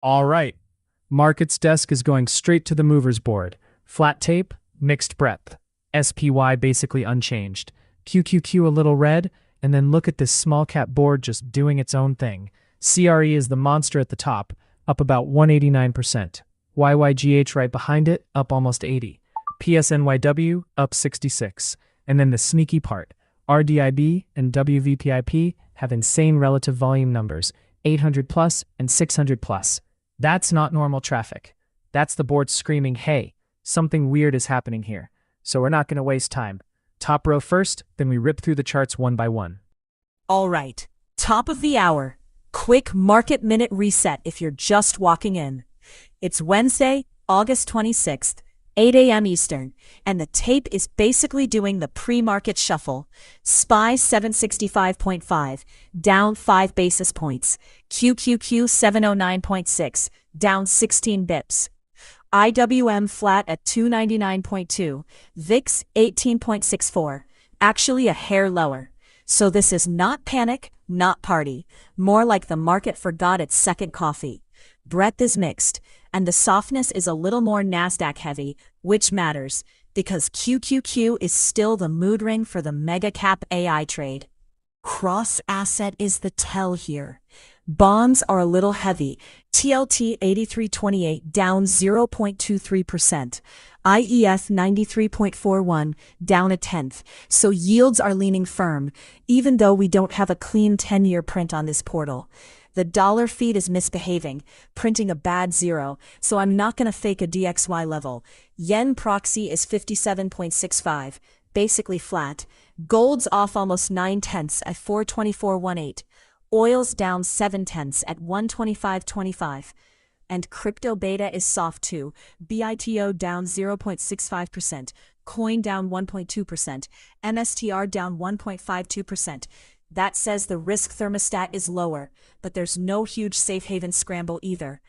All right. Markets desk is going straight to the movers board. Flat tape, mixed breadth. SPY basically unchanged. QQQ a little red, and then look at this small cap board just doing its own thing. CRE is the monster at the top, up about 189%. YYGH right behind it, up almost 80. PSNYW up 66. And then the sneaky part. RDIB and WVPIP have insane relative volume numbers, 800 plus and 600 plus. That's not normal traffic. That's the board screaming, hey, something weird is happening here. So we're not going to waste time. Top row first, then we rip through the charts one by one. All right, top of the hour. Quick market minute reset if you're just walking in. It's Wednesday, August 26th, 8 a.m. Eastern, and the tape is basically doing the pre-market shuffle. SPY 765.5, down 5 basis points. QQQ 709.6, down 16 bips. IWM flat at 299.2, VIX 18.64, actually a hair lower. So this is not panic, not party, more like the market forgot its second coffee. Breadth is mixed, and the softness is a little more NASDAQ heavy, which matters, because QQQ is still the mood ring for the mega cap AI trade. Cross asset is the tell here. Bonds are a little heavy. TLT 83.28 down 0.23%. IEF 93.41 down a tenth. So yields are leaning firm, even though we don't have a clean 10-year print on this portal. The dollar feed is misbehaving, printing a bad zero, so I'm not going to fake a DXY level. Yen proxy is 57.65, basically flat. Gold's off almost 9/10 at 424.18. Oil's down 7/10 at 125.25. And crypto beta is soft too. BITO down 0.65%, coin down 1.2%, MSTR down 1.52%. That says the risk thermostat is lower, but there's no huge safe haven scramble either.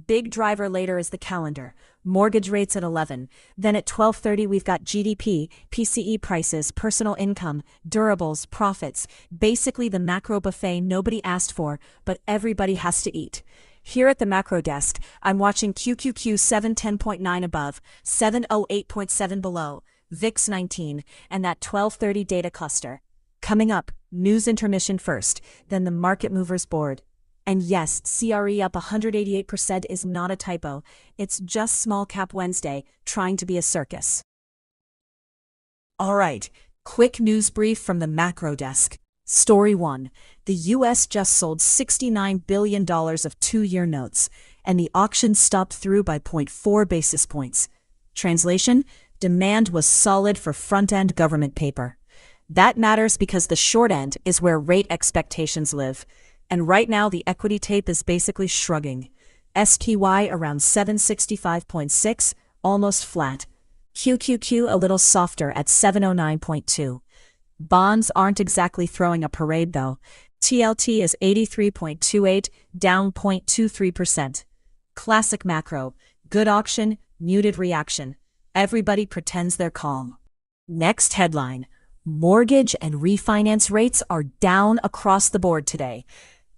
Big driver later is the calendar. Mortgage rates at 11. Then at 12:30 we've got GDP, PCE prices, personal income, durables, profits. Basically the macro buffet nobody asked for, but everybody has to eat. Here at the macro desk, I'm watching QQQ 710.9 above, 708.7 below, VIX 19, and that 12:30 data cluster. Coming up, news intermission first, then the market movers board. And yes, CRE up 188% is not a typo. It's just small cap Wednesday, trying to be a circus. All right, quick news brief from the macro desk. Story 1. The U.S. just sold $69 billion of 2-year notes, and the auction stopped through by 0.4 basis points. Translation: demand was solid for front-end government paper. That matters because the short end is where rate expectations live. And right now the equity tape is basically shrugging. SPY around 765.6, almost flat. QQQ a little softer at 709.2. Bonds aren't exactly throwing a parade though. TLT is 83.28, down 0.23%. Classic macro. Good auction, muted reaction. Everybody pretends they're calm. Next headline. Mortgage and refinance rates are down across the board today.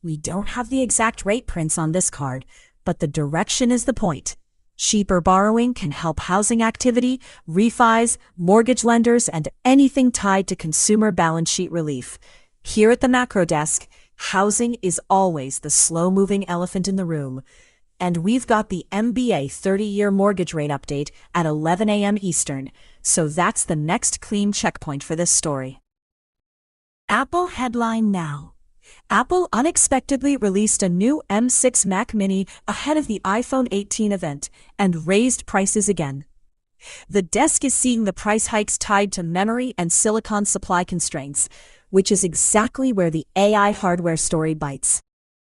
We don't have the exact rate prints on this card, but the direction is the point. Cheaper borrowing can help housing activity, refis, mortgage lenders, and anything tied to consumer balance sheet relief. Here at the macro desk, housing is always the slow-moving elephant in the room. And we've got the MBA 30-year mortgage rate update at 11 a.m. Eastern, so that's the next clean checkpoint for this story. Apple headline now. Apple unexpectedly released a new M6 Mac Mini ahead of the iPhone 18 event and raised prices again. The desk is seeing the price hikes tied to memory and silicon supply constraints, which is exactly where the AI hardware story bites.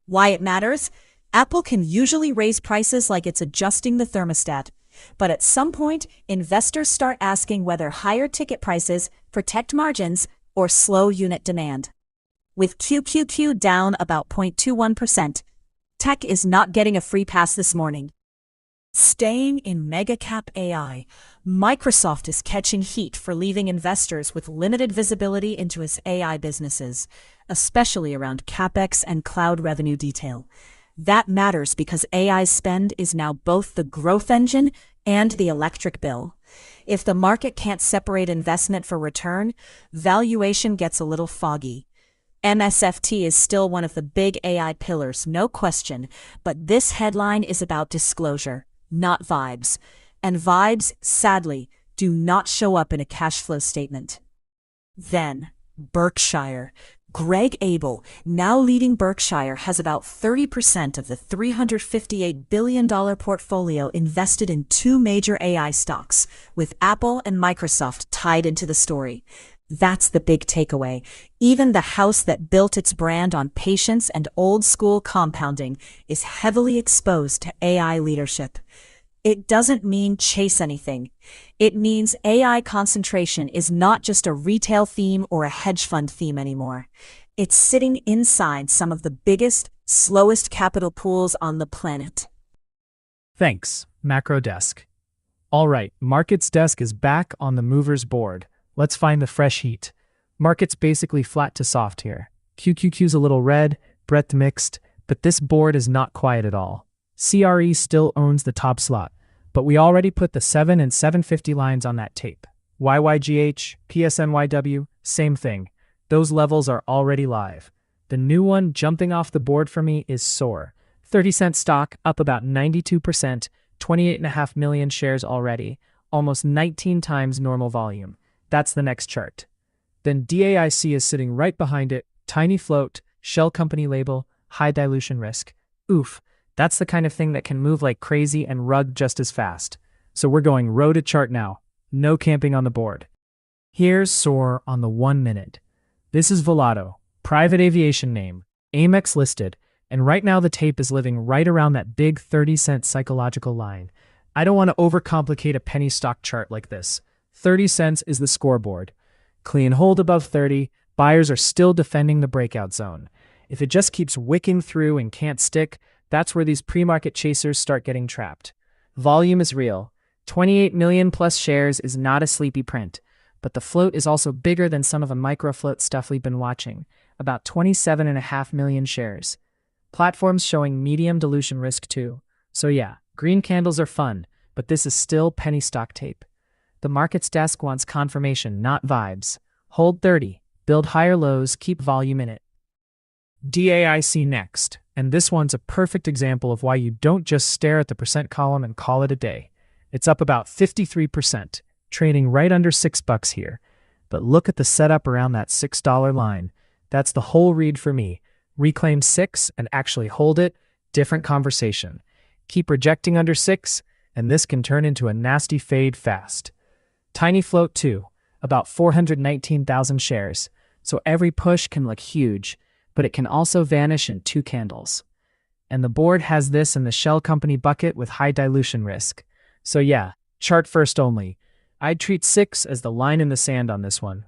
Why it matters? Apple can usually raise prices like it's adjusting the thermostat. But at some point, investors start asking whether higher ticket prices protect margins or slow unit demand. With QQQ down about 0.21%, tech is not getting a free pass this morning. Staying in mega cap AI, Microsoft is catching heat for leaving investors with limited visibility into its AI businesses, especially around CapEx and cloud revenue detail. That matters because AI's spend is now both the growth engine and the electric bill. If the market can't separate investment for return, valuation gets a little foggy. MSFT is still one of the big AI pillars, no question, but this headline is about disclosure, not vibes. And vibes, sadly, do not show up in a cash flow statement. Then, Berkshire. Greg Abel, now leading Berkshire, has about 30% of the $358 billion portfolio invested in two major AI stocks, with Apple and Microsoft tied into the story. That's the big takeaway. Even the house that built its brand on patience and old-school compounding is heavily exposed to AI leadership. It doesn't mean chase anything. It means AI concentration is not just a retail theme or a hedge fund theme anymore. It's sitting inside some of the biggest, slowest capital pools on the planet. Thanks, Macro Desk. All right, Markets Desk is back on the movers board. Let's find the fresh heat. Market's basically flat to soft here. QQQ's a little red, breadth mixed, but this board is not quiet at all. CRE still owns the top slot, but we already put the 7 and 750 lines on that tape. YYGH, PSNYW, same thing. Those levels are already live. The new one jumping off the board for me is SOAR. 30-cent stock, up about 92%, 28.5 million shares already, almost 19 times normal volume. That's the next chart. Then DAIC is sitting right behind it, tiny float, shell company label, high dilution risk. Oof. That's the kind of thing that can move like crazy and rug just as fast. So we're going row to chart now. No camping on the board. Here's SOAR on the 1 minute. This is Volato, private aviation name, Amex listed, and right now the tape is living right around that big 30-cent psychological line. I don't want to overcomplicate a penny stock chart like this. 30 cents is the scoreboard. Clean hold above 30, buyers are still defending the breakout zone. If it just keeps wicking through and can't stick, that's where these pre-market chasers start getting trapped. Volume is real. 28 million plus shares is not a sleepy print, but the float is also bigger than some of the micro-float stuff we've been watching, about 27.5 million shares. Platforms showing medium dilution risk too. So yeah, green candles are fun, but this is still penny stock tape. The Markets Desk wants confirmation, not vibes. Hold 30, build higher lows, keep volume in it. DAIC next, and this one's a perfect example of why you don't just stare at the percent column and call it a day. It's up about 53%, trading right under $6 here. But look at the setup around that $6 line. That's the whole read for me. Reclaim 6 and actually hold it, different conversation. Keep rejecting under 6, and this can turn into a nasty fade fast. Tiny float too, about 419,000 shares, so every push can look huge, but it can also vanish in 2 candles. And the board has this in the shell company bucket with high dilution risk. So yeah, chart first only. I'd treat 6 as the line in the sand on this one.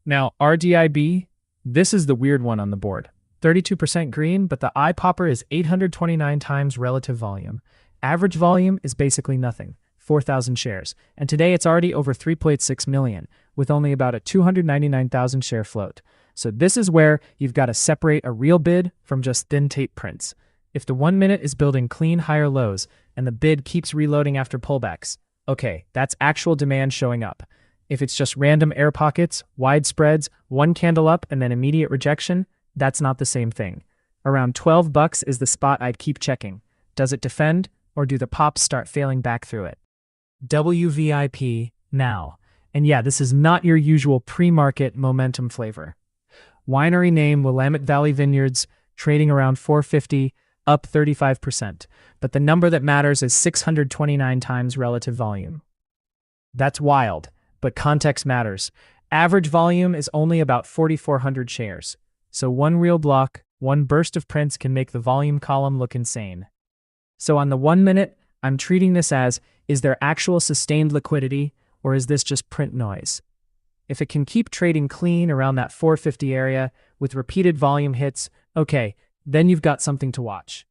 Now, RDIB, this is the weird one on the board. 32% green, but the eye popper is 829 times relative volume. Average volume is basically nothing, 4,000 shares, and today it's already over 3.6 million, with only about a 299,000 share float. So this is where you've got to separate a real bid from just thin tape prints. If the 1 minute is building clean higher lows, and the bid keeps reloading after pullbacks, okay, that's actual demand showing up. If it's just random air pockets, wide spreads, one candle up and then immediate rejection, that's not the same thing. Around $12 is the spot I'd keep checking. Does it defend, or do the pops start failing back through it? WVIP now. And yeah, this is not your usual pre-market momentum flavor. Winery name Willamette Valley Vineyards, trading around $4.50, up 35%. But the number that matters is 629 times relative volume. That's wild, but context matters. Average volume is only about 4,400 shares. So one real block, one burst of prints can make the volume column look insane. So on the 1 minute, I'm treating this as, is there actual sustained liquidity, or is this just print noise? If it can keep trading clean around that 450 area with repeated volume hits, okay, then you've got something to watch.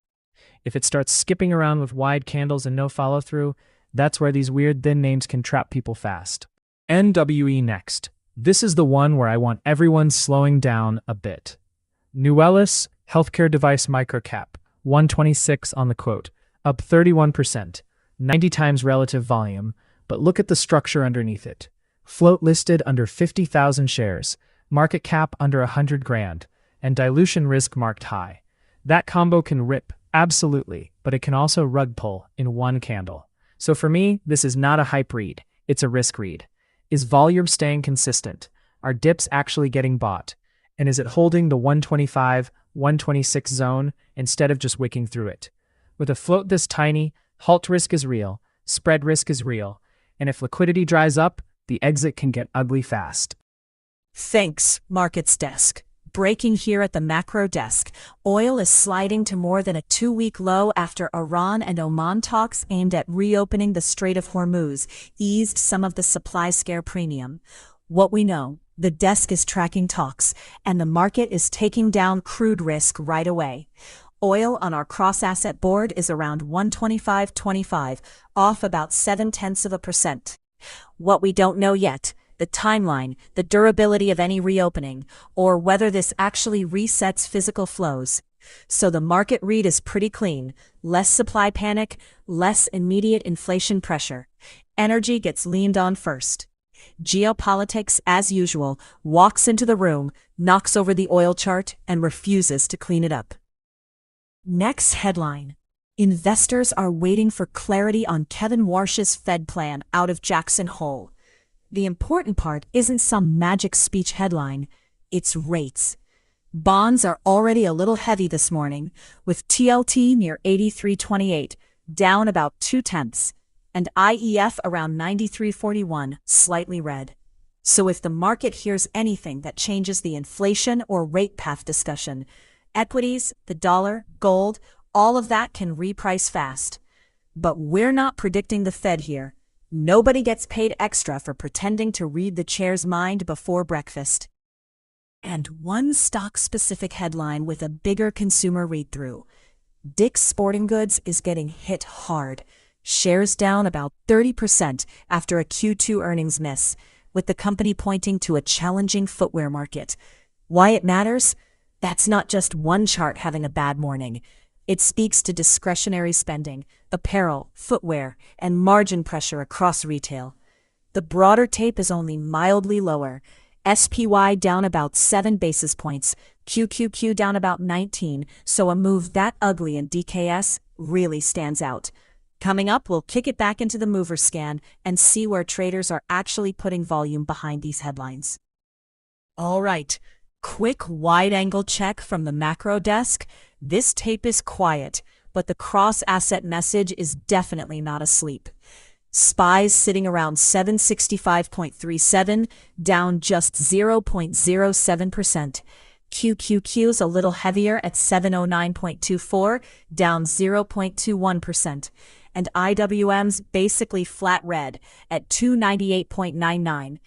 If it starts skipping around with wide candles and no follow-through, that's where these weird thin names can trap people fast. NWE next. This is the one where I want everyone slowing down a bit. Nuwellis, healthcare device microcap, 126 on the quote, up 31%, 90 times relative volume, but look at the structure underneath it. Float listed under 50,000 shares, market cap under 100 grand, and dilution risk marked high. That combo can rip, absolutely, but it can also rug pull in one candle. So for me, this is not a hype read, it's a risk read. Is volume staying consistent? Are dips actually getting bought? And is it holding the 125, 126 zone instead of just wicking through it? With a float this tiny, halt risk is real, spread risk is real, and if liquidity dries up, the exit can get ugly fast. Thanks, Markets Desk. Breaking here at the macro desk, oil is sliding to more than a 2-week low after Iran and Oman talks aimed at reopening the Strait of Hormuz eased some of the supply scare premium. What we know, the desk is tracking talks, and the market is taking down crude risk right away. Oil on our cross-asset board is around 125.25, off about 0.7%. What we don't know yet, the timeline, the durability of any reopening, or whether this actually resets physical flows. So the market read is pretty clean. Less supply panic, less immediate inflation pressure. Energy gets leaned on first. Geopolitics, as usual, walks into the room, knocks over the oil chart, and refuses to clean it up. Next headline. Investors are waiting for clarity on Kevin Warsh's Fed plan out of Jackson Hole. The important part isn't some magic speech headline, it's rates. Bonds are already a little heavy this morning, with TLT near 83.28, down about 0.2, and IEF around 93.41, slightly red. So if the market hears anything that changes the inflation or rate path discussion, equities, the dollar, gold, all of that can reprice fast. But we're not predicting the Fed here. Nobody gets paid extra for pretending to read the chair's mind before breakfast. And one stock-specific headline with a bigger consumer read-through. Dick's Sporting Goods is getting hit hard. Shares down about 30% after a Q2 earnings miss, with the company pointing to a challenging footwear market. Why it matters? That's not just one chart having a bad morning. It speaks to discretionary spending, apparel, footwear, and margin pressure across retail. The broader tape is only mildly lower. SPY down about 7 basis points, QQQ down about 19, so a move that ugly in DKS really stands out. Coming up, we'll kick it back into the mover scan and see where traders are actually putting volume behind these headlines. All right, quick wide-angle check from the macro desk. This tape is quiet, but the cross-asset message is definitely not asleep. SPY's sitting around 765.37, down just 0.07%. QQQ's a little heavier at 709.24, down 0.21%. And IWM's basically flat red at 298.99.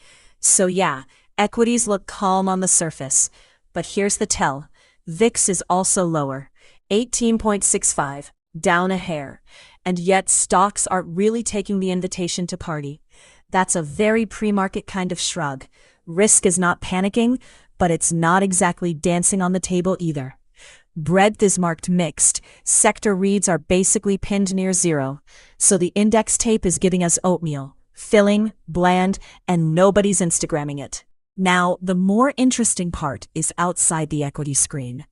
So yeah, equities look calm on the surface. But here's the tell. VIX is also lower, 18.65, down a hair. And yet stocks aren't really taking the invitation to party. That's a very pre-market kind of shrug. Risk is not panicking, but it's not exactly dancing on the table either. Breadth is marked mixed. Sector reads are basically pinned near zero. So the index tape is giving us oatmeal, filling, bland, and nobody's Instagramming it. Now, the more interesting part is outside the equity screen.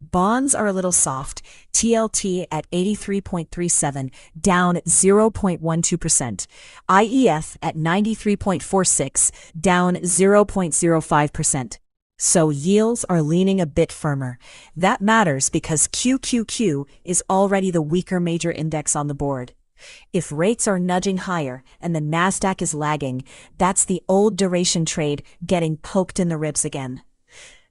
Bonds are a little soft, TLT at 83.37, down 0.12%. IEF at 93.46, down 0.05%. So yields are leaning a bit firmer. That matters because QQQ is already the weaker major index on the board. If rates are nudging higher and the Nasdaq is lagging, that's the old duration trade getting poked in the ribs again.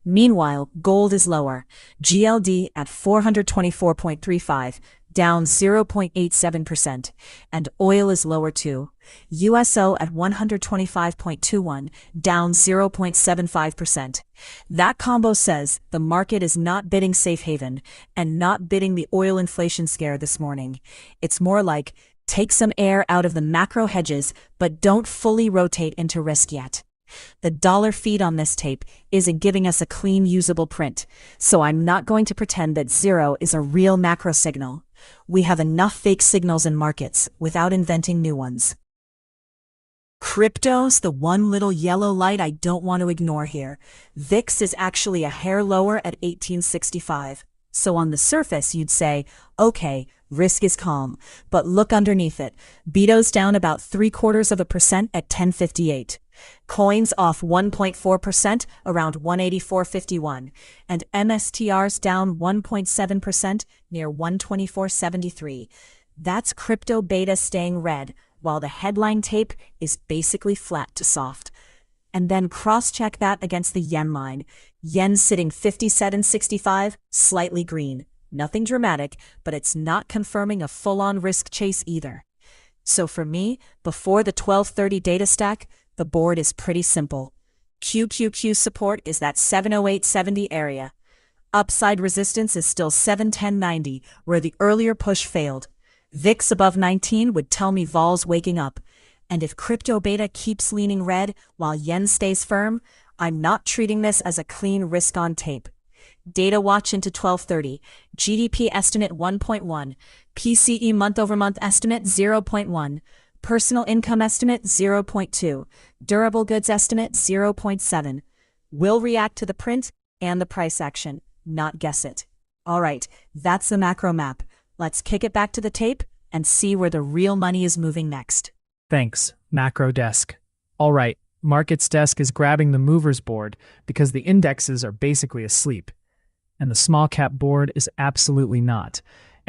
Meanwhile, gold is lower, GLD at 424.35, down 0.87%, and oil is lower too, USO at 125.21, down 0.75%. That combo says the market is not bidding safe haven and not bidding the oil inflation scare this morning. It's more like, take some air out of the macro hedges, but don't fully rotate into risk yet. The dollar feed on this tape isn't giving us a clean, usable print, so I'm not going to pretend that zero is a real macro signal. We have enough fake signals in markets without inventing new ones. Crypto's the one little yellow light I don't want to ignore here. VIX is actually a hair lower at 1865. So on the surface, you'd say, okay, risk is calm. But look underneath it. Beto's down about 0.75% at 1058. Coins off 1.4% around 184.51. And MSTR's down 1.7% near 124.73. That's crypto beta staying red, while the headline tape is basically flat to soft. And then cross-check that against the yen line. Yen sitting 57.65, slightly green. Nothing dramatic, but it's not confirming a full-on risk chase either. So for me, before the 1230 data stack, the board is pretty simple. QQQ support is that 708.70 area. Upside resistance is still 710.90, where the earlier push failed. VIX above 19 would tell me vol's waking up. And if crypto beta keeps leaning red while yen stays firm, I'm not treating this as a clean risk-on tape. Data watch into 1230. GDP estimate 1.1. PCE month-over-month estimate 0.1. Personal income estimate 0.2. Durable goods estimate 0.7. Will react to the print and the price action, not guess it. All right, that's the macro map. Let's kick it back to the tape and see where the real money is moving next. Thanks, Macro Desk. All right, Markets Desk is grabbing the movers board because the indexes are basically asleep. And the small cap board is absolutely not.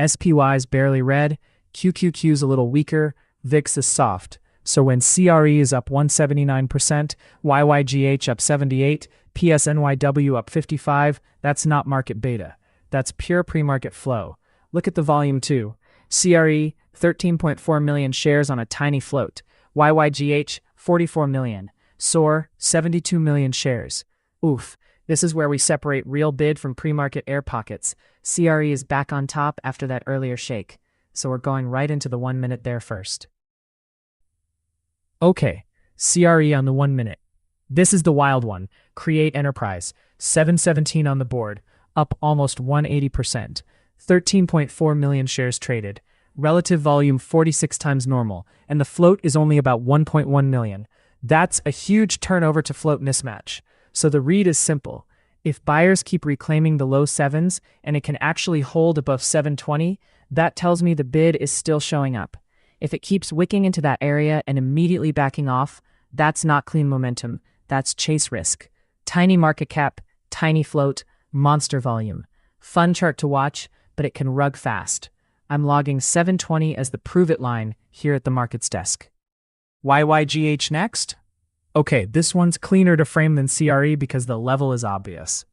SPY is barely red, QQQ is a little weaker, VIX is soft. So when CRE is up 179%, YYGH up 78, PSNYW up 55, that's not market beta. That's pure pre-market flow. Look at the volume too. CRE, 13.4 million shares on a tiny float. YYGH, 44 million. SOAR, 72 million shares. Oof, this is where we separate real bid from pre-market air pockets. CRE is back on top after that earlier shake. So we're going right into the 1 minute there first. Okay, CRE on the 1 minute. This is the wild one. Create Enterprise, 717 on the board, up almost 180%. 13.4 million shares traded. Relative volume 46 times normal, and the float is only about 1.1 million. That's a huge turnover to float mismatch. So the read is simple. If buyers keep reclaiming the low sevens and it can actually hold above 720, that tells me the bid is still showing up. If it keeps wicking into that area and immediately backing off, that's not clean momentum, that's chase risk. Tiny market cap, tiny float, monster volume. Fun chart to watch, but it can rug fast. I'm logging 720 as the prove it line here at the Markets Desk. YYGH next? Okay, this one's cleaner to frame than CRE because the level is obvious.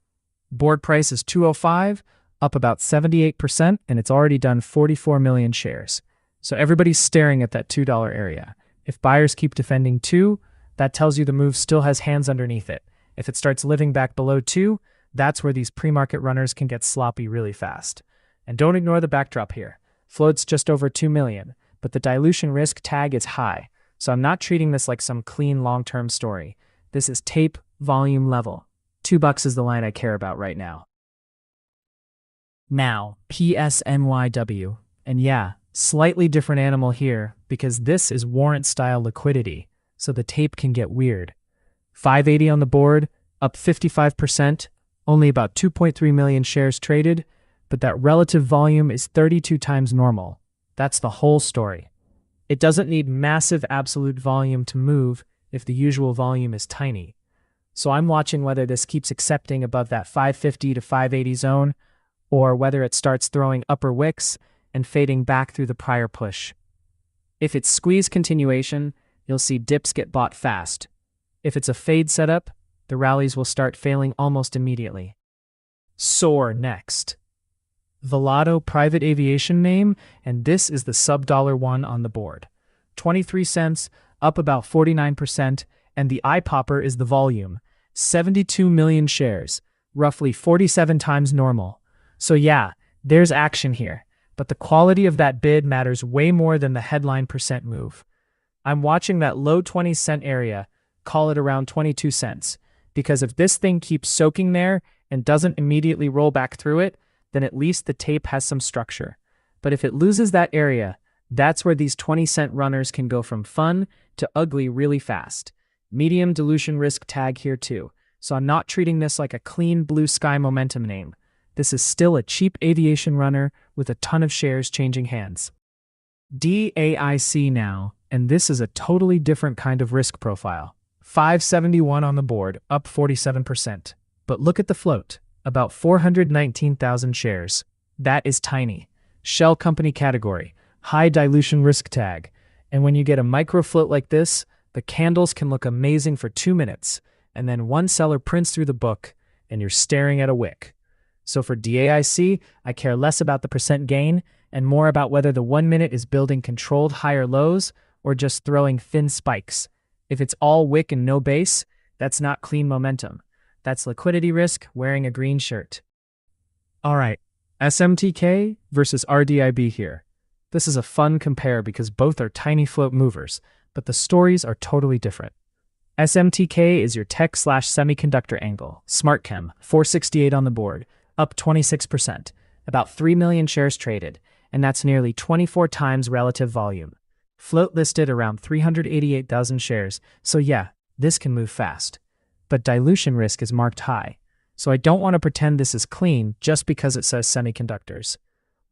Board price is 205, up about 78%, and it's already done 44 million shares. So everybody's staring at that $2 area. If buyers keep defending 2, that tells you the move still has hands underneath it. If it starts living back below 2, that's where these pre-market runners can get sloppy really fast. And don't ignore the backdrop here. Float's just over 2 million, but the dilution risk tag is high. So I'm not treating this like some clean long-term story. This is tape volume level. $2 is the line I care about right now. Now, PSNYW. And yeah, slightly different animal here because this is warrant-style liquidity, so the tape can get weird. 580 on the board, up 55%, only about 2.3 million shares traded, but that relative volume is 32 times normal. That's the whole story. It doesn't need massive absolute volume to move if the usual volume is tiny. So I'm watching whether this keeps accepting above that 550 to 580 zone, or whether it starts throwing upper wicks and fading back through the prior push. If it's squeeze continuation, you'll see dips get bought fast. If it's a fade setup, the rallies will start failing almost immediately. SOAR next. Volato private aviation name, and this is the sub-dollar one on the board. 23 cents, up about 49%, and the eye popper is the volume. 72 million shares, roughly 47 times normal. So yeah, there's action here, but the quality of that bid matters way more than the headline percent move. I'm watching that low 20 cent area, call it around 22 cents. Because if this thing keeps soaking there and doesn't immediately roll back through it, then at least the tape has some structure. But if it loses that area, that's where these 20-cent runners can go from fun to ugly really fast. Medium dilution risk tag here too, so I'm not treating this like a clean blue sky momentum name. This is still a cheap aviation runner with a ton of shares changing hands. DAIC now, and this is a totally different kind of risk profile. 571 on the board, up 47%. But look at the float, about 419,000 shares. That is tiny. Shell company category, high dilution risk tag. And when you get a micro float like this, the candles can look amazing for 2 minutes, and then one seller prints through the book, and you're staring at a wick. So for DAIC, I care less about the percent gain and more about whether the 1 minute is building controlled higher lows or just throwing thin spikes. If it's all wick and no base, that's not clean momentum. That's liquidity risk wearing a green shirt. All right, SMTK versus RDIB here. This is a fun compare because both are tiny float movers, but the stories are totally different. SMTK is your tech/semiconductor angle, SmartChem, 468 on the board, up 26%, about 3 million shares traded, and that's nearly 24 times relative volume. Float listed around 388,000 shares, so yeah, this can move fast. But dilution risk is marked high, so I don't want to pretend this is clean just because it says semiconductors.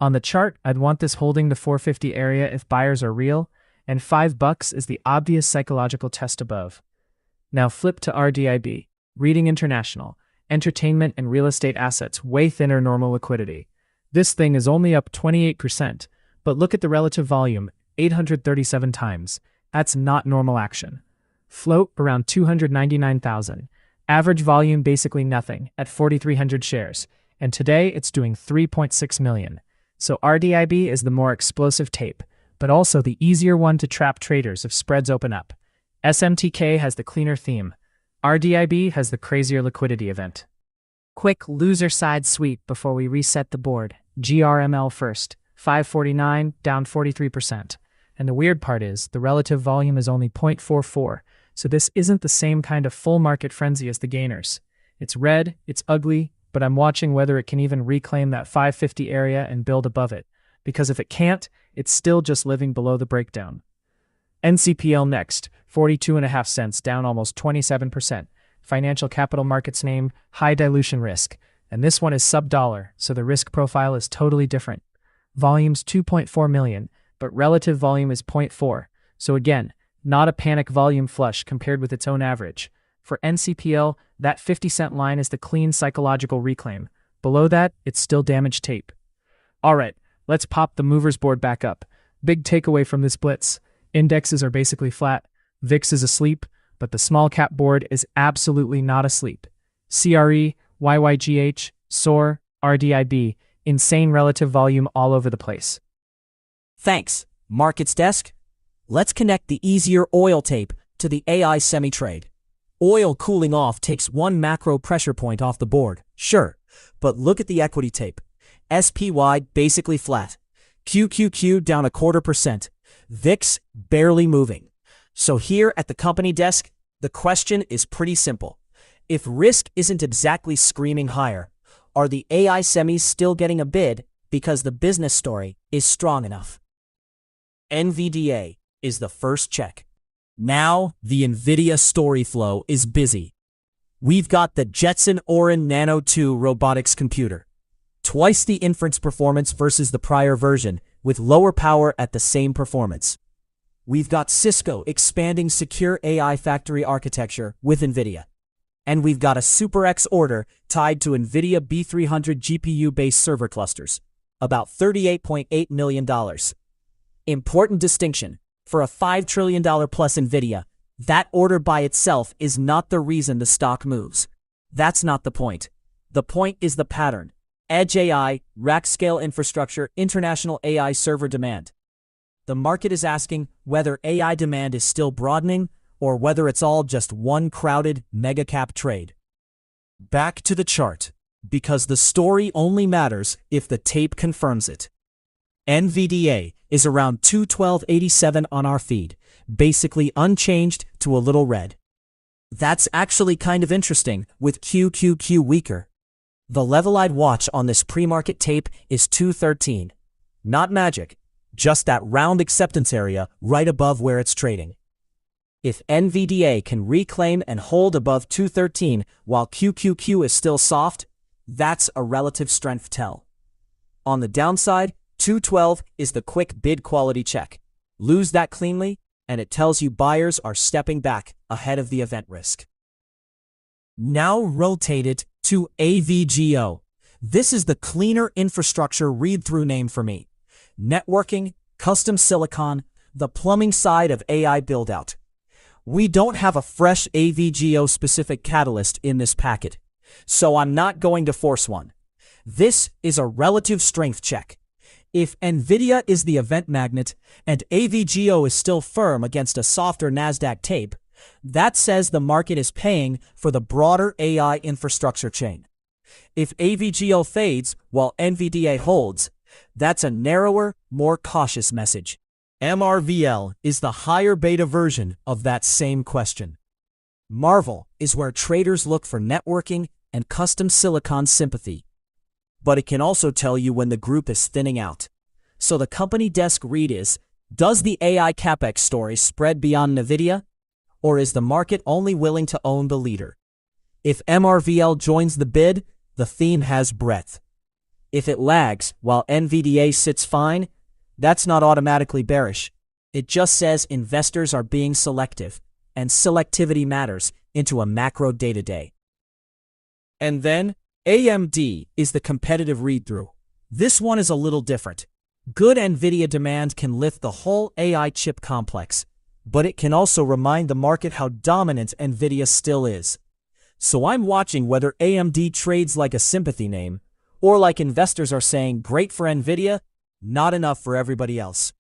On the chart, I'd want this holding the 450 area if buyers are real, and $5 is the obvious psychological test above. Now flip to RDIB, Reading International, entertainment and real estate assets way thinner normal liquidity. This thing is only up 28%, but look at the relative volume, 837 times. That's not normal action. Float around 299,000. Average volume basically nothing at 4,300 shares, and today it's doing 3.6 million. So RDIB is the more explosive tape, but also the easier one to trap traders if spreads open up. SMTK has the cleaner theme. RDIB has the crazier liquidity event. Quick loser side sweep before we reset the board. GRML first, 549, down 43%. And the weird part is, the relative volume is only 0.44, so this isn't the same kind of full market frenzy as the gainers. It's red, it's ugly, but I'm watching whether it can even reclaim that 550 area and build above it, because if it can't, it's still just living below the breakdown. NCPL next, 42.5 cents, down almost 27%. Financial capital markets name, high dilution risk, and this one is sub-dollar, so the risk profile is totally different. Volume's 2.4 million, but relative volume is 0.4, so again, not a panic volume flush compared with its own average. For NCPL, that 50-cent line is the clean psychological reclaim. Below that, it's still damaged tape. Alright, let's pop the movers board back up. Big takeaway from this blitz. Indexes are basically flat, VIX is asleep, but the small cap board is absolutely not asleep. CRE, YYGH, SOAR, RDIB, insane relative volume all over the place. Thanks, Markets Desk. Let's connect the easier oil tape to the AI semi-trade. Oil cooling off takes one macro pressure point off the board, sure, but look at the equity tape. SPY basically flat. QQQ down 0.25%. VIX barely moving. So here at the company desk, the question is pretty simple. If risk isn't exactly screaming higher, are the AI semis still getting a bid because the business story is strong enough? NVDA is the first check. Now the NVIDIA story flow is busy. We've got the Jetson Orin Nano 2 robotics computer. Twice the inference performance versus the prior version, with lower power at the same performance. We've got Cisco expanding secure AI factory architecture with NVIDIA. And we've got a SuperX order tied to NVIDIA B300 GPU-based server clusters, about $38.8 million. Important distinction, for a $5 trillion plus NVIDIA, that order by itself is not the reason the stock moves. That's not the point. The point is the pattern. Edge AI, rack-scale infrastructure, international AI server demand. The market is asking whether AI demand is still broadening or whether it's all just one crowded mega-cap trade. Back to the chart, because the story only matters if the tape confirms it. NVDA is around 212.87 on our feed, basically unchanged to a little red. That's actually kind of interesting, with QQQ weaker. The level I'd watch on this pre-market tape is 213. Not magic, just that round acceptance area right above where it's trading. If NVDA can reclaim and hold above 213 while QQQ is still soft, that's a relative strength tell. On the downside, 212 is the quick bid quality check. Lose that cleanly, and it tells you buyers are stepping back ahead of the event risk. Now rotate it to AVGO. This is the cleaner infrastructure read-through name for me. Networking, custom silicon, the plumbing side of AI build-out. We don't have a fresh AVGO-specific catalyst in this packet, so I'm not going to force one. This is a relative strength check. If NVIDIA is the event magnet and AVGO is still firm against a softer NASDAQ tape, that says the market is paying for the broader AI infrastructure chain. If AVGO fades while NVDA holds, that's a narrower, more cautious message. MRVL is the higher beta version of that same question. Marvel is where traders look for networking and custom silicon sympathy. But it can also tell you when the group is thinning out. So the company desk read is, does the AI CapEx story spread beyond NVIDIA? Or is the market only willing to own the leader? If MRVL joins the bid, the theme has breadth. If it lags while NVDA sits fine, that's not automatically bearish. It just says investors are being selective, and selectivity matters into a macro day-to-day. And then, AMD is the competitive read-through. This one is a little different. Good NVIDIA demand can lift the whole AI chip complex, but it can also remind the market how dominant NVIDIA still is. So I'm watching whether AMD trades like a sympathy name, or like investors are saying, great for NVIDIA, not enough for everybody else.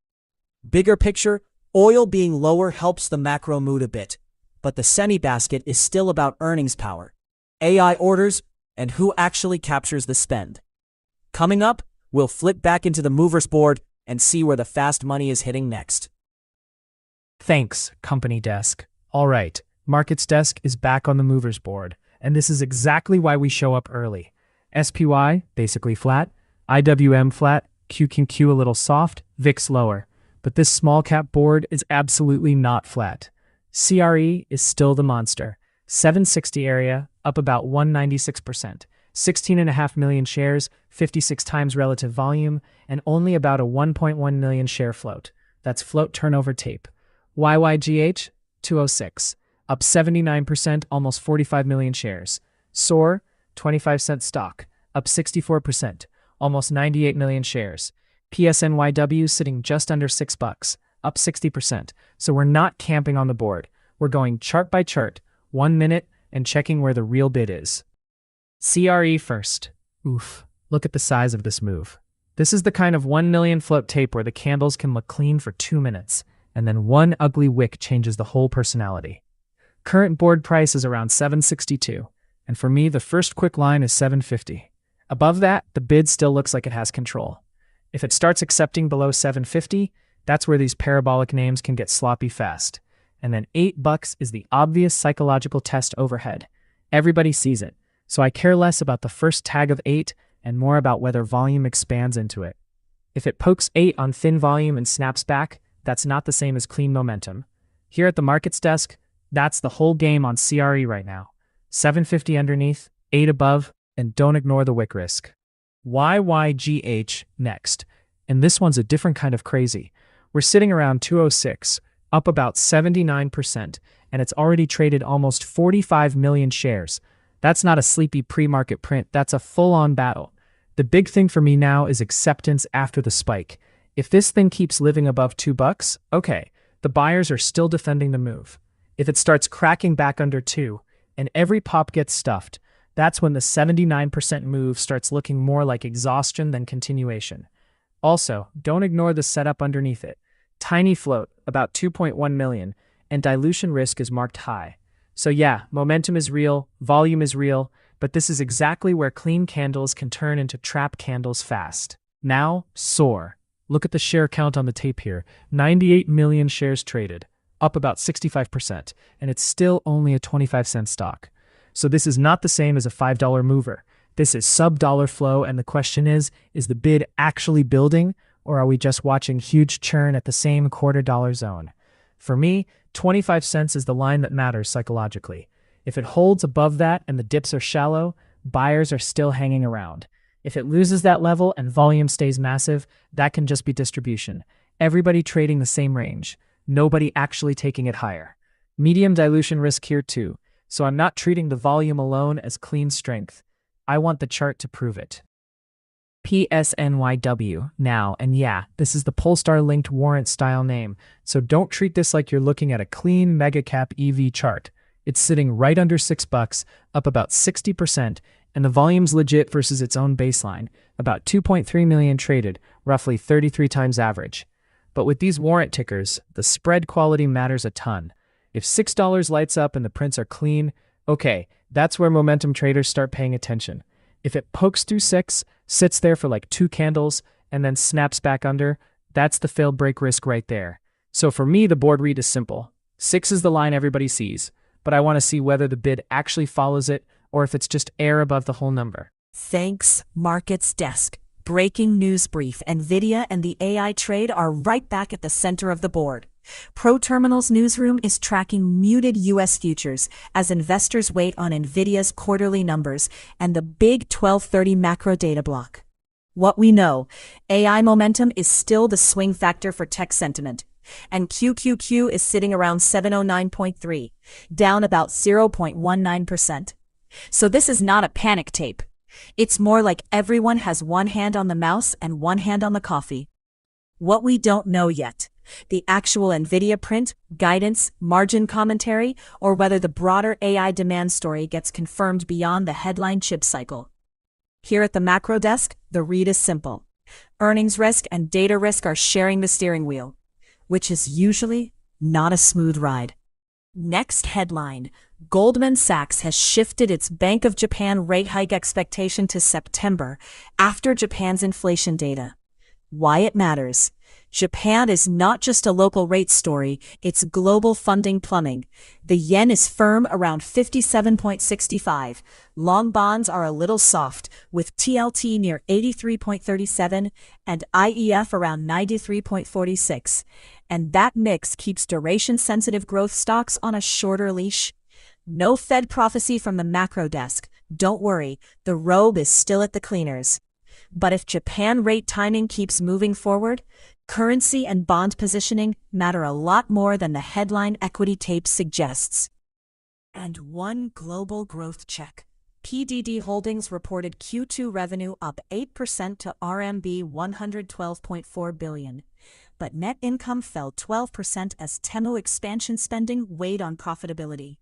Bigger picture, oil being lower helps the macro mood a bit, but the semi-basket is still about earnings power, AI orders, and who actually captures the spend. Coming up, we'll flip back into the movers board and see where the fast money is hitting next. Thanks, company desk. All right, markets desk is back on the movers board, and this is exactly why we show up early. SPY, basically flat, IWM flat, QQQ a little soft, VIX lower. But this small cap board is absolutely not flat. CRE is still the monster. 760 area, up about 196%. 16.5 million shares, 56 times relative volume, and only about a 1.1 million share float. That's float turnover tape. YYGH, 206, up 79%, almost 45 million shares. SOAR, 25-cent stock, up 64%, almost 98 million shares. PSNYW sitting just under $6, up 60%. So we're not camping on the board. We're going chart by chart, 1 minute, and checking where the real bid is. CRE first. Oof, look at the size of this move. This is the kind of 1 million float tape where the candles can look clean for 2 minutes, and then one ugly wick changes the whole personality. Current board price is around 762, and for me the first quick line is 750. Above that, the bid still looks like it has control. If it starts accepting below 750, that's where these parabolic names can get sloppy fast. And then $8 is the obvious psychological test overhead. Everybody sees it, so I care less about the first tag of 8 and more about whether volume expands into it. If it pokes 8 on thin volume and snaps back, that's not the same as clean momentum. Here at the markets desk, that's the whole game on CRE right now. 750 underneath, 8 above, and don't ignore the wick risk. YYGH next, and this one's a different kind of crazy. We're sitting around 206, up about 79%, and it's already traded almost 45 million shares. That's not a sleepy pre-market print, that's a full-on battle. The big thing for me now is acceptance after the spike. If this thing keeps living above $2, okay, the buyers are still defending the move. If it starts cracking back under 2, and every pop gets stuffed, that's when the 79% move starts looking more like exhaustion than continuation. Also, don't ignore the setup underneath it. Tiny float, about 2.1 million, and dilution risk is marked high. So yeah, momentum is real, volume is real, but this is exactly where clean candles can turn into trap candles fast. Now, SOAR. Look at the share count on the tape here. 98 million shares traded. up about 65%, and it's still only a 25-cent stock. So this is not the same as a $5 mover. This is sub-dollar flow, and the question is the bid actually building, or are we just watching huge churn at the same quarter-dollar zone? For me, 25 cents is the line that matters psychologically. If it holds above that and the dips are shallow, buyers are still hanging around. If it loses that level and volume stays massive, that can just be distribution. Everybody trading the same range. Nobody actually taking it higher. Medium dilution risk here too, so I'm not treating the volume alone as clean strength. I want the chart to prove it. PSNYW now, and yeah, this is the Polestar linked warrant style name, so don't treat this like you're looking at a clean mega cap EV chart. It's sitting right under $6, up about 60%, and the volume's legit versus its own baseline, about 2.3 million traded, roughly 33 times average. But with these warrant tickers, the spread quality matters a ton. If $6 lights up and the prints are clean, okay, that's where momentum traders start paying attention. If it pokes through 6, sits there for like 2 candles, and then snaps back under, that's the failed break risk right there. So for me, the board read is simple. 6 is the line everybody sees, but I want to see whether the bid actually follows it or if it's just air above the whole number. Thanks, Markets Desk. Breaking news brief: NVIDIA and the AI trade are right back at the center of the board. ProTerminal's newsroom is tracking muted U.S. futures as investors wait on NVIDIA's quarterly numbers and the big 12:30 macro data block. What we know, AI momentum is still the swing factor for tech sentiment, and QQQ is sitting around 709.3, down about 0.19%. So this is not a panic tape. It's more like everyone has one hand on the mouse and one hand on the coffee. What we don't know yet, the actual NVIDIA print, guidance, margin commentary, or whether the broader AI demand story gets confirmed beyond the headline chip cycle. Here at the macro desk, the read is simple. Earnings risk and data risk are sharing the steering wheel, which is usually not a smooth ride. Next headline: Goldman Sachs has shifted its Bank of Japan rate hike expectation to September after Japan's inflation data. Why it matters. Japan is not just a local rate story, it's global funding plumbing. The yen is firm around 57.65. Long bonds are a little soft, with TLT near 83.37 and IEF around 93.46. And that mix keeps duration-sensitive growth stocks on a shorter leash. No Fed prophecy from the macro desk. Don't worry, the robe is still at the cleaners. But if Japan rate timing keeps moving forward, currency and bond positioning matter a lot more than the headline equity tape suggests. And one global growth check. PDD Holdings reported Q2 revenue up 8% to RMB 112.4 billion. But net income fell 12% as Temu expansion spending weighed on profitability.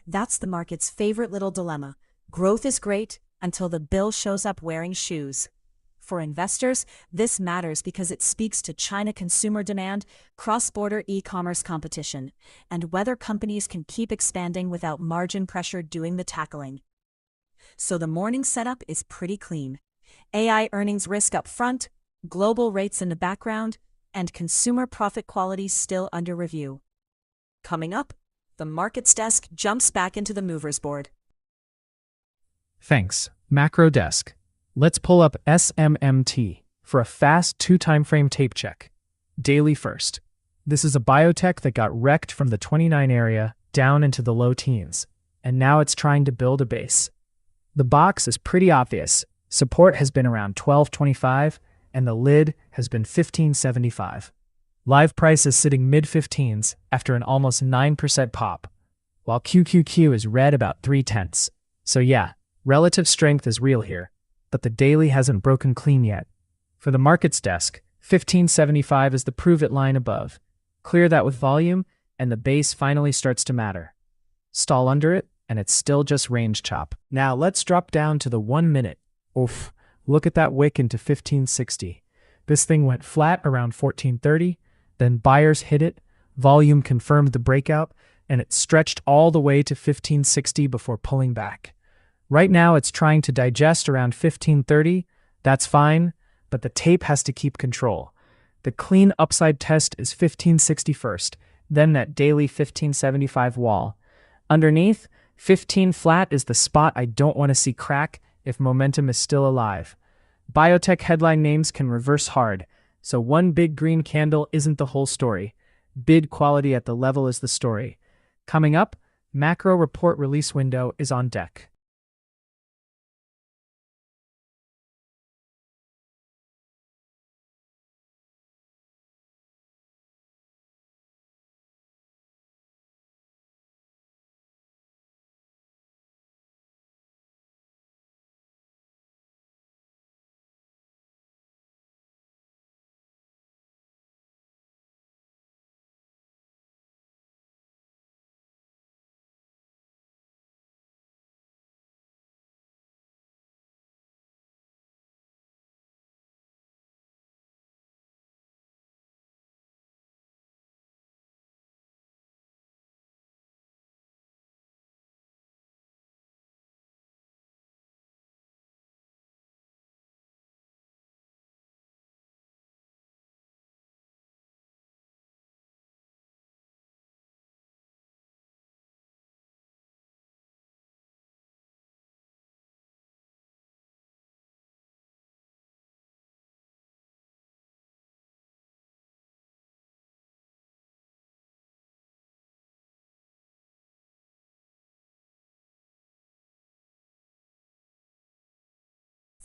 That's the market's favorite little dilemma. Growth is great until the bill shows up wearing shoes. For investors, this matters because it speaks to China consumer demand, cross-border e-commerce competition, and whether companies can keep expanding without margin pressure doing the tackling. So the morning setup is pretty clean. AI earnings risk up front, global rates in the background, and consumer profit quality still under review. Coming up, the markets desk jumps back into the movers board. Thanks, macro desk. Let's pull up SMMT for a fast 2-time-frame tape check. Daily first. This is a biotech that got wrecked from the 29 area down into the low teens, and now it's trying to build a base. The box is pretty obvious. Support has been around 12.25, and the lid has been 15.75. Live price is sitting mid-15s after an almost 9% pop, while QQQ is red about 0.3. So yeah, relative strength is real here, but the daily hasn't broken clean yet. For the markets desk, 15.75 is the prove it line above. Clear that with volume, and the base finally starts to matter. Stall under it, and it's still just range chop. Now let's drop down to the 1 minute. Oof, look at that wick into 15.60. This thing went flat around 14.30, then buyers hit it, volume confirmed the breakout, and it stretched all the way to 15.60 before pulling back. Right now it's trying to digest around 15.30, that's fine, but the tape has to keep control. The clean upside test is 15.60 first, then that daily 1575 wall. Underneath, 15 flat is the spot I don't want to see crack if momentum is still alive. Biotech headline names can reverse hard, so one big green candle isn't the whole story. Bid quality at the level is the story. Coming up, macro report release window is on deck.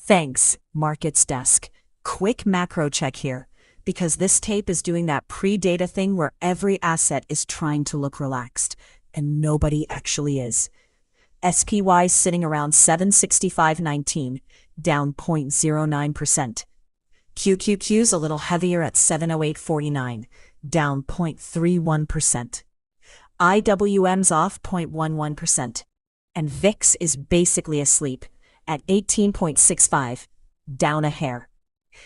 Thanks, Markets Desk. Quick macro check here, because this tape is doing that pre-data thing where every asset is trying to look relaxed, and nobody actually is. SPY sitting around 765.19, down 0.09%. QQQ's a little heavier at 708.49, down 0.31%. IWM's off 0.11%. And VIX is basically asleep at 18.65, down a hair.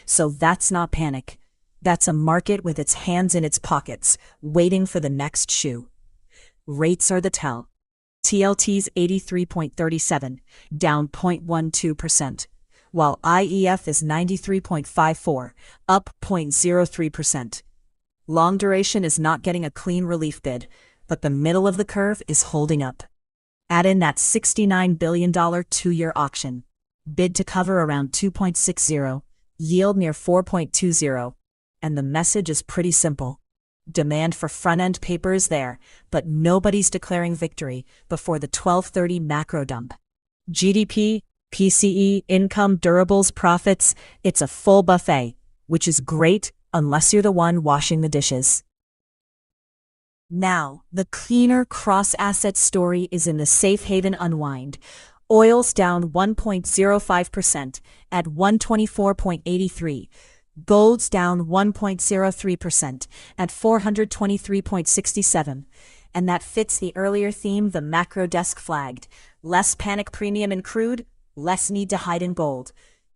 So that's not panic. That's a market with its hands in its pockets, waiting for the next shoe. Rates are the tell. TLT's 83.37, down 0.12%, while IEF is 93.54, up 0.03%. Long duration is not getting a clean relief bid, but the middle of the curve is holding up. Add in that $69 billion two-year auction. Bid to cover around 2.60, yield near 4.20, and the message is pretty simple. Demand for front-end paper is there, but nobody's declaring victory before the 12:30 macro dump. GDP, PCE, income, durables, profits, it's a full buffet, which is great unless you're the one washing the dishes. Now, the cleaner cross-asset story is in the safe haven unwind. Oil's down 1.05% at 124.83. Gold's down 1.03% at 423.67. And that fits the earlier theme the macro desk flagged. Less panic premium in crude, less need to hide in gold.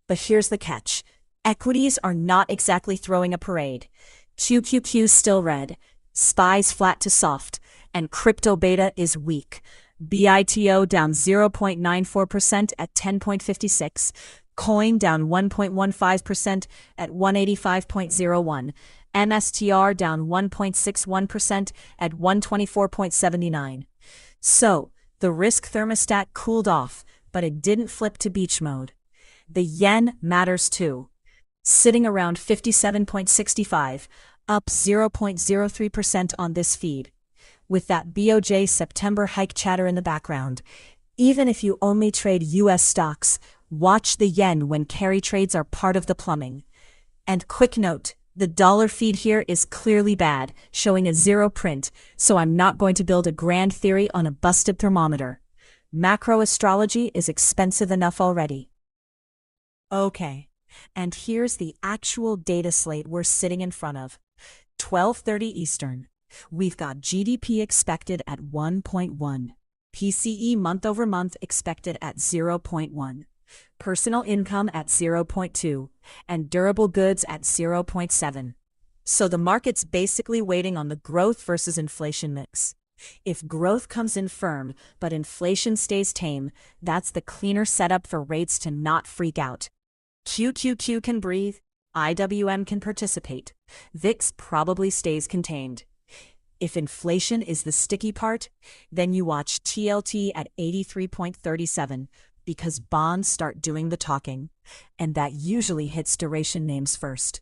But here's the catch. Equities are not exactly throwing a parade. QQQ's still red. SPY's flat to soft, and crypto beta is weak. BITO down 0.94% at 10.56, Coin down 1.15% at 185.01, MSTR down 1.61% at 124.79. So, the risk thermostat cooled off, but it didn't flip to beach mode. The yen matters too. Sitting around 57.65, up 0.03% on this feed. With that BOJ September hike chatter in the background, even if you only trade US stocks, watch the yen when carry trades are part of the plumbing. And quick note, the dollar feed here is clearly bad, showing a zero print, so I'm not going to build a grand theory on a busted thermometer. Macro astrology is expensive enough already. Okay, and here's the actual data slate we're sitting in front of. 12:30 Eastern. We've got GDP expected at 1.1. PCE month over month expected at 0.1. Personal income at 0.2. And durable goods at 0.7. So the market's basically waiting on the growth versus inflation mix. If growth comes in firm, but inflation stays tame, that's the cleaner setup for rates to not freak out. QQQ can breathe. IWM can participate. VIX probably stays contained. If inflation is the sticky part, then you watch TLT at 83.37 because bonds start doing the talking, and that usually hits duration names first.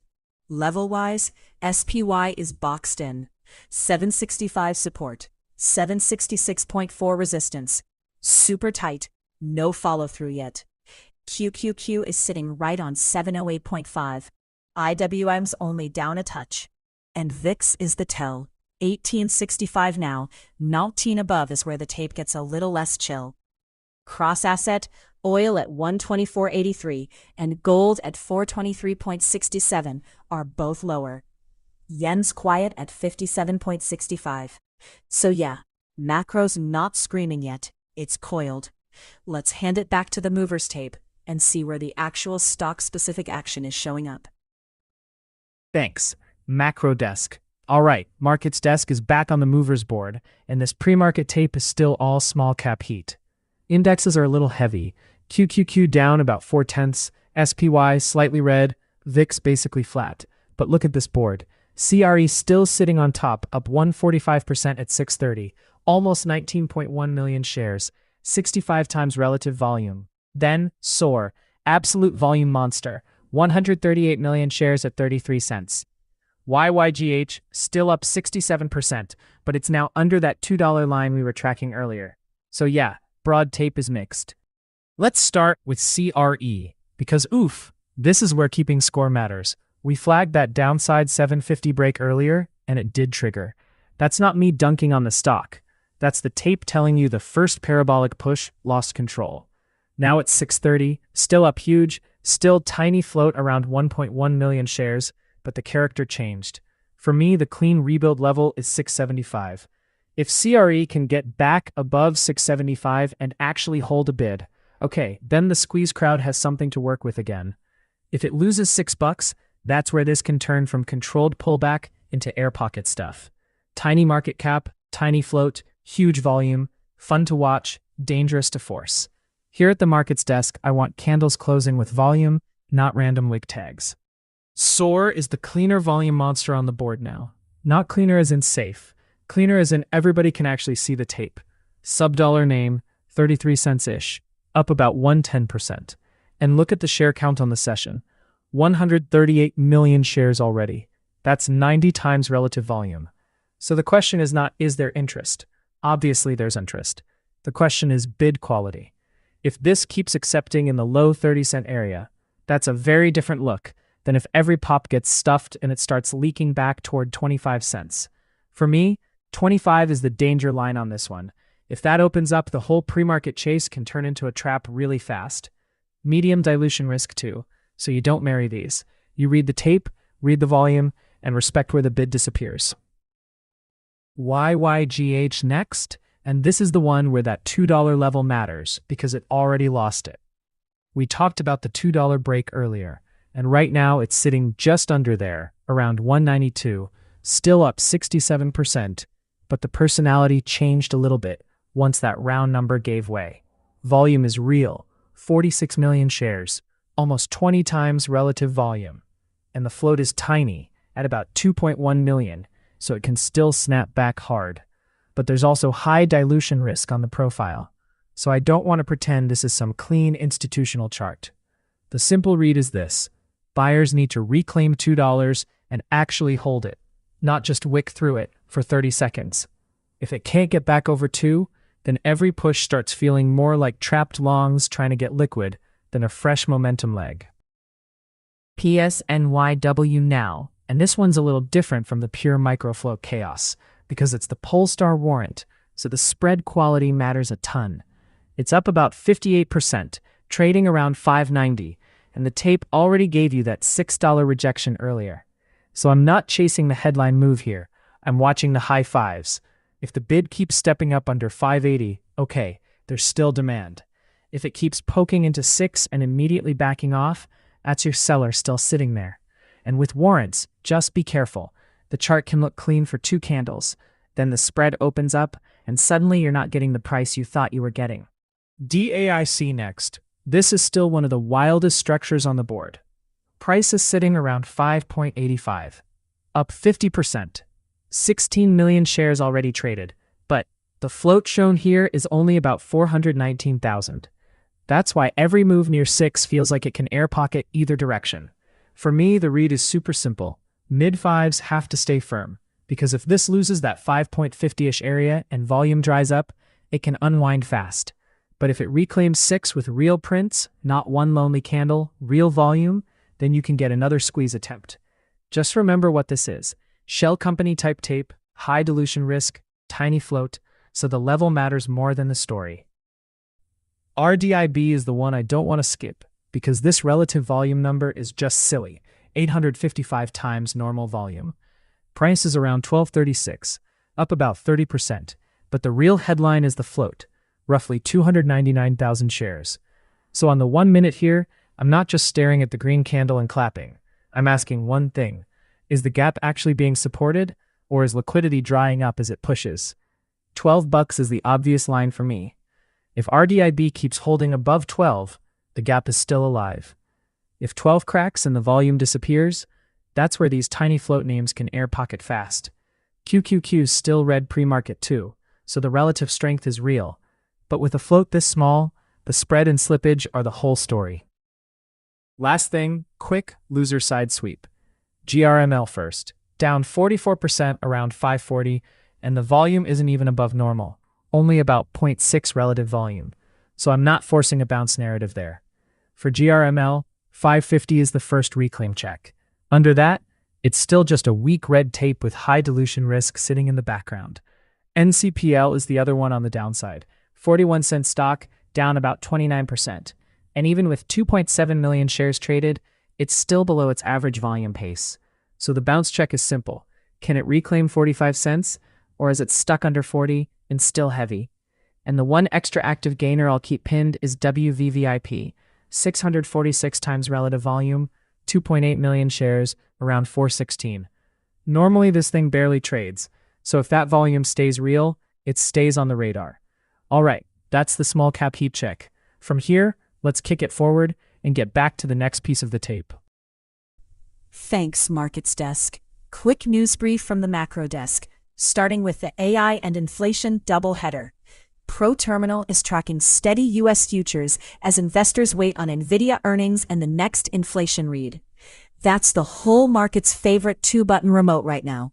Level-wise, SPY is boxed in. 765 support, 766.4 resistance. Super tight, no follow-through yet. QQQ is sitting right on 708.5. IWM's only down a touch. And VIX is the tell. 1865 now, 19 above is where the tape gets a little less chill. Cross asset, oil at 124.83 and gold at 423.67 are both lower. Yen's quiet at 57.65. So yeah, macro's not screaming yet, it's coiled. Let's hand it back to the movers tape and see where the actual stock-specific action is showing up. Thanks. Macro desk. All right, markets desk is back on the movers board, and this pre-market tape is still all small cap heat. Indexes are a little heavy. QQQ down about 0.4, SPY slightly red, VIX basically flat. But look at this board. CRE still sitting on top, up 145% at 630, almost 19.1 million shares, 65 times relative volume. Then SOAR, absolute volume monster, 138 million shares at 33 cents. YYGH still up 67%, but it's now under that $2 line we were tracking earlier. So yeah, broad tape is mixed. Let's start with CRE, because oof, this is where keeping score matters. We flagged that downside 750 break earlier, and it did trigger. That's not me dunking on the stock. That's the tape telling you the first parabolic push lost control. Now it's 630, still up huge, still tiny float around 1.1 million shares, but the character changed. For me, the clean rebuild level is 675. If CRE can get back above 675 and actually hold a bid, okay, then the squeeze crowd has something to work with again. If it loses $6, that's where this can turn from controlled pullback into air pocket stuff. Tiny market cap, tiny float, huge volume, fun to watch, dangerous to force. Here at the markets desk, I want candles closing with volume, not random wick tags. SOAR is the cleaner volume monster on the board now. Not cleaner as in safe. Cleaner as in everybody can actually see the tape. Sub-dollar name, 33 cents-ish, up about 110%. And look at the share count on the session. 138 million shares already. That's 90 times relative volume. So the question is not, is there interest? Obviously there's interest. The question is bid quality. If this keeps accepting in the low 30-cent area, that's a very different look than if every pop gets stuffed and it starts leaking back toward 25 cents. For me, 25 is the danger line on this one. If that opens up, the whole pre-market chase can turn into a trap really fast. Medium dilution risk too, so you don't marry these. You read the tape, read the volume, and respect where the bid disappears. YYGH next, and this is the one where that $2 level matters because it already lost it. We talked about the $2 break earlier, and right now it's sitting just under there, around 192, still up 67%, but the personality changed a little bit once that round number gave way. Volume is real, 46 million shares, almost 20 times relative volume, and the float is tiny, at about 2.1 million, so it can still snap back hard. But there's also high dilution risk on the profile, so I don't want to pretend this is some clean institutional chart. The simple read is this: buyers need to reclaim $2 and actually hold it, not just wick through it for 30 seconds. If it can't get back over 2, then every push starts feeling more like trapped longs trying to get liquid than a fresh momentum leg. PSNYW now, and this one's a little different from the pure microfloat chaos because it's the Polestar warrant, so the spread quality matters a ton. It's up about 58%, trading around 590, and the tape already gave you that $6 rejection earlier. So I'm not chasing the headline move here, I'm watching the high fives. If the bid keeps stepping up under 580, okay, there's still demand. If it keeps poking into 6 and immediately backing off, that's your seller still sitting there. And with warrants, just be careful. The chart can look clean for 2 candles, then the spread opens up, and suddenly you're not getting the price you thought you were getting. DAIC next. This is still one of the wildest structures on the board. Price is sitting around 5.85, up 50%. 16 million shares already traded, but the float shown here is only about 419,000. That's why every move near 6 feels like it can air pocket either direction. For me, the read is super simple. Mid-5s have to stay firm, because if this loses that 5.50-ish area and volume dries up, it can unwind fast. But if it reclaims 6 with real prints, not one lonely candle, real volume, then you can get another squeeze attempt. Just remember what this is. Shell company type tape, high dilution risk, tiny float, so the level matters more than the story. RDIB is the one I don't want to skip, because this relative volume number is just silly, 855 times normal volume. Price is around $12.36, up about 30%, but the real headline is the float, roughly 299,000 shares. So on the 1 minute here, I'm not just staring at the green candle and clapping. I'm asking one thing. Is the gap actually being supported, or is liquidity drying up as it pushes? $12 is the obvious line for me. If RDIB keeps holding above 12, the gap is still alive. If 12 cracks and the volume disappears, that's where these tiny float names can air pocket fast. QQQ's still red pre-market too, so the relative strength is real. But with a float this small, the spread and slippage are the whole story. Last thing, quick loser side sweep. GRML first, down 44% around 540, and the volume isn't even above normal, only about 0.6 relative volume, so I'm not forcing a bounce narrative there. For GRML, 550 is the first reclaim check. Under that, it's still just a weak red tape with high dilution risk sitting in the background. NCPL is the other one on the downside, 41-cent stock, down about 29%, and even with 2.7 million shares traded, it's still below its average volume pace. So the bounce check is simple. Can it reclaim 45 cents, or is it stuck under 40 and still heavy? And the one extra active gainer I'll keep pinned is WVVIP, 646 times relative volume, 2.8 million shares, around 416. Normally this thing barely trades, so if that volume stays real, it stays on the radar. Alright, that's the small cap heat check. From here, let's kick it forward and get back to the next piece of the tape. Thanks, Markets Desk. Quick news brief from the macro desk, starting with the AI and inflation doubleheader. ProTerminal is tracking steady U.S. futures as investors wait on NVIDIA earnings and the next inflation read. That's the whole market's favorite two-button remote right now.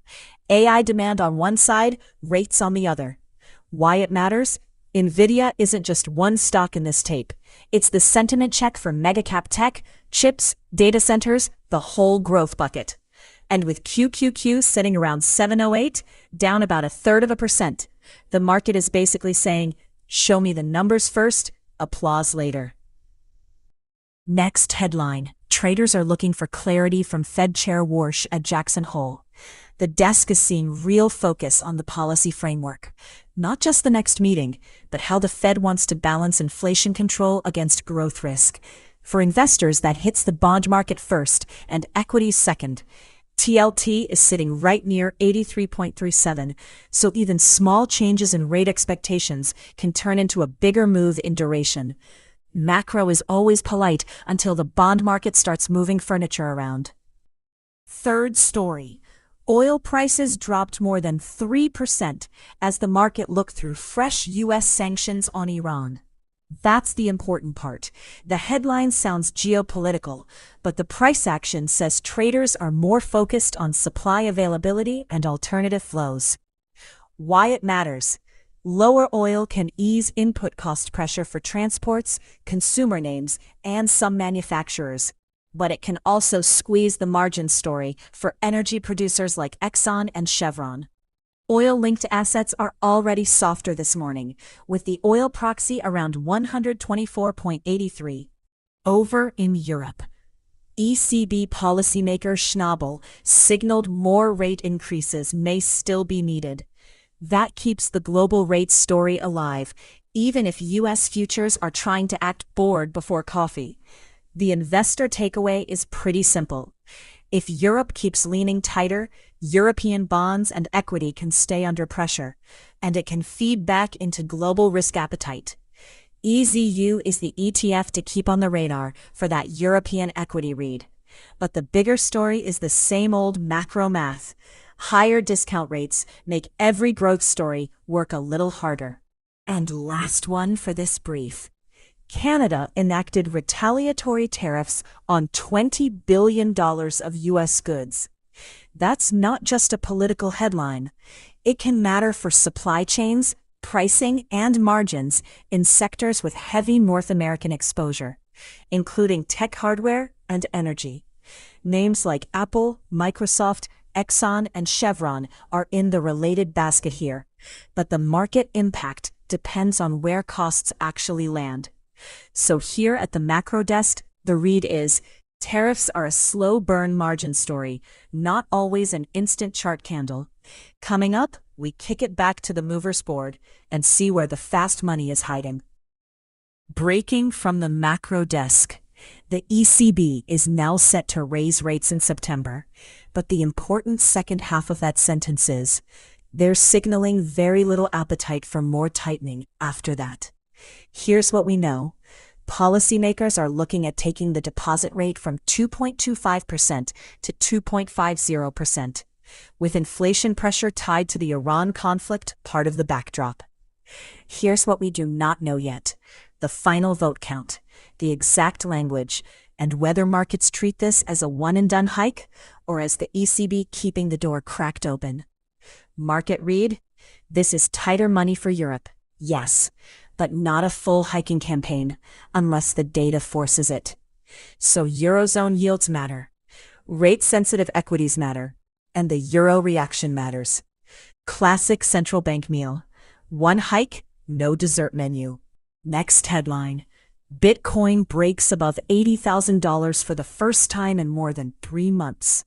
AI demand on one side, rates on the other. Why it matters? NVIDIA isn't just one stock in this tape. It's the sentiment check for mega-cap tech, chips, data centers, the whole growth bucket. And with QQQ sitting around 708, down about 1/3%, the market is basically saying, show me the numbers first, applause later. Next headline. Traders are looking for clarity from Fed Chair Warsh at Jackson Hole. The desk is seeing real focus on the policy framework. Not just the next meeting, but how the Fed wants to balance inflation control against growth risk. For investors, that hits the bond market first and equities second. TLT is sitting right near 83.37, so even small changes in rate expectations can turn into a bigger move in duration. Macro is always polite until the bond market starts moving furniture around. Third story. Oil prices dropped more than 3% as the market looked through fresh U.S. sanctions on Iran. That's the important part. The headline sounds geopolitical, but the price action says traders are more focused on supply availability and alternative flows. Why it matters. Lower oil can ease input cost pressure for transports, consumer names, and some manufacturers. But it can also squeeze the margin story for energy producers like Exxon and Chevron. Oil-linked assets are already softer this morning, with the oil proxy around 124.83. Over in Europe, ECB policymaker Schnabel signaled more rate increases may still be needed. That keeps the global rate story alive, even if U.S. futures are trying to act bored before coffee. The investor takeaway is pretty simple. If Europe keeps leaning tighter, European bonds and equity can stay under pressure, and it can feed back into global risk appetite. EZU is the ETF to keep on the radar for that European equity read. But the bigger story is the same old macro math. Higher discount rates make every growth story work a little harder. And last one for this brief. Canada enacted retaliatory tariffs on $20 billion of U.S. goods. That's not just a political headline. It can matter for supply chains, pricing, and margins in sectors with heavy North American exposure, including tech hardware and energy. Names like Apple, Microsoft, Exxon, and Chevron are in the related basket here, but the market impact depends on where costs actually land. So here at the macro desk, the read is, tariffs are a slow burn margin story, not always an instant chart candle. Coming up, we kick it back to the movers board and see where the fast money is hiding. Breaking from the macro desk. The ECB is now set to raise rates in September, but the important second half of that sentence is, they're signaling very little appetite for more tightening after that. Here's what we know. Policymakers are looking at taking the deposit rate from 2.25% to 2.50%, with inflation pressure tied to the Iran conflict part of the backdrop. Here's what we do not know yet. The final vote count, the exact language, and whether markets treat this as a one-and-done hike or as the ECB keeping the door cracked open. Market read, this is tighter money for Europe, yes, but not a full hiking campaign unless the data forces it. So Eurozone yields matter, rate-sensitive equities matter, and the euro reaction matters. Classic central bank meal. One hike, no dessert menu. Next headline. Bitcoin breaks above $80,000 for the first time in more than 3 months.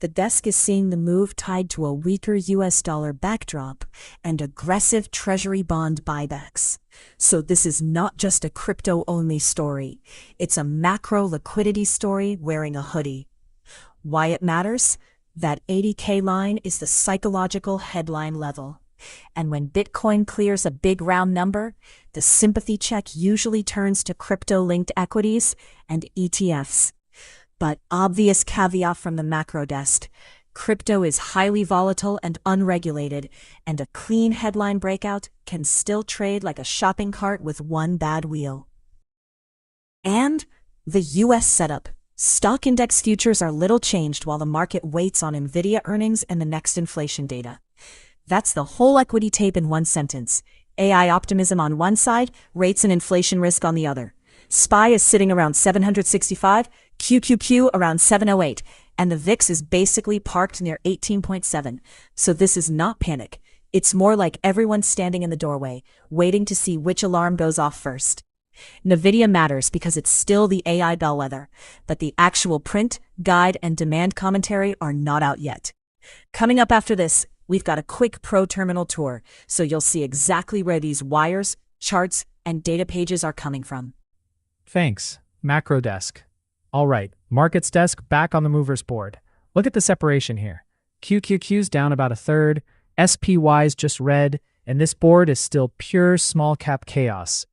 The desk is seeing the move tied to a weaker US dollar backdrop and aggressive treasury bond buybacks. So this is not just a crypto-only story. It's a macro liquidity story wearing a hoodie. Why it matters? That 80K line is the psychological headline level. And when Bitcoin clears a big round number, the sympathy check usually turns to crypto-linked equities and ETFs. But obvious caveat from the macro desk, crypto is highly volatile and unregulated, and a clean headline breakout can still trade like a shopping cart with one bad wheel. And the US setup. Stock index futures are little changed while the market waits on Nvidia earnings and the next inflation data. That's the whole equity tape in one sentence. AI optimism on one side, rates and inflation risk on the other. SPY is sitting around 765, QQQ around 708, and the VIX is basically parked near 18.7. So this is not panic. It's more like everyone standing in the doorway, waiting to see which alarm goes off first. Nvidia matters because it's still the AI bellwether, but the actual print, guide, and demand commentary are not out yet. Coming up after this, we've got a quick pro terminal tour, so you'll see exactly where these wires, charts, and data pages are coming from. Thanks, macro desk. All right, markets desk back on the movers board. Look at the separation here. QQQ's down about a third, SPY's just red, and this board is still pure small cap chaos.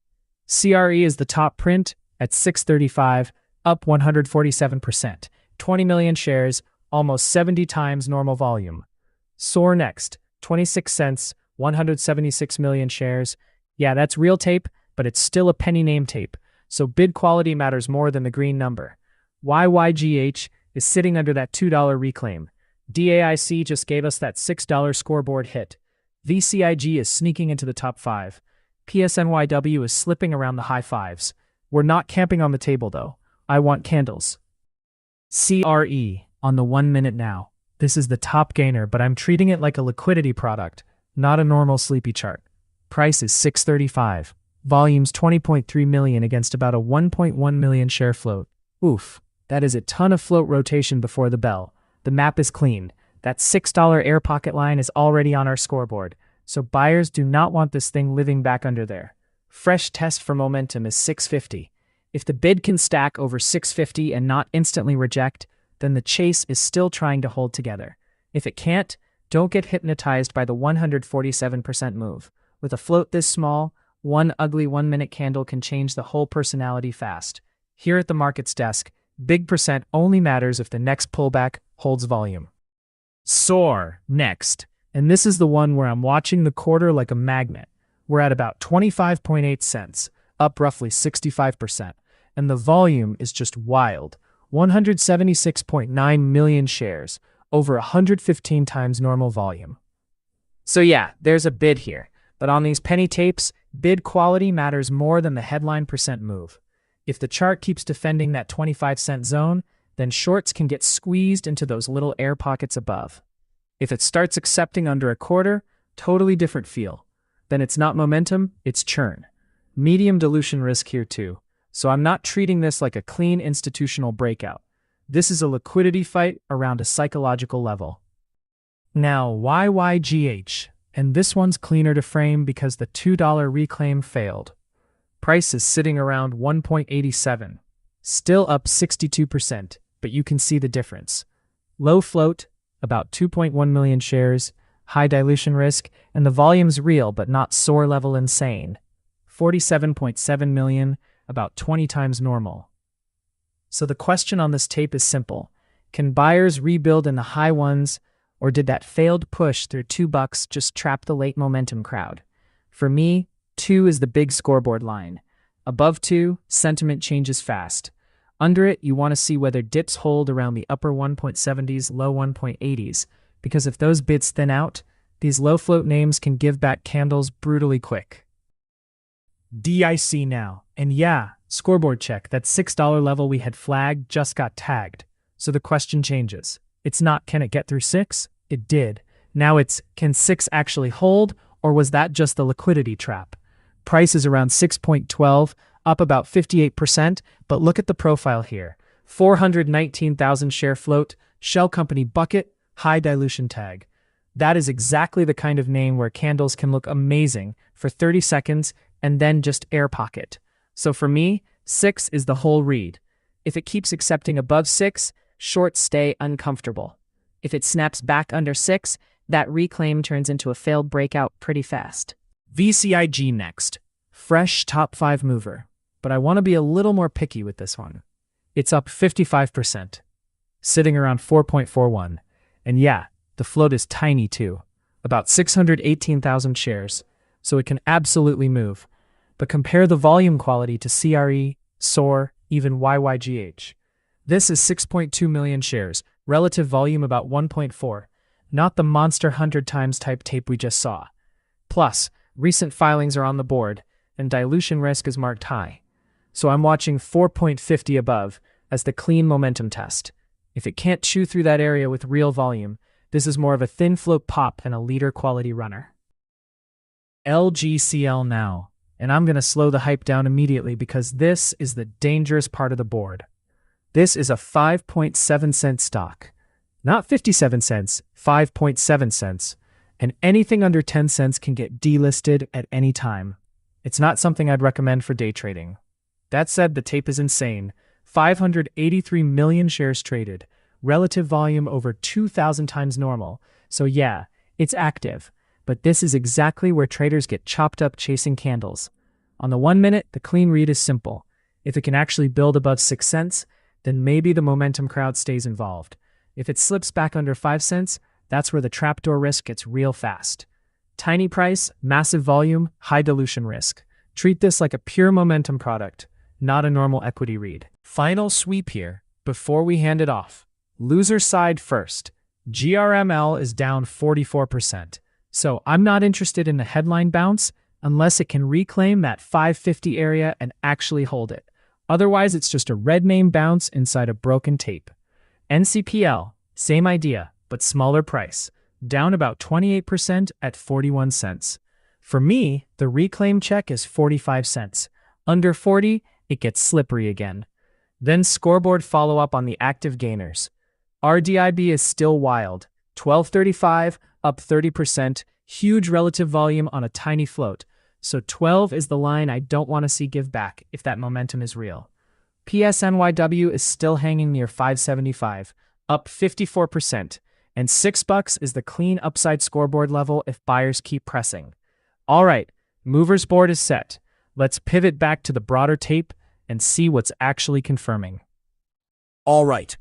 CRE is the top print at 635, up 147%, 20 million shares, almost 70 times normal volume. SOAR next, 26 cents, 176 million shares. Yeah, that's real tape, but it's still a penny name tape, so bid quality matters more than the green number. YYGH is sitting under that $2 reclaim. DAIC just gave us that $6 scoreboard hit. VCIG is sneaking into the top 5. PSNYW is slipping around the high 5s. We're not camping on the table, though. I want candles. CRE on the 1 minute now. This is the top gainer, but I'm treating it like a liquidity product, not a normal sleepy chart. Price is 635. Volume's 20.3 million against about a 1.1 million share float. Oof, that is a ton of float rotation before the bell. The map is clean. That $6 air pocket line is already on our scoreboard, so buyers do not want this thing living back under there. Fresh test for momentum is 650. If the bid can stack over 650 and not instantly reject, then the chase is still trying to hold together. If it can't, don't get hypnotized by the 147% move. With a float this small, one ugly 1 minute candle can change the whole personality fast. Here at the markets desk, big percent only matters if the next pullback holds volume. SOAR next, and this is the one where I'm watching the quarter like a magnet. We're at about 25.8 cents, up roughly 65%, and the volume is just wild. 176.9 million shares, over 115 times normal volume. So yeah, there's a bid here, but on these penny tapes, bid quality matters more than the headline percent move. If the chart keeps defending that 25-cent zone, then shorts can get squeezed into those little air pockets above. If it starts accepting under a quarter, totally different feel. Then it's not momentum, it's churn. Medium dilution risk here too, so I'm not treating this like a clean institutional breakout. This is a liquidity fight around a psychological level. Now, YYGH, and this one's cleaner to frame because the $2 reclaim failed. Price is sitting around 1.87, still up 62%, but you can see the difference. Low float, about 2.1 million shares, high dilution risk, and the volume's real but not SOAR level insane. 47.7 million, about 20 times normal. So the question on this tape is simple. Can buyers rebuild in the high ones, or did that failed push through $2 just trap the late momentum crowd? For me, 2 is the big scoreboard line. Above 2, sentiment changes fast. Under it, you want to see whether dips hold around the upper 1.70s, low 1.80s, because if those bids thin out, these low float names can give back candles brutally quick. DIC now, and yeah, scoreboard check, that $6 level we had flagged just got tagged. So the question changes. It's not can it get through 6? It did. Now it's can 6 actually hold, or was that just the liquidity trap? Price is around 6.12, up about 58%, but look at the profile here. 419,000 share float, shell company bucket, high dilution tag. That is exactly the kind of name where candles can look amazing for 30 seconds and then just air pocket. So for me, 6 is the whole read. If it keeps accepting above 6, shorts stay uncomfortable. If it snaps back under 6, that reclaim turns into a failed breakout pretty fast. VCIG next. Fresh top 5 mover. But I want to be a little more picky with this one. It's up 55%, sitting around 4.41. And yeah, the float is tiny too, about 618,000 shares, so it can absolutely move. But compare the volume quality to CRE, SOAR, even YYGH. This is 6.2 million shares, relative volume about 1.4, not the monster 100 times type tape we just saw. Plus, recent filings are on the board, and dilution risk is marked high. So I'm watching 4.50 above as the clean momentum test. If it can't chew through that area with real volume, this is more of a thin float pop than a leader quality runner. LGCL now, and I'm going to slow the hype down immediately because this is the dangerous part of the board. This is a 5.7 cent stock. Not 57 cents, 5.7 cents. And anything under 10 cents can get delisted at any time. It's not something I'd recommend for day trading. That said, the tape is insane. 583 million shares traded, relative volume over 2,000 times normal. So yeah, it's active. But this is exactly where traders get chopped up chasing candles. On the 1 minute, the clean read is simple. If it can actually build above 6 cents, then maybe the momentum crowd stays involved. If it slips back under 5 cents, that's where the trapdoor risk gets real fast. Tiny price, massive volume, high dilution risk. Treat this like a pure momentum product, not a normal equity read. Final sweep here, before we hand it off. Loser side first. GRML is down 44%. So I'm not interested in the headline bounce unless it can reclaim that 550 area and actually hold it. Otherwise, it's just a red name bounce inside a broken tape. NCPL, same idea, but smaller price, down about 28% at 41 cents. For me, the reclaim check is 45 cents. Under 40, it gets slippery again. Then scoreboard follow-up on the active gainers. RDIB is still wild, 12.35, up 30%, huge relative volume on a tiny float. So 12 is the line I don't want to see give back if that momentum is real. PSNYW is still hanging near 575, up 54%, and $6 is the clean upside scoreboard level if buyers keep pressing. All right, movers board is set. Let's pivot back to the broader tape and see what's actually confirming. All right.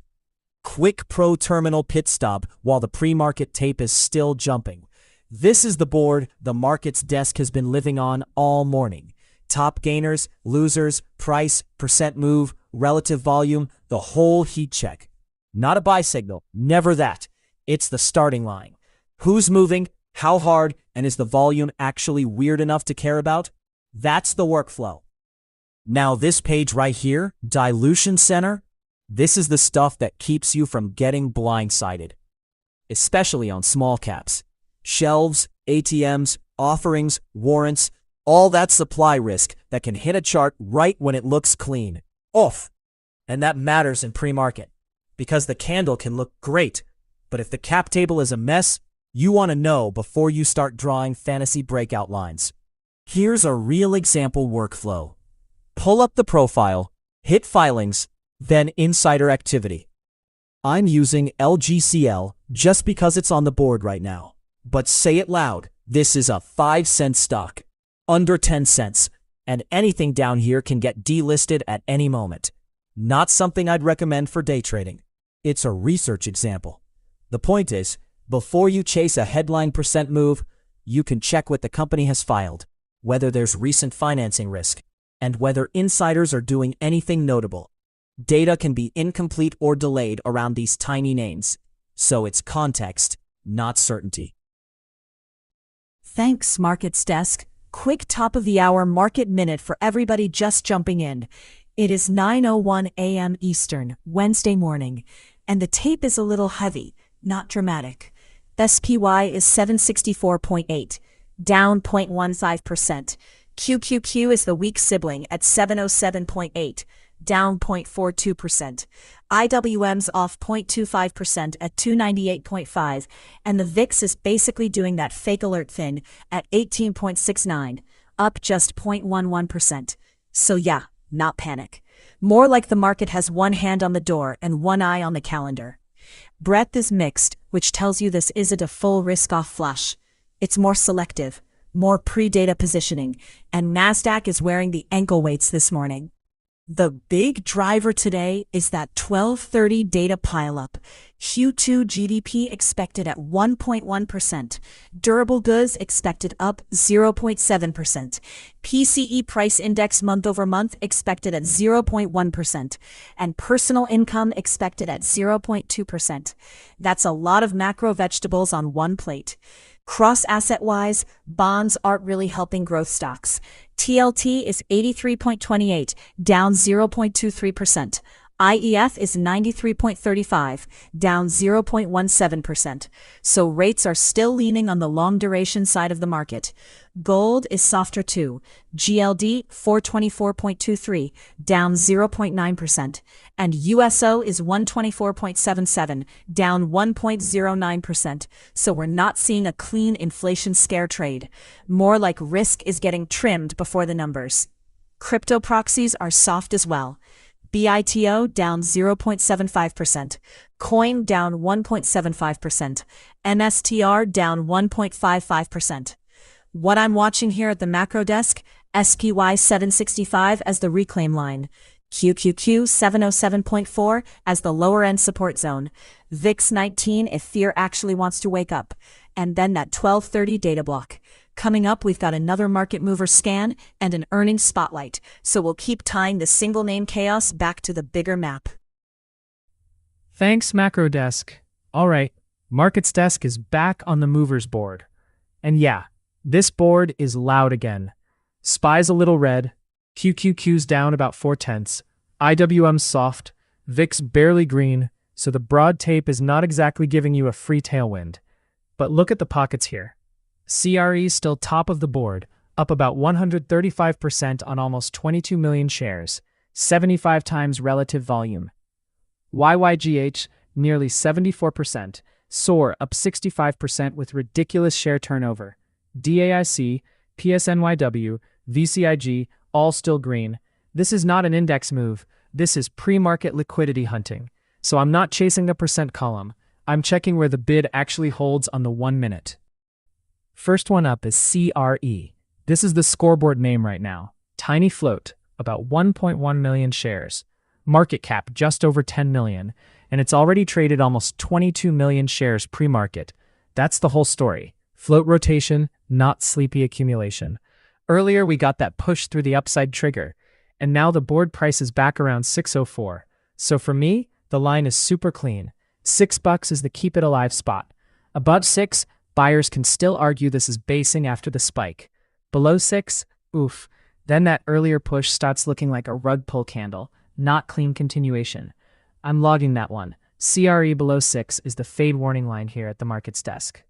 Quick pro terminal pit stop while the pre-market tape is still jumping. This is the board the market's desk has been living on all morning. Top gainers, losers, price, percent move, relative volume, the whole heat check. Not a buy signal, never that. It's the starting line. Who's moving, how hard, and is the volume actually weird enough to care about? That's the workflow. Now this page right here, Dilution Center, this is the stuff that keeps you from getting blindsided. Especially on small caps. Shelves, ATMs, offerings, warrants, all that supply risk that can hit a chart right when it looks clean. Off. And that matters in pre-market. Because the candle can look great, but if the cap table is a mess, you want to know before you start drawing fantasy breakout lines. Here's a real example workflow. Pull up the profile, hit filings, then insider activity. I'm using LGCL just because it's on the board right now. But say it loud, this is a 5-cent stock, under 10 cents, and anything down here can get delisted at any moment. Not something I'd recommend for day trading. It's a research example. The point is, before you chase a headline percent move, you can check what the company has filed, whether there's recent financing risk, and whether insiders are doing anything notable. Data can be incomplete or delayed around these tiny names, so it's context, not certainty. Thanks, Markets Desk. Quick top-of-the-hour market minute for everybody just jumping in. It is 9:01 a.m. Eastern, Wednesday morning, and the tape is a little heavy, not dramatic. SPY is 764.8, down 0.15%. QQQ is the weak sibling at 707.8, down 0.42%. IWM's off 0.25% at 298.5, and the VIX is basically doing that fake alert thing at 18.69, up just 0.11%. So yeah, not panic. More like the market has one hand on the door and one eye on the calendar. Breadth is mixed, which tells you this isn't a full risk-off flush. It's more selective, more pre-data positioning, and NASDAQ is wearing the ankle weights this morning. The big driver today is that 12/30 data pileup. Q2 GDP expected at 1.1%. Durable goods expected up 0.7%. PCE price index month over month expected at 0.1%. And personal income expected at 0.2%. That's a lot of macro vegetables on one plate. Cross-asset-wise, bonds aren't really helping growth stocks. TLT is 83.28, down 0.23%. IEF is 93.35, down 0.17%. So rates are still leaning on the long duration side of the market. Gold is softer too. GLD 424.23, down 0.9%. And USO is 124.77, down 1.09%. So we're not seeing a clean inflation scare trade. More like risk is getting trimmed before the numbers. Crypto proxies are soft as well. BITO down 0.75%, Coin down 1.75%, MSTR down 1.55%. What I'm watching here at the macro desk, SPY 765 as the reclaim line, QQQ 707.4 as the lower end support zone, VIX 19 if fear actually wants to wake up, and then that 12:30 data block. Coming up, we've got another market mover scan and an earnings spotlight, so we'll keep tying the single name chaos back to the bigger map. Thanks, Macro Desk. All right, Markets Desk is back on the movers board. And yeah, this board is loud again. SPY's a little red, QQQ's down about 0.4, IWM's soft, VIX barely green, so the broad tape is not exactly giving you a free tailwind. But look at the pockets here. CRE is still top of the board, up about 135% on almost 22 million shares, 75 times relative volume. YYGH, nearly 74%, SOAR up 65% with ridiculous share turnover. DAIC, PSNYW, VCIG, all still green. This is not an index move, this is pre-market liquidity hunting. So I'm not chasing the percent column, I'm checking where the bid actually holds on the 1 minute. First one up is CRE. This is the scoreboard name right now. Tiny float, about 1.1 million shares. Market cap just over 10 million. and it's already traded almost 22 million shares pre-market. That's the whole story. Float rotation, not sleepy accumulation. Earlier, we got that push through the upside trigger, and now the board price is back around 604. So for me, the line is super clean. $6 is the keep it alive spot. Above 6, buyers can still argue this is basing after the spike. Below 6, oof. Then that earlier push starts looking like a rug pull candle, not clean continuation. I'm logging that one. CRE below 6 is the fade warning line here at the markets desk.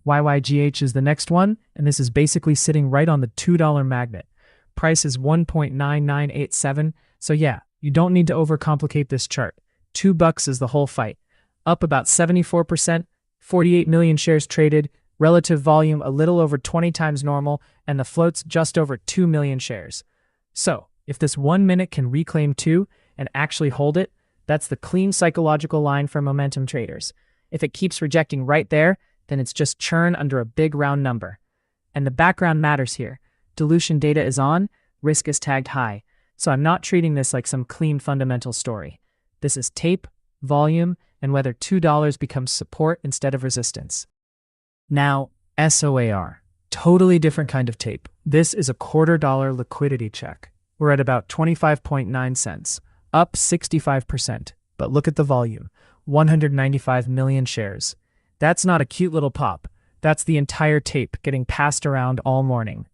YYGH is the next one, and this is basically sitting right on the $2 magnet. Price is 1.9987, so yeah, you don't need to overcomplicate this chart. $2 is the whole fight. Up about 74%, 48 million shares traded, relative volume a little over 20 times normal, and the float's just over 2 million shares. So, if this 1 minute can reclaim 2 and actually hold it, that's the clean psychological line for momentum traders. If it keeps rejecting right there, then it's just churn under a big round number. And the background matters here. Dilution data is on, risk is tagged high, so I'm not treating this like some clean fundamental story. This is tape, volume, and whether $2 becomes support instead of resistance. Now, SOAR. Totally different kind of tape. This is a $0.25 liquidity check. We're at about 25.9 cents, up 65%. But look at the volume, 195 million shares. That's not a cute little pop. That's the entire tape getting passed around all morning.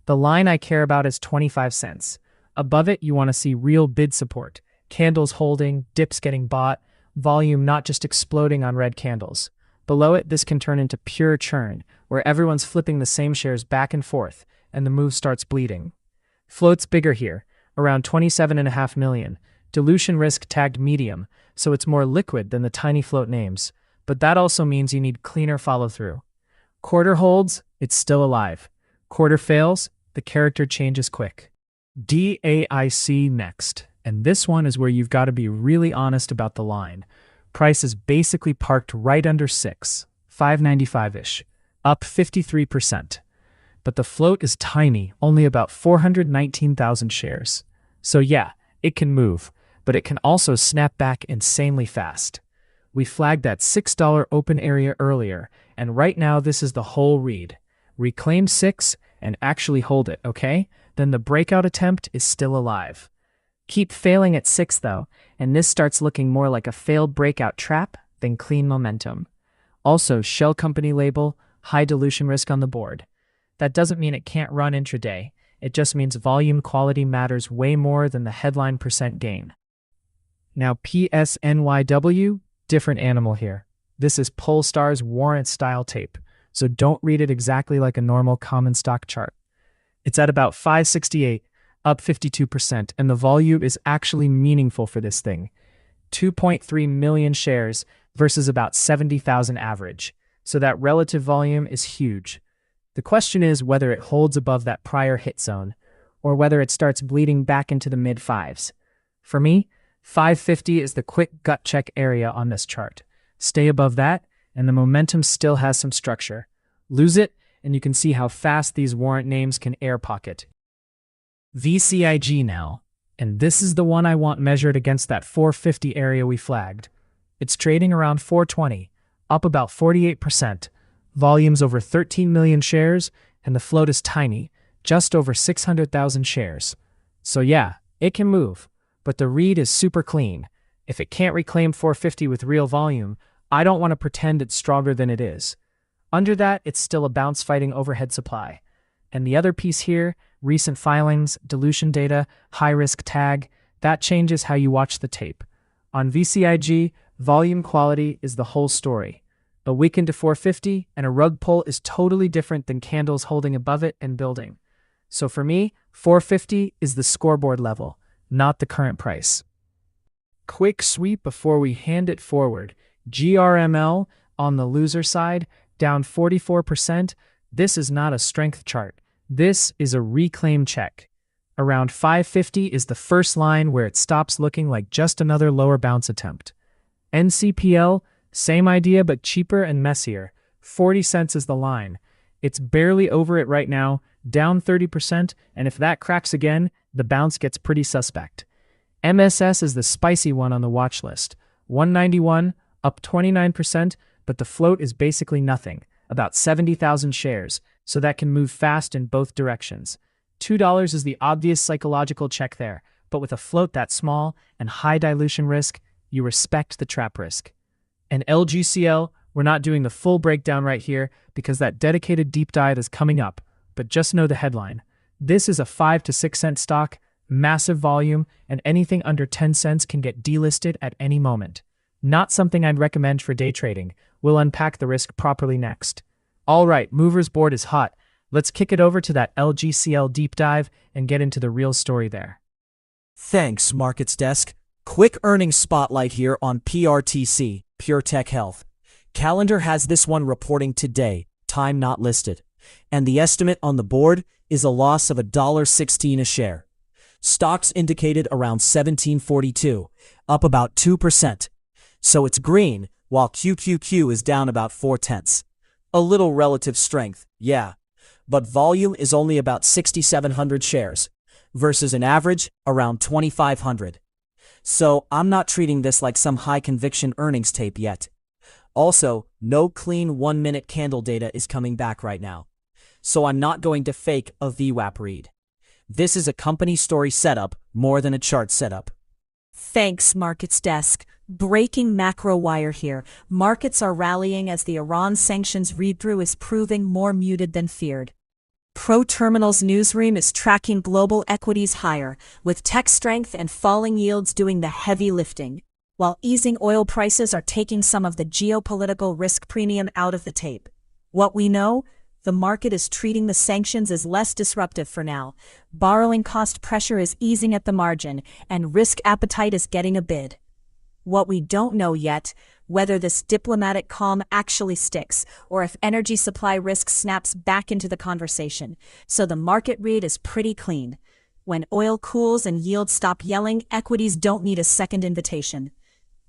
The line I care about is 25 cents. Above it, you want to see real bid support. Candles holding, dips getting bought, volume not just exploding on red candles. Below it, this can turn into pure churn, where everyone's flipping the same shares back and forth, and the move starts bleeding. Float's bigger here, around 27.5 million. Dilution risk tagged medium, so it's more liquid than the tiny float names. But that also means you need cleaner follow-through. Quarter holds, it's still alive. Quarter fails, the character changes quick. DAIC next, and this one is where you've got to be really honest about the line. Price is basically parked right under 6, 595-ish, up 53%. But the float is tiny, only about 419,000 shares. So yeah, it can move, but it can also snap back insanely fast. We flagged that $6 open area earlier, and right now this is the whole read. Reclaim 6 and actually hold it, okay? Then the breakout attempt is still alive. Keep failing at 6 though, and this starts looking more like a failed breakout trap than clean momentum. Also, shell company label, high dilution risk on the board. That doesn't mean it can't run intraday. It just means volume quality matters way more than the headline percent gain. Now PSNYW, different animal here. This is Polestar's warrant style tape, so don't read it exactly like a normal common stock chart. It's at about 568, up 52%, and the volume is actually meaningful for this thing. 2.3 million shares versus about 70,000 average, so that relative volume is huge. The question is whether it holds above that prior hit zone, or whether it starts bleeding back into the mid-5s. For me, 550 is the quick gut check area on this chart. Stay above that, and the momentum still has some structure. Lose it, and you can see how fast these warrant names can air pocket. VCIG now, and this is the one I want measured against that 450 area we flagged. It's trading around 420, up about 48%. Volume's over 13 million shares, and the float is tiny, just over 600,000 shares. So yeah, it can move, but the read is super clean. If it can't reclaim 450 with real volume, I don't want to pretend it's stronger than it is. Under that, it's still a bounce fighting overhead supply. And the other piece here, recent filings, dilution data, high-risk tag, that changes how you watch the tape. On VCIG, volume quality is the whole story. A weaken to 450 and a rug pull is totally different than candles holding above it and building. So for me, 450 is the scoreboard level, not the current price. Quick sweep before we hand it forward. GRML on the loser side, down 44%. This is not a strength chart. This is a reclaim check. Around 550 is the first line where it stops looking like just another lower bounce attempt. NCPL, same idea but cheaper and messier. 40 cents is the line. It's barely over it right now, down 30%, and if that cracks again, the bounce gets pretty suspect. MSS is the spicy one on the watch list. 191, up 29%, but the float is basically nothing, about 70,000 shares, so that can move fast in both directions. $2 is the obvious psychological check there, but with a float that small and high dilution risk, you respect the trap risk. And LGCL, we're not doing the full breakdown right here because that dedicated deep dive is coming up, but just know the headline. This is a 5 to 6 cent stock, massive volume, and anything under 10 cents can get delisted at any moment. Not something I'd recommend for day trading. We'll unpack the risk properly next. All right, Movers Board is hot. Let's kick it over to that LGCL deep dive and get into the real story there. Thanks, Markets Desk. Quick earnings spotlight here on PRTC, PureTech Health. Calendar has this one reporting today, time not listed. And the estimate on the board is a loss of $1.16 a share. Stocks indicated around $17.42, up about 2%. So it's green, while QQQ is down about 0.4. A little relative strength, yeah. But volume is only about 6,700 shares, versus an average around 2,500. So I'm not treating this like some high-conviction earnings tape yet. Also, no clean 1-minute candle data is coming back right now. So I'm not going to fake a VWAP read. This is a company story setup more than a chart setup. Thanks, Markets Desk. Breaking macro wire here. Markets are rallying as the Iran sanctions read-through is proving more muted than feared. ProTerminal's newsroom is tracking global equities higher, with tech strength and falling yields doing the heavy lifting, while easing oil prices are taking some of the geopolitical risk premium out of the tape. What we know? The market is treating the sanctions as less disruptive for now. Borrowing cost pressure is easing at the margin, and risk appetite is getting a bid. What we don't know yet, whether this diplomatic calm actually sticks, or if energy supply risk snaps back into the conversation. So the market read is pretty clean. When oil cools and yields stop yelling, equities don't need a second invitation.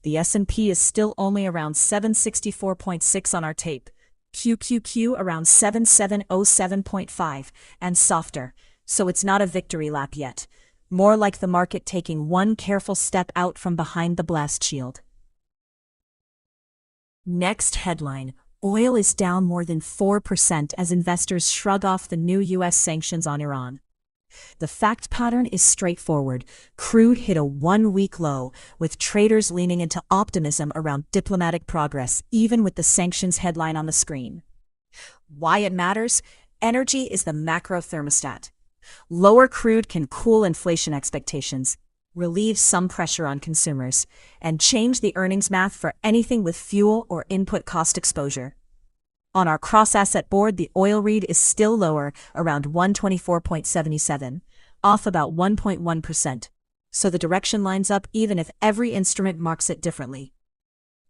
The S&P is still only around 764.6 on our tape. QQQ around 7707.5, and softer, so it's not a victory lap yet. More like the market taking one careful step out from behind the blast shield. Next headline, oil is down more than 4% as investors shrug off the new U.S. sanctions on Iran. The fact pattern is straightforward. Crude hit a one-week low, with traders leaning into optimism around diplomatic progress, even with the sanctions headline on the screen. Why it matters? Energy is the macro thermostat. Lower crude can cool inflation expectations, relieve some pressure on consumers, and change the earnings math for anything with fuel or input cost exposure. On our cross-asset board, the oil read is still lower, around 124.77, off about 1.1%. So the direction lines up even if every instrument marks it differently.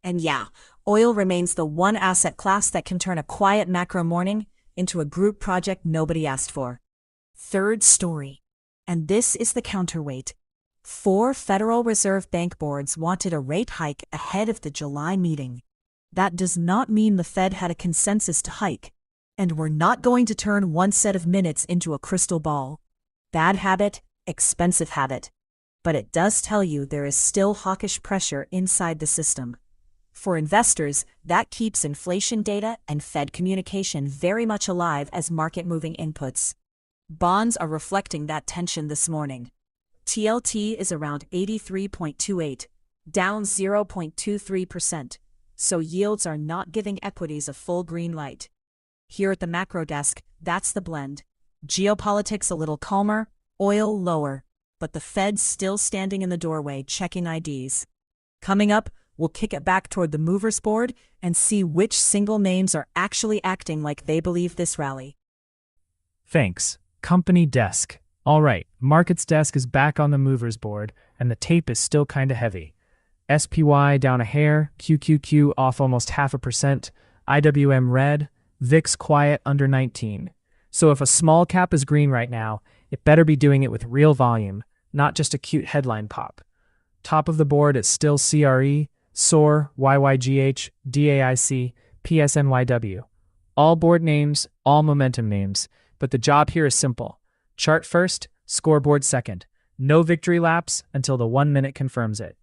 And yeah, oil remains the one asset class that can turn a quiet macro morning into a group project nobody asked for. Third story. And this is the counterweight. 4 Federal Reserve Bank boards wanted a rate hike ahead of the July meeting. That does not mean the Fed had a consensus to hike, and we're not going to turn one set of minutes into a crystal ball. Bad habit, expensive habit. But it does tell you there is still hawkish pressure inside the system. For investors, that keeps inflation data and Fed communication very much alive as market-moving inputs. Bonds are reflecting that tension this morning. TLT is around 83.28, down 0.23%. So yields are not giving equities a full green light. Here at the macro desk, that's the blend. Geopolitics a little calmer, oil lower, but the Fed's still standing in the doorway checking IDs. Coming up, we'll kick it back toward the movers board and see which single names are actually acting like they believe this rally. Thanks. Company desk. All right, Markets Desk is back on the movers board, and the tape is still kinda heavy. SPY down a hair, QQQ off almost 0.5%, IWM red, VIX quiet under 19. So if a small cap is green right now, it better be doing it with real volume, not just a cute headline pop. Top of the board is still CRE, SOAR, YYGH, DAIC, PSNYW. All board names, all momentum names, but the job here is simple. Chart first, scoreboard second. No victory laps until the 1 minute confirms it.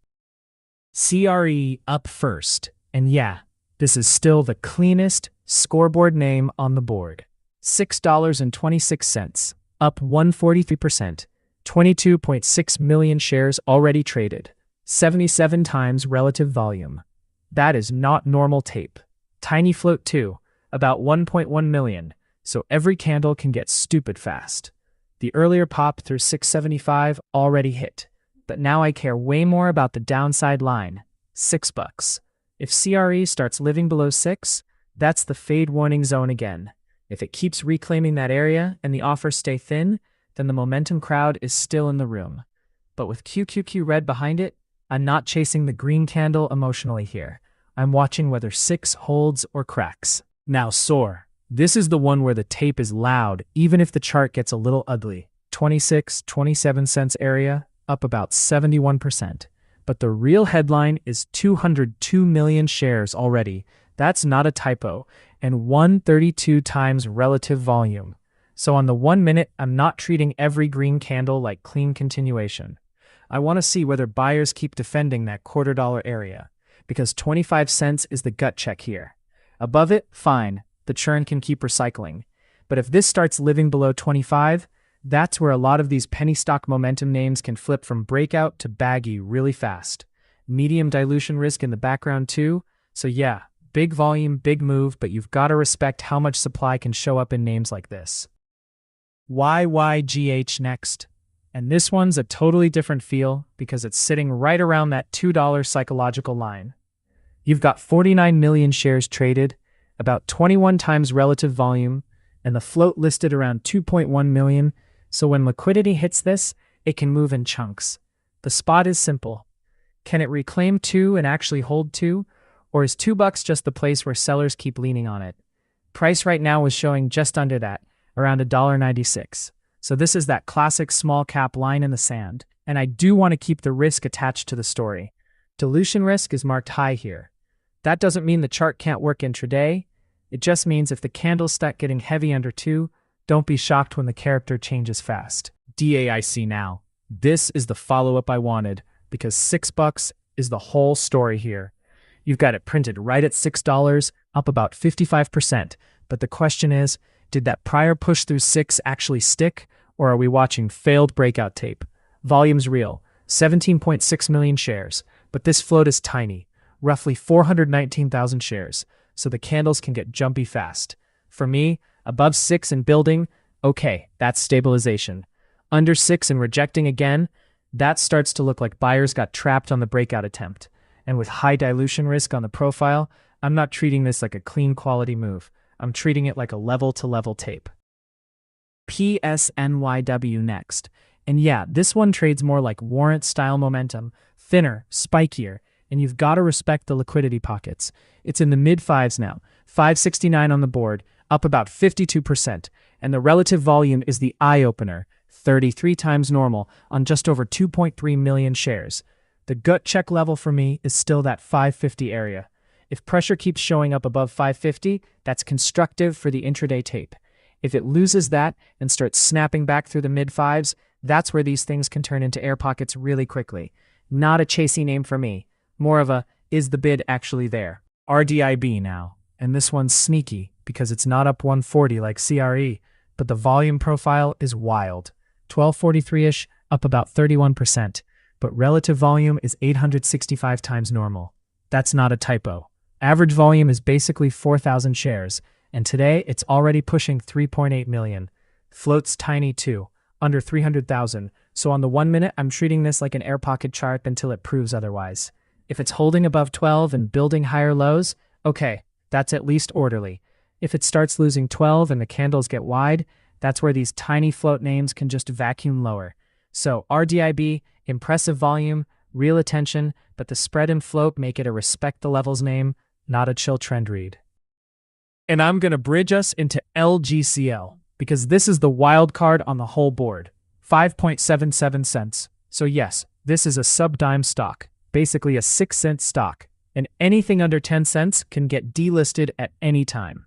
CRE up first. And yeah, this is still the cleanest scoreboard name on the board. $6.26, up 143%. 22.6 million shares already traded. 77 times relative volume. That is not normal tape. Tiny float too, about 1.1 million, so every candle can get stupid fast. The earlier pop through 675 already hit, but now I care way more about the downside line, $6. If CRE starts living below 6, that's the fade warning zone again. If it keeps reclaiming that area and the offers stay thin, then the momentum crowd is still in the room. But with QQQ red behind it, I'm not chasing the green candle emotionally here. I'm watching whether 6 holds or cracks. Now SOAR. This is the one where the tape is loud, even if the chart gets a little ugly. 27 cents area, up about 71%. But the real headline is 202 million shares already. That's not a typo, and 132 times relative volume. So on the 1 minute, I'm not treating every green candle like clean continuation. I want to see whether buyers keep defending that $0.25 area, because 25 cents is the gut check here. Above it, fine, the churn can keep recycling. But if this starts living below 25, that's where a lot of these penny stock momentum names can flip from breakout to baggy really fast. Medium dilution risk in the background too, so yeah, big volume, big move, but you've got to respect how much supply can show up in names like this. YYGH next. And this one's a totally different feel because it's sitting right around that $2 psychological line. You've got 49 million shares traded, about 21 times relative volume, and the float listed around 2.1 million, so when liquidity hits this, it can move in chunks. The spot is simple. Can it reclaim 2 and actually hold 2, or is $2 just the place where sellers keep leaning on it? Price right now is showing just under that, around $1.96. So this is that classic small cap line in the sand, and I do want to keep the risk attached to the story. Dilution risk is marked high here. That doesn't mean the chart can't work intraday. It just means if the candles start getting heavy under 2, don't be shocked when the character changes fast. DAIC now. This is the follow-up I wanted, because $6 is the whole story here. You've got it printed right at $6, up about 55%, but the question is, did that prior push through 6 actually stick, or are we watching failed breakout tape? Volume's real, 17.6 million shares, but this float is tiny, roughly 419,000 shares, so the candles can get jumpy fast. For me, above 6 and building, okay, that's stabilization. Under 6 and rejecting again, that starts to look like buyers got trapped on the breakout attempt. And with high dilution risk on the profile, I'm not treating this like a clean quality move. I'm treating it like a level-to-level tape. PSNYW next. And yeah, this one trades more like warrant-style momentum, thinner, spikier, and you've got to respect the liquidity pockets. It's in the mid-5s now, 569 on the board, up about 52%, and the relative volume is the eye-opener, 33 times normal on just over 2.3 million shares. The gut check level for me is still that 550 area. If pressure keeps showing up above 550, that's constructive for the intraday tape. If it loses that and starts snapping back through the mid-5s, that's where these things can turn into air pockets really quickly. Not a chasey name for me. More of a, is the bid actually there? RDIB now. And this one's sneaky because it's not up 140 like CRE, but the volume profile is wild. 1243-ish, up about 31%, but relative volume is 865 times normal. That's not a typo. Average volume is basically 4,000 shares, and today it's already pushing 3.8 million. Float's tiny too, under 300,000, so on the 1 minute I'm treating this like an air pocket chart until it proves otherwise. If it's holding above 12 and building higher lows, okay, that's at least orderly. If it starts losing 12 and the candles get wide, that's where these tiny float names can just vacuum lower. So RDIB, impressive volume, real attention, but the spread and float make it a respect the levels name, not a chill trend read. And I'm going to bridge us into LGCL, because this is the wild card on the whole board. 5.77 cents. So yes, this is a sub-dime stock, basically a 6-cent stock, and anything under 10 cents can get delisted at any time.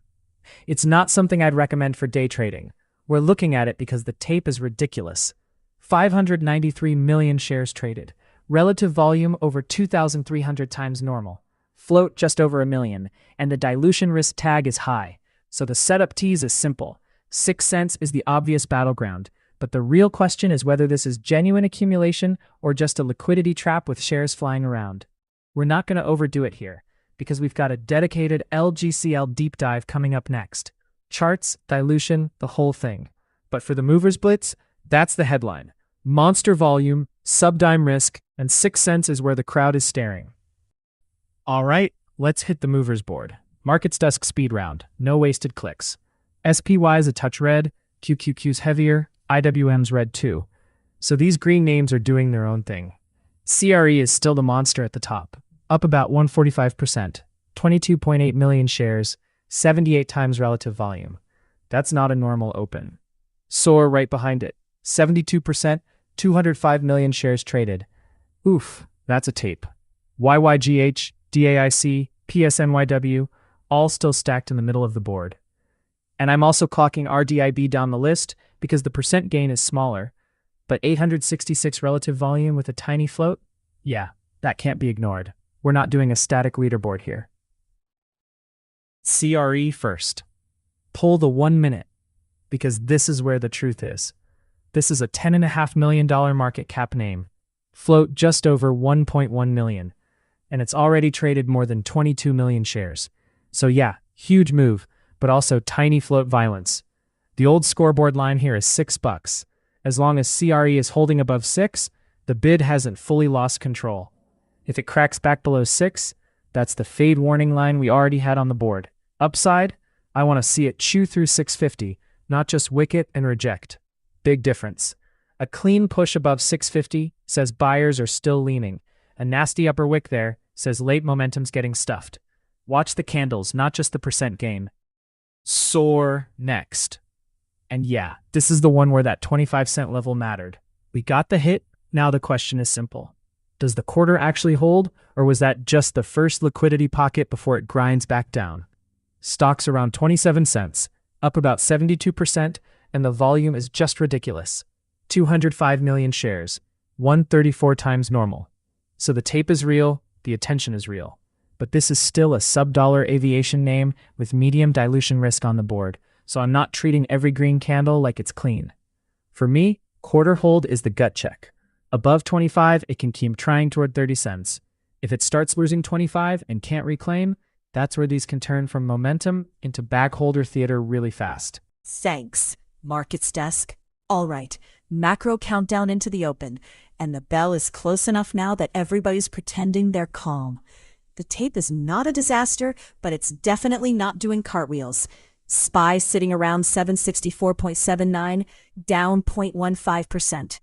It's not something I'd recommend for day trading. We're looking at it because the tape is ridiculous. 593 million shares traded. Relative volume over 2,300 times normal. Float just over a million, and the dilution risk tag is high. So the setup tease is simple. 6 cents is the obvious battleground, but the real question is whether this is genuine accumulation or just a liquidity trap with shares flying around. We're not going to overdo it here, because we've got a dedicated LGCL deep dive coming up next. Charts, dilution, the whole thing. But for the Movers Blitz, that's the headline. Monster volume, subdime risk, and 6 cents is where the crowd is staring. All right, let's hit the Movers board. Markets Desk speed round, no wasted clicks. SPY is a touch red, QQQ's heavier, IWM's red too. So these green names are doing their own thing. CRE is still the monster at the top, up about 145%, 22.8 million shares, 78 times relative volume. That's not a normal open. SOAR right behind it, 72%, 205 million shares traded. Oof, that's a tape. YYGH, DAIC, PSNYW, all still stacked in the middle of the board. And I'm also clocking RDIB down the list because the percent gain is smaller, but 866 relative volume with a tiny float? Yeah, that can't be ignored. We're not doing a static leaderboard here. CRE first. Pull the 1 minute, because this is where the truth is. This is a $10.5 million market cap name. Float just over 1.1 million, and it's already traded more than 22 million shares. So yeah, huge move, but also tiny float violence. The old scoreboard line here is $6. As long as CRE is holding above 6, the bid hasn't fully lost control. If it cracks back below 6, that's the fade warning line we already had on the board. Upside, I want to see it chew through 650, not just wick it and reject. Big difference. A clean push above 650 says buyers are still leaning. A nasty upper wick there says late momentum's getting stuffed. Watch the candles, not just the percent gain. SOAR next. And yeah, this is the one where that 25-cent level mattered. We got the hit, now the question is simple. Does the quarter actually hold, or was that just the first liquidity pocket before it grinds back down? Stock's around 27 cents, up about 72%, and the volume is just ridiculous. 205 million shares, 134 times normal. So the tape is real, the attention is real. But this is still a sub-dollar aviation name with medium dilution risk on the board, so I'm not treating every green candle like it's clean. For me, quarter hold is the gut check. Above 25, it can keep trying toward 30 cents. If it starts losing 25 and can't reclaim, that's where these can turn from momentum into bag holder theater really fast. Thanks, Markets Desk. All right, macro countdown into the open, and the bell is close enough now that everybody's pretending they're calm. The tape is not a disaster, but it's definitely not doing cartwheels. SPY sitting around 764.79, down 0.15%.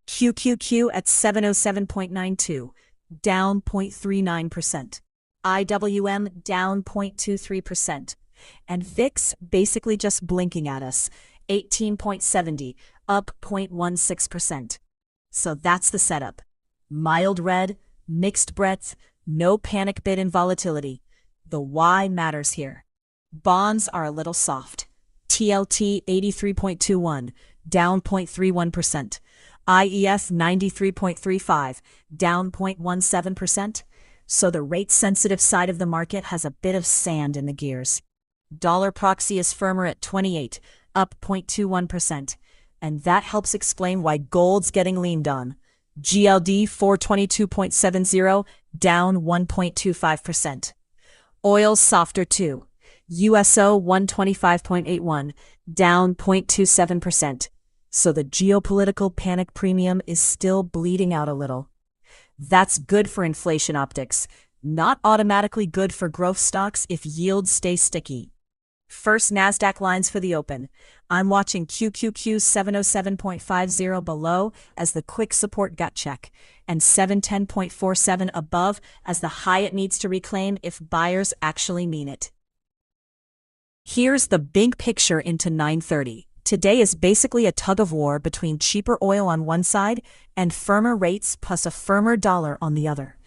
QQQ at 707.92, down 0.39%. IWM down 0.23%. And VIX basically just blinking at us, 18.70, up 0.16%. So that's the setup. Mild red, mixed breadth, no panic bid and volatility. The why matters here. Bonds are a little soft. TLT 83.21, down 0.31%. IEF 93.35, down 0.17%. So the rate-sensitive side of the market has a bit of sand in the gears. Dollar proxy is firmer at 28, up 0.21%. And that helps explain why gold's getting leaned on. GLD 422.70, down 1.25%. Oil's softer too. USO 125.81, down 0.27%. So the geopolitical panic premium is still bleeding out a little. That's good for inflation optics, not automatically good for growth stocks if yields stay sticky. First NASDAQ lines for the open. I'm watching QQQ 707.50 below as the quick support gut check, and 710.47 above as the high it needs to reclaim if buyers actually mean it. Here's the big picture into 9:30. Today is basically a tug of war between cheaper oil on one side and firmer rates plus a firmer dollar on the other.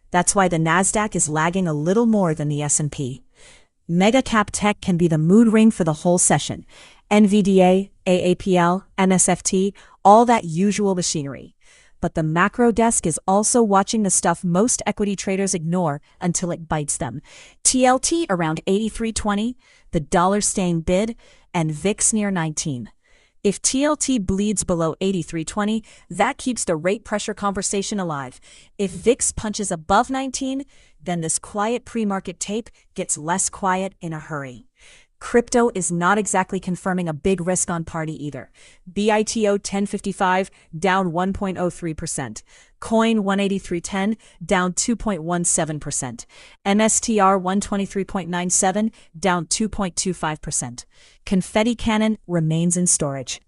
That's why the NASDAQ is lagging a little more than the S&P. Mega cap tech can be the mood ring for the whole session, NVDA, AAPL, NSFT, all that usual machinery. But the macro desk is also watching the stuff most equity traders ignore until it bites them. TLT around 83.20, the dollar staying bid, and VIX near 19. If TLT bleeds below 83.20, that keeps the rate pressure conversation alive. If VIX punches above 19, then this quiet pre-market tape gets less quiet in a hurry. Crypto is not exactly confirming a big risk on party either. BITO 1055 down 1.03%. Coin 183.10 down 2.17%. MSTR 123.97 down 2.25%. Confetti cannon remains in storage.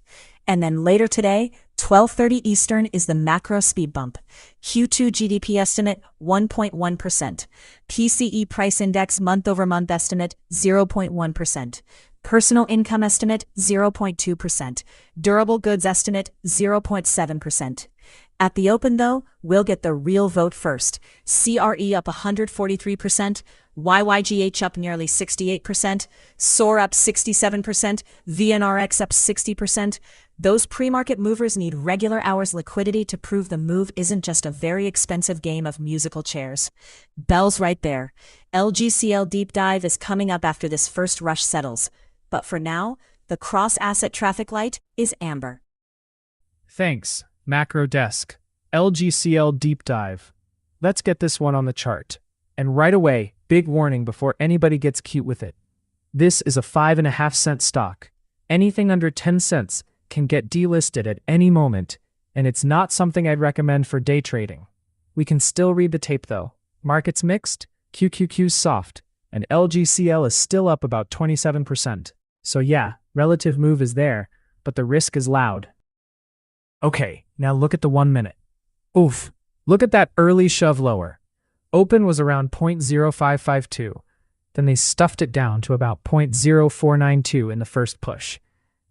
And then later today, 12:30 Eastern is the macro speed bump. Q2 GDP estimate 1.1%. PCE price index month-over-month estimate 0.1%. Personal income estimate 0.2%. Durable goods estimate 0.7%. At the open, though, we'll get the real vote first. CRE up 143%, YYGH up nearly 68%, SOAR up 67%, VNRX up 60%. Those pre-market movers need regular hours liquidity to prove the move isn't just a very expensive game of musical chairs. Bell's right there. LGCL deep dive is coming up after this first rush settles. But for now, the cross-asset traffic light is amber. Thanks, Macro Desk. LGCL deep dive. Let's get this one on the chart. And right away, big warning before anybody gets cute with it. This is a 5.5-cent stock. Anything under 10 cents can get delisted at any moment, and it's not something I'd recommend for day trading. We can still read the tape though. Market's mixed, QQQ's soft, and LGCL is still up about 27%. So yeah, relative move is there, but the risk is loud. Okay, now look at the 1 minute. Oof, look at that early shove lower. Open was around 0.0552. Then they stuffed it down to about 0.0492 in the first push.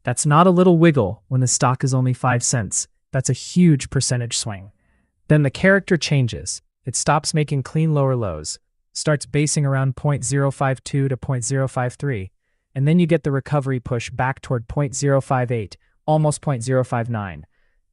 That's not a little wiggle when the stock is only 5 cents. That's a huge percentage swing. Then the character changes. It stops making clean lower lows, starts basing around 0.052 to 0.053, and then you get the recovery push back toward 0.058, almost 0.059.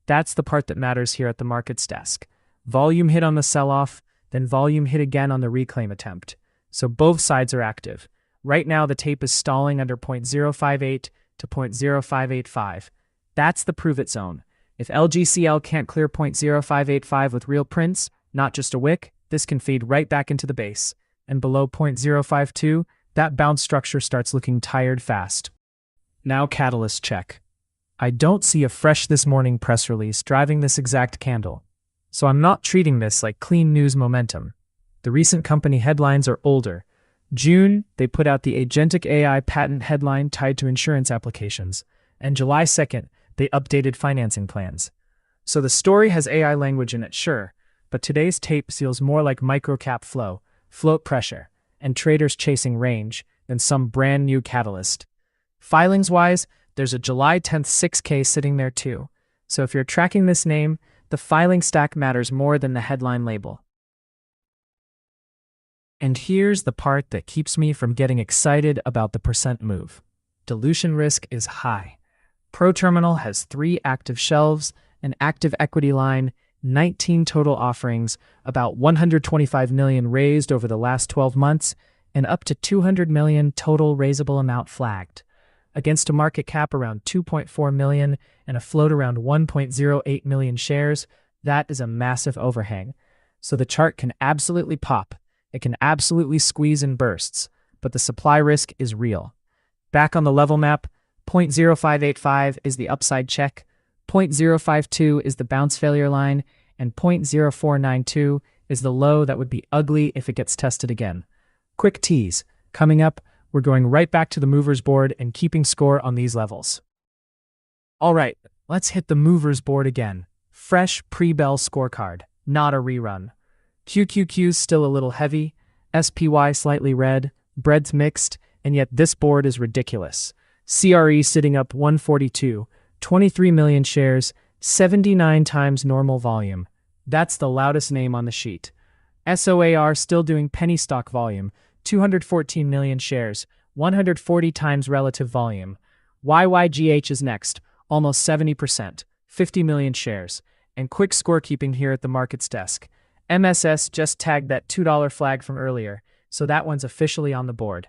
That's the part that matters here at the markets desk. Volume hit on the sell-off, then volume hit again on the reclaim attempt. So both sides are active. Right now the tape is stalling under 0.058 to 0.0585. That's the prove it zone. If LGCL can't clear 0.0585 with real prints, not just a wick, this can fade right back into the base. And below 0.052, that bounce structure starts looking tired fast. Now catalyst check. I don't see a fresh this morning press release driving this exact candle. So I'm not treating this like clean news momentum. The recent company headlines are older. June, they put out the Agentic AI patent headline tied to insurance applications, and July 2nd, they updated financing plans. So the story has AI language in it, sure, but today's tape feels more like microcap flow, float pressure, and traders chasing range than some brand new catalyst. Filings-wise, there's a July 10th 6K sitting there too. So if you're tracking this name, the filing stack matters more than the headline label. And here's the part that keeps me from getting excited about the percent move. Dilution risk is high. ProTerminal has 3 active shelves, an active equity line, 19 total offerings, about 125 million raised over the last 12 months, and up to 200 million total raisable amount flagged. Against a market cap around 2.4 million and a float around 1.08 million shares, that is a massive overhang. So the chart can absolutely pop. It can absolutely squeeze in bursts, but the supply risk is real. Back on the level map, 0.0585 is the upside check, 0.052 is the bounce failure line, and 0.0492 is the low that would be ugly if it gets tested again. Quick tease. Coming up, we're going right back to the movers board and keeping score on these levels. All right, let's hit the movers board again. Fresh pre-bell scorecard, not a rerun. QQQ's still a little heavy, SPY slightly red, bread's mixed, and yet this board is ridiculous. CRE sitting up 142, 23 million shares, 79 times normal volume. That's the loudest name on the sheet. SOAR still doing penny stock volume, 214 million shares, 140 times relative volume. YYGH is next, almost 70%, 50 million shares. And quick scorekeeping here at the markets desk. MSS just tagged that $2 flag from earlier, so that one's officially on the board.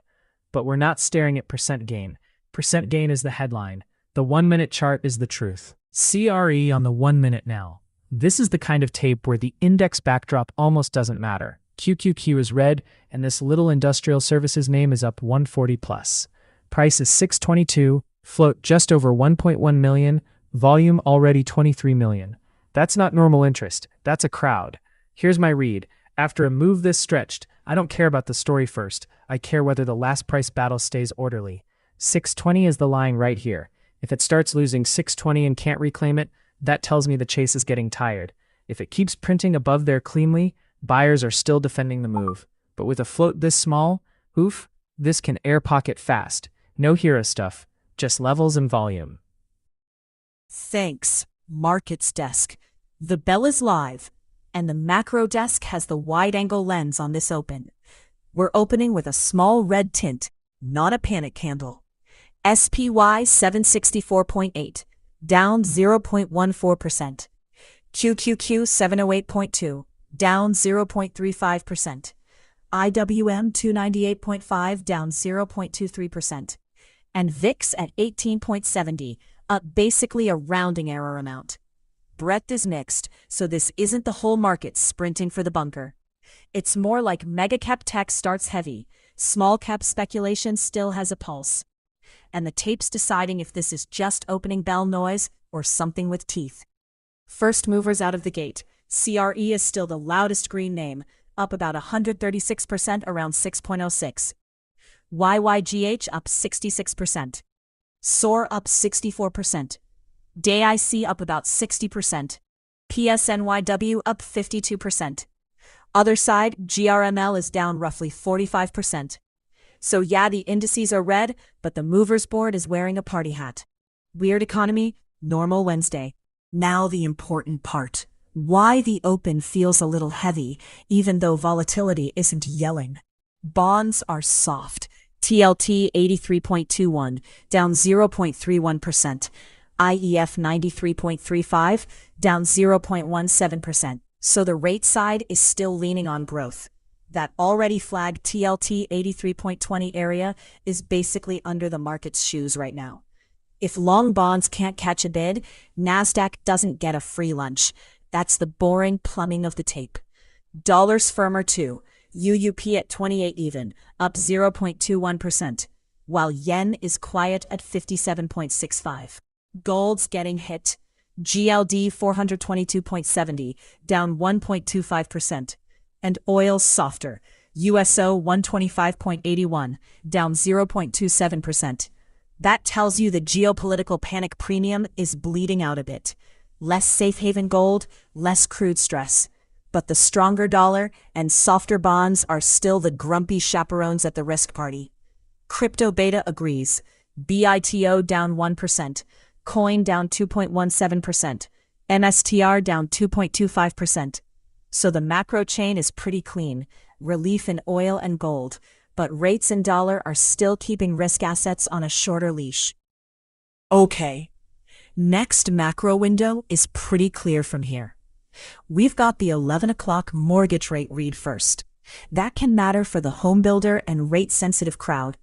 But we're not staring at percent gain. Percent gain is the headline. The 1-minute chart is the truth. CRE on the 1 minute now. This is the kind of tape where the index backdrop almost doesn't matter. QQQ is red, and this little industrial services name is up 140 plus. Price is 622, float just over 1.1 million, volume already 23 million. That's not normal interest, that's a crowd. Here's my read. After a move this stretched, I don't care about the story first, I care whether the last price battle stays orderly. 620 is the line right here. If it starts losing 620 and can't reclaim it, that tells me the chase is getting tired. If it keeps printing above there cleanly, buyers are still defending the move. But with a float this small, oof, this can air pocket fast. No hero stuff, just levels and volume. Thanks, Markets Desk. The bell is live, and the macro desk has the wide-angle lens on this open. We're opening with a small red tint, not a panic candle. SPY 764.8, down 0.14%. QQQ 708.2, down 0.35%. IWM 298.5, down 0.23%. And VIX at 18.70, up basically a rounding error amount. Breadth is mixed, so this isn't the whole market sprinting for the bunker. It's more like mega-cap tech starts heavy, small-cap speculation still has a pulse. And the tape's deciding if this is just opening bell noise or something with teeth. First movers out of the gate, CRE is still the loudest green name, up about 136% around 6.06. YYGH up 66%. SOAR up 64%. DAIC up about 60%. PSNYW up 52%. Other side, GRML is down roughly 45%. So yeah, the indices are red, but the movers board is wearing a party hat. Weird economy, normal Wednesday. Now the important part. Why the open feels a little heavy, even though volatility isn't yelling. Bonds are soft. TLT 83.21, down 0.31%. IEF 93.35, down 0.17%. So the rate side is still leaning on growth. That already flagged TLT 83.20 area is basically under the market's shoes right now. If long bonds can't catch a bid, NASDAQ doesn't get a free lunch. That's the boring plumbing of the tape. Dollars firmer too. UUP at 28 even, up 0.21%, while yen is quiet at 57.65. Gold's getting hit. GLD 422.70, down 1.25%. And oil's softer. USO 125.81, down 0.27%. That tells you the geopolitical panic premium is bleeding out a bit. Less safe haven gold, less crude stress. But the stronger dollar and softer bonds are still the grumpy chaperones at the risk party. Crypto beta agrees. BITO down 1%, coin down 2.17%, MSTR down 2.25%. So the macro chain is pretty clean, relief in oil and gold, but rates and dollar are still keeping risk assets on a shorter leash. Okay, next macro window is pretty clear from here. We've got the 11 o'clock mortgage rate read first. That can matter for the home builder and rate-sensitive crowd.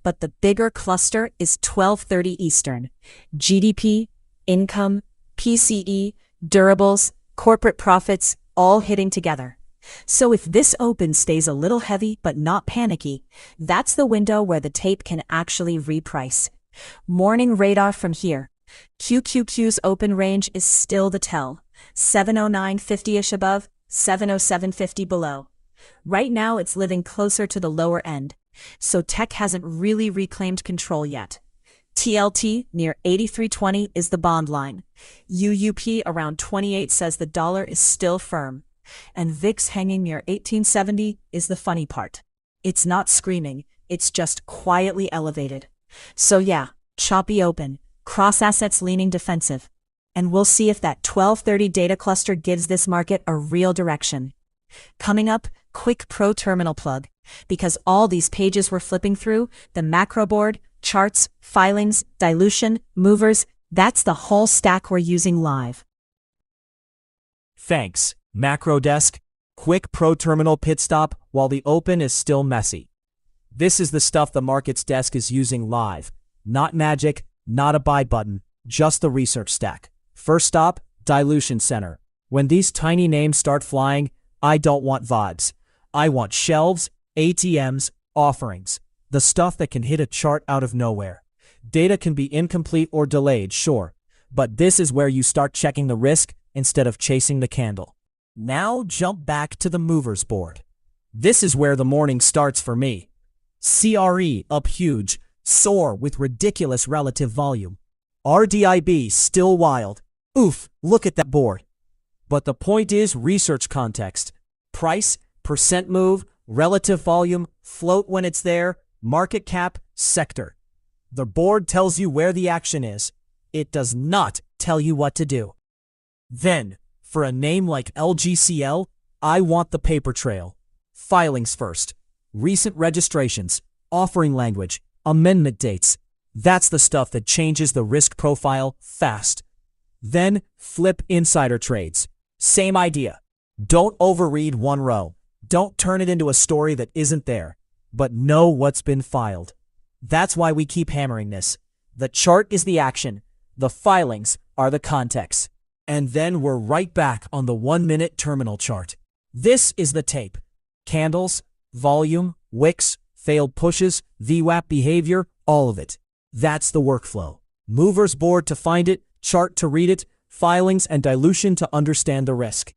But the bigger cluster is 12:30 Eastern. GDP, income, PCE, durables, corporate profits, all hitting together. So if this open stays a little heavy but not panicky, that's the window where the tape can actually reprice. Morning radar from here. QQQ's open range is still the tell. 709.50-ish above, 707.50 below. Right now it's living closer to the lower end, so tech hasn't really reclaimed control yet. TLT near 83.20 is the bond line. UUP around 28 says the dollar is still firm. And VIX hanging near 1870 is the funny part. It's not screaming, it's just quietly elevated. So yeah, choppy open, cross assets leaning defensive. And we'll see if that 12:30 data cluster gives this market a real direction. Coming up, quick pro terminal plug. Because all these pages we're flipping through, the macro board, charts, filings, dilution, movers, that's the whole stack we're using live. Thanks, Macro Desk. Quick Pro Terminal pit stop while the open is still messy. This is the stuff the Markets Desk is using live. Not magic, not a buy button, just the research stack. First stop, Dilution Center. When these tiny names start flying, I don't want vibes. I want shelves, ATMs, offerings. The stuff that can hit a chart out of nowhere. Data can be incomplete or delayed, sure, but this is where you start checking the risk instead of chasing the candle. Now jump back to the movers board. This is where the morning starts for me. CRE up huge, SOAR with ridiculous relative volume. RDIB still wild. Oof, look at that board. But the point is research context. Price, percent move, relative volume, float when it's there, market cap, sector. The board tells you where the action is. It does not tell you what to do. Then, for a name like LGCL, I want the paper trail. Filings first. Recent registrations, offering language, amendment dates. That's the stuff that changes the risk profile fast. Then, flip insider trades. Same idea. Don't overread one row. Don't turn it into a story that isn't there, but know what's been filed. That's why we keep hammering this. The chart is the action. The filings are the context. And then we're right back on the 1-minute terminal chart. This is the tape. Candles, volume, wicks, failed pushes, VWAP behavior, all of it. That's the workflow. Movers board to find it, chart to read it, filings and dilution to understand the risk.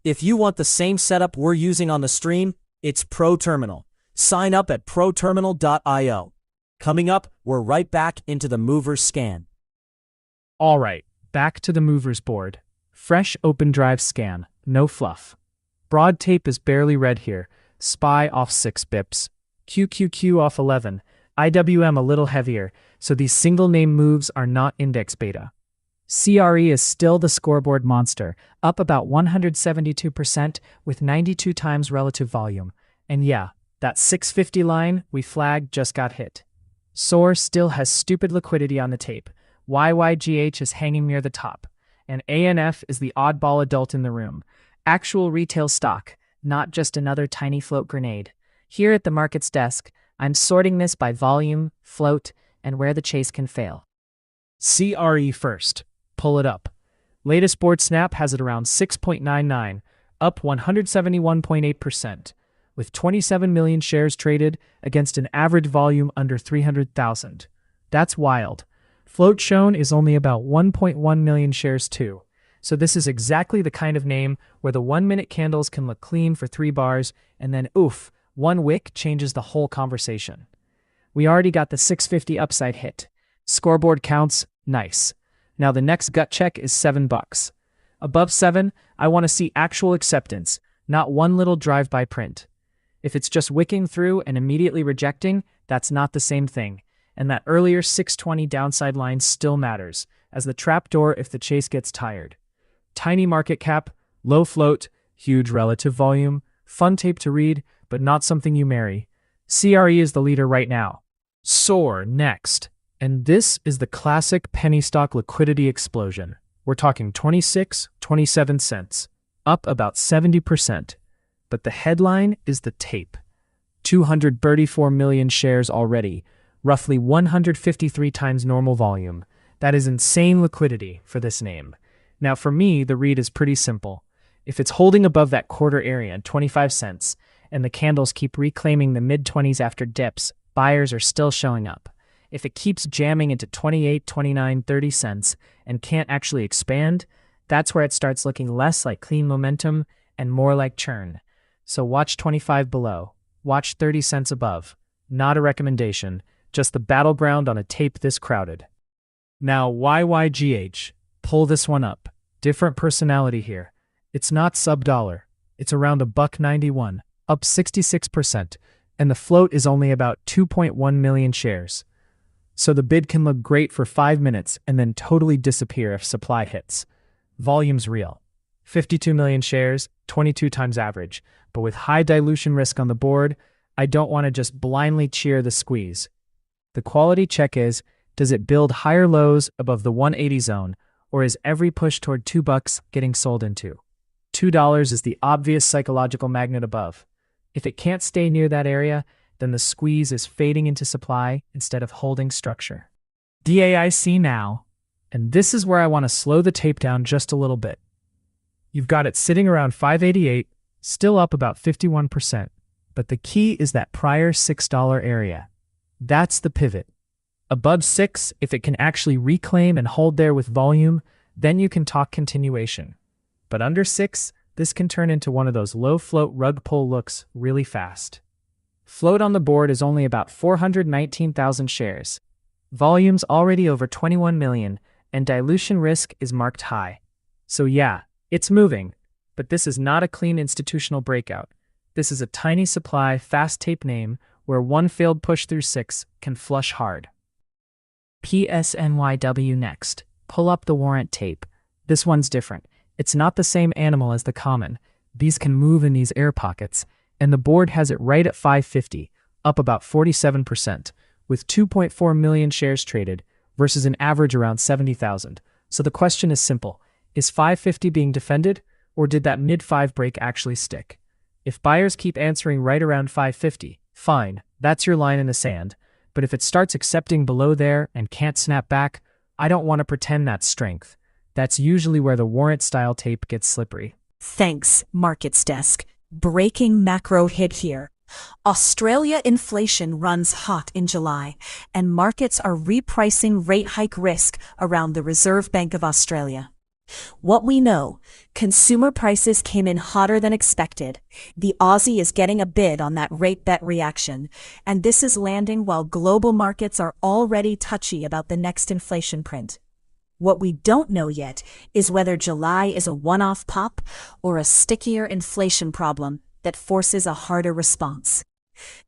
If you want the same setup we're using on the stream, it's ProTerminal. Sign up at proterminal.io. Coming up, we're right back into the movers scan. All right, back to the movers board. Fresh open drive scan, no fluff. Broad tape is barely read here. SPY off 6 bips. QQQ off 11. IWM a little heavier, so these single name moves are not index beta. CRE is still the scoreboard monster, up about 172% with 92 times relative volume. And yeah, that 650 line we flagged just got hit. SOAR still has stupid liquidity on the tape. YYGH is hanging near the top. And ANF is the oddball adult in the room. Actual retail stock, not just another tiny float grenade. Here at the Markets Desk, I'm sorting this by volume, float, and where the chase can fail. CRE first. Pull it up. Latest board snap has it around 6.99, up 171.8%, with 27 million shares traded against an average volume under 300,000. That's wild. Float shown is only about 1.1 million shares too. So this is exactly the kind of name where the 1-minute candles can look clean for 3 bars and then oof, one wick changes the whole conversation. We already got the 650 upside hit. Scoreboard counts, nice. Now the next gut check is $7. Above 7, I want to see actual acceptance, not one little drive-by print. If it's just wicking through and immediately rejecting, that's not the same thing. And that earlier 620 downside line still matters, as the trapdoor if the chase gets tired. Tiny market cap, low float, huge relative volume, fun tape to read, but not something you marry. CRE is the leader right now. SOAR next. And this is the classic penny stock liquidity explosion. We're talking 26, 27 cents, up about 70%. But the headline is the tape. 234 million shares already, roughly 153 times normal volume. That is insane liquidity for this name. Now for me, the read is pretty simple. If it's holding above that quarter area at 25 cents, and the candles keep reclaiming the mid-20s after dips, buyers are still showing up. If it keeps jamming into 28, 29, 30 cents and can't actually expand, that's where it starts looking less like clean momentum and more like churn. So watch 25 below, watch 30 cents above. Not a recommendation, just the battleground on a tape this crowded. Now YYGH, pull this one up. Different personality here. It's not sub-dollar. It's around $1.91, up 66%, and the float is only about 2.1 million shares. So the bid can look great for 5 minutes and then totally disappear if supply hits. Volume's real. 52 million shares, 22 times average, but with high dilution risk on the board, I don't want to just blindly cheer the squeeze. The quality check is, does it build higher lows above the 180 zone, or is every push toward $2 getting sold into? $2 is the obvious psychological magnet above. If it can't stay near that area, then the squeeze is fading into supply instead of holding structure. DAIC now, and this is where I want to slow the tape down just a little bit. You've got it sitting around 588, still up about 51%, but the key is that prior $6 area. That's the pivot. Above 6, if it can actually reclaim and hold there with volume, then you can talk continuation. But under 6, this can turn into one of those low float rug pull looks really fast. Float on the board is only about 419,000 shares. Volume's already over 21 million, and dilution risk is marked high. So yeah, it's moving, but this is not a clean institutional breakout. This is a tiny supply, fast tape name where one failed push through 6 can flush hard. PSNYW next. Pull up the warrant tape. This one's different. It's not the same animal as the common. These can move in these air pockets, and the board has it right at 550, up about 47%, with 2.4 million shares traded versus an average around 70,000. So the question is simple. Is 550 being defended, or did that mid-5 break actually stick? If buyers keep answering right around 550, fine, that's your line in the sand. But if it starts accepting below there and can't snap back, I don't want to pretend that's strength. That's usually where the warrant-style tape gets slippery. Thanks, Markets Desk. Breaking macro hit here. Australia inflation runs hot in July, and markets are repricing rate hike risk around the Reserve Bank of Australia. What we know, consumer prices came in hotter than expected. The Aussie is getting a bid on that rate bet reaction, and this is landing while global markets are already touchy about the next inflation print. What we don't know yet is whether July is a one-off pop or a stickier inflation problem that forces a harder response.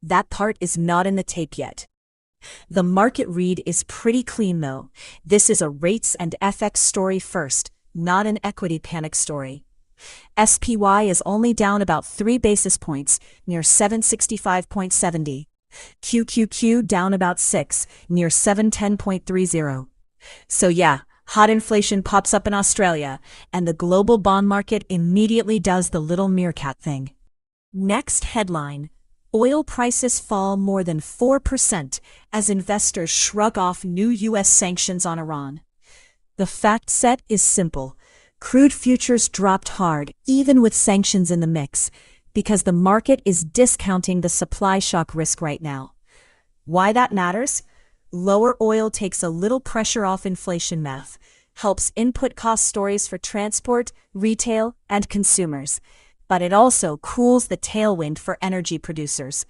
That part is not in the tape yet. The market read is pretty clean though. This is a rates and FX story first, not an equity panic story. SPY is only down about 3 basis points, near 765.70. QQQ down about 6, near 710.30. So yeah, hot inflation pops up in Australia, and the global bond market immediately does the little meerkat thing. Next headline, oil prices fall more than 4% as investors shrug off new U.S. sanctions on Iran. The fact set is simple. Crude futures dropped hard, even with sanctions in the mix, because the market is discounting the supply shock risk right now. Why that matters? Lower oil takes a little pressure off inflation math, helps input cost stories for transport, retail, and consumers, but it also cools the tailwind for energy producers.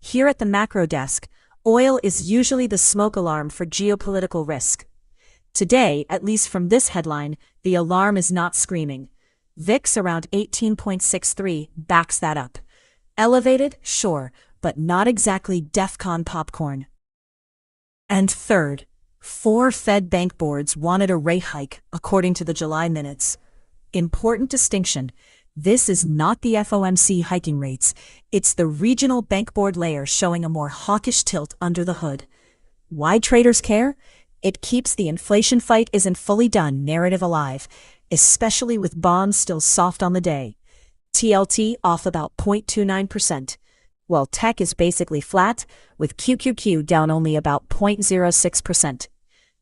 Here at the macro desk, oil is usually the smoke alarm for geopolitical risk. Today, at least from this headline, the alarm is not screaming. VIX around 18.63 backs that up. Elevated, sure, but not exactly DEFCON popcorn. And third, 4 Fed bank boards wanted a rate hike, according to the July minutes. Important distinction. This is not the FOMC hiking rates. It's the regional bank board layer showing a more hawkish tilt under the hood. Why traders care? It keeps the inflation fight isn't fully done narrative alive, especially with bonds still soft on the day. TLT off about 0.29%, while tech is basically flat, with QQQ down only about 0.06%.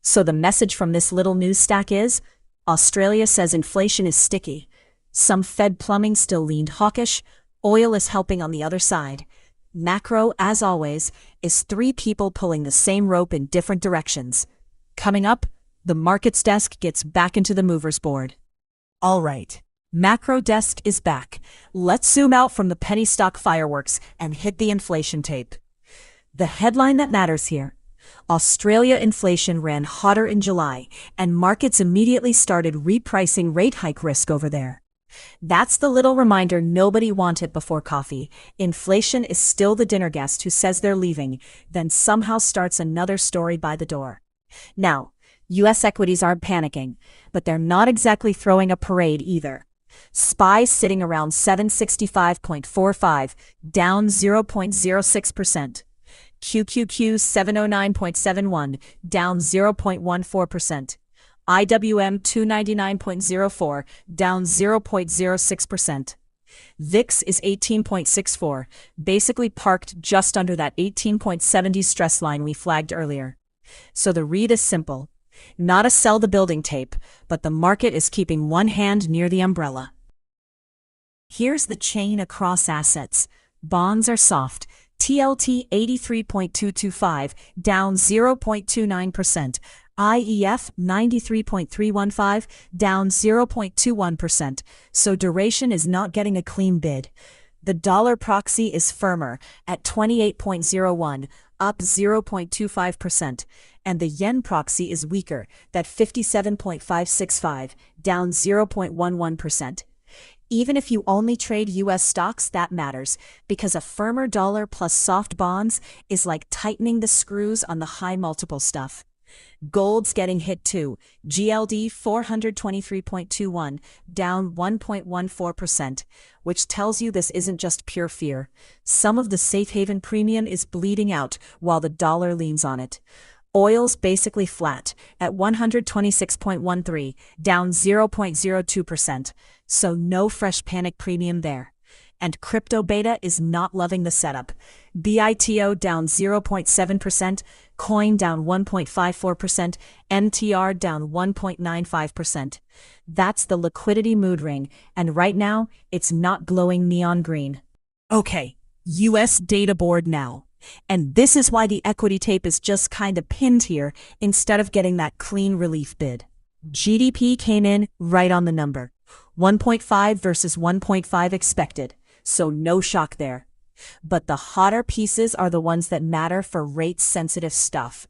So the message from this little news stack is, Australia says inflation is sticky. Some Fed plumbing still leaned hawkish. Oil is helping on the other side. Macro, as always, is 3 people pulling the same rope in different directions. Coming up, the markets desk gets back into the movers board. All right, macro desk is back. Let's zoom out from the penny stock fireworks and hit the inflation tape. The headline that matters here. Australia inflation ran hotter in July, and markets immediately started repricing rate hike risk over there. That's the little reminder nobody wanted before coffee. Inflation is still the dinner guest who says they're leaving, then somehow starts another story by the door. Now, U.S. equities aren't panicking, but they're not exactly throwing a parade either. SPY sitting around 765.45, down 0.06%. QQQ 709.71, down 0.14%. IWM 299.04, down 0.06%. VIX is 18.64, basically parked just under that 18.70 stress line we flagged earlier. So the read is simple. Not a sell the building tape, but the market is keeping one hand near the umbrella. Here's the chain across assets. Bonds are soft. TLT 83.225, down 0.29%. IEF 93.315, down 0.21%. So duration is not getting a clean bid. The dollar proxy is firmer at 28.01, up 0.25%, and the yen proxy is weaker, at 57.565, down 0.11%. Even if you only trade US stocks, that matters, because a firmer dollar plus soft bonds is like tightening the screws on the high multiple stuff. Gold's getting hit too. GLD 423.21, down 1.14%, which tells you this isn't just pure fear. Some of the safe haven premium is bleeding out while the dollar leans on it. Oil's basically flat at 126.13, down 0.02%, so no fresh panic premium there. And crypto beta is not loving the setup. BITO down 0.7%, Coin down 1.54%, MTR down 1.95%. That's the liquidity mood ring, and right now, it's not glowing neon green. Okay, US data board now. And this is why the equity tape is just kinda pinned here instead of getting that clean relief bid. GDP came in right on the number. 1.5 versus 1.5 expected, so no shock there. But the hotter pieces are the ones that matter for rate-sensitive stuff.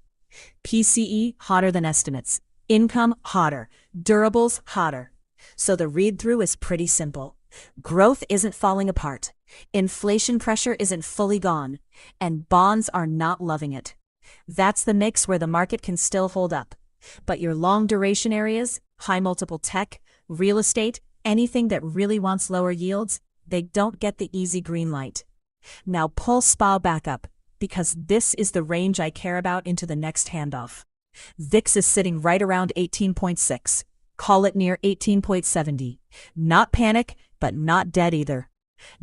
PCE hotter than estimates. Income hotter. Durables hotter. So the read-through is pretty simple. Growth isn't falling apart. Inflation pressure isn't fully gone. And bonds are not loving it. That's the mix where the market can still hold up. But your long-duration areas, high-multiple tech, real estate, anything that really wants lower yields, they don't get the easy green light. Now pull SPA back up, because this is the range I care about into the next handoff. VIX is sitting right around 18.6. Call it near 18.70. Not panic, but not dead either.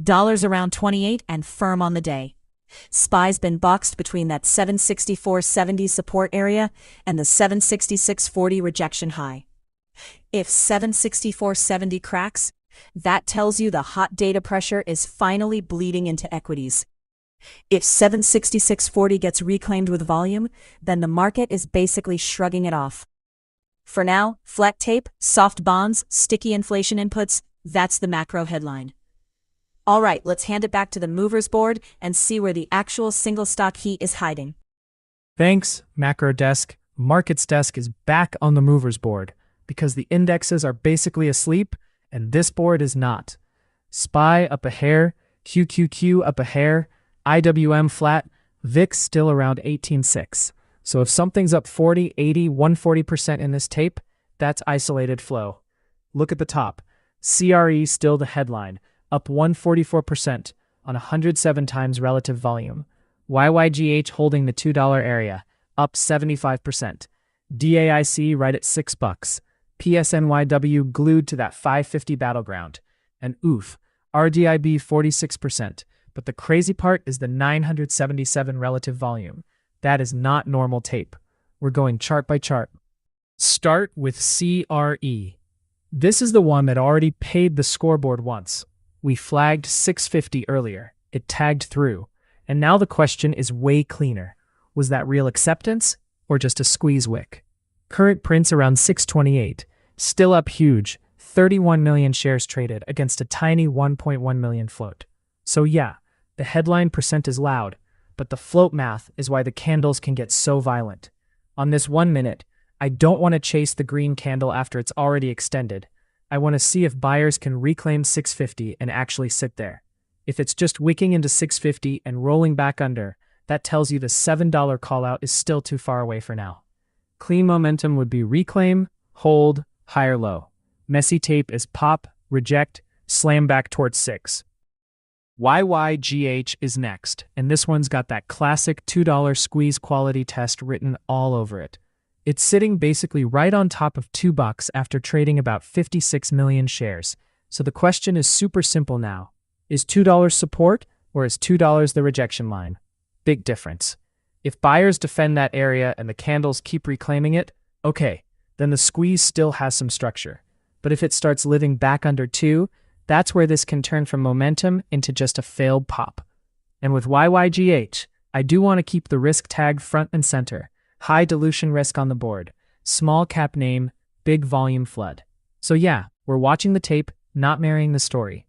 Dollar's around 28 and firm on the day. SPY's been boxed between that 764.70 support area and the 766.40 rejection high. If 764.70 cracks, that tells you the hot data pressure is finally bleeding into equities. If 766.40 gets reclaimed with volume, then the market is basically shrugging it off. For now, flat tape, soft bonds, sticky inflation inputs, that's the macro headline. All right, let's hand it back to the movers board and see where the actual single stock heat is hiding. Thanks, Macro Desk. Markets Desk is back on the movers board because the indexes are basically asleep and this board is not. SPY up a hair, QQQ up a hair, IWM flat, VIX still around 18.6. So if something's up 40, 80, 140% in this tape, that's isolated flow. Look at the top. CRE still the headline, up 144% on 107 times relative volume. YYGH holding the $2 area, up 75%. DAIC right at $6. PSNYW glued to that 550 battleground. And oof, RDIB 46%. But the crazy part is the 977 relative volume. That is not normal tape. We're going chart by chart. Start with CRE. This is the one that already paid the scoreboard once. We flagged 650 earlier. It tagged through. And now the question is way cleaner. Was that real acceptance or just a squeeze wick? Current prints around 628. Still up huge. 31 million shares traded against a tiny 1.1 million float. So yeah, the headline percent is loud, but the float math is why the candles can get so violent. On this 1 minute, I don't want to chase the green candle after it's already extended. I want to see if buyers can reclaim 650 and actually sit there. If it's just wicking into 650 and rolling back under, that tells you the $7 callout is still too far away for now. Clean momentum would be reclaim, hold, higher low. Messy tape is pop, reject, slam back towards 6. YYGH is next, and this one's got that classic $2 squeeze quality test written all over it. It's sitting basically right on top of $2 after trading about 56 million shares. So the question is super simple now. Is $2 support or is $2 the rejection line? Big difference. If buyers defend that area and the candles keep reclaiming it, okay, then the squeeze still has some structure. But if it starts living back under 2, that's where this can turn from momentum into just a failed pop. And with YYGH, I do want to keep the risk tag front and center. High dilution risk on the board. Small cap name, big volume flood. So yeah, we're watching the tape, not marrying the story.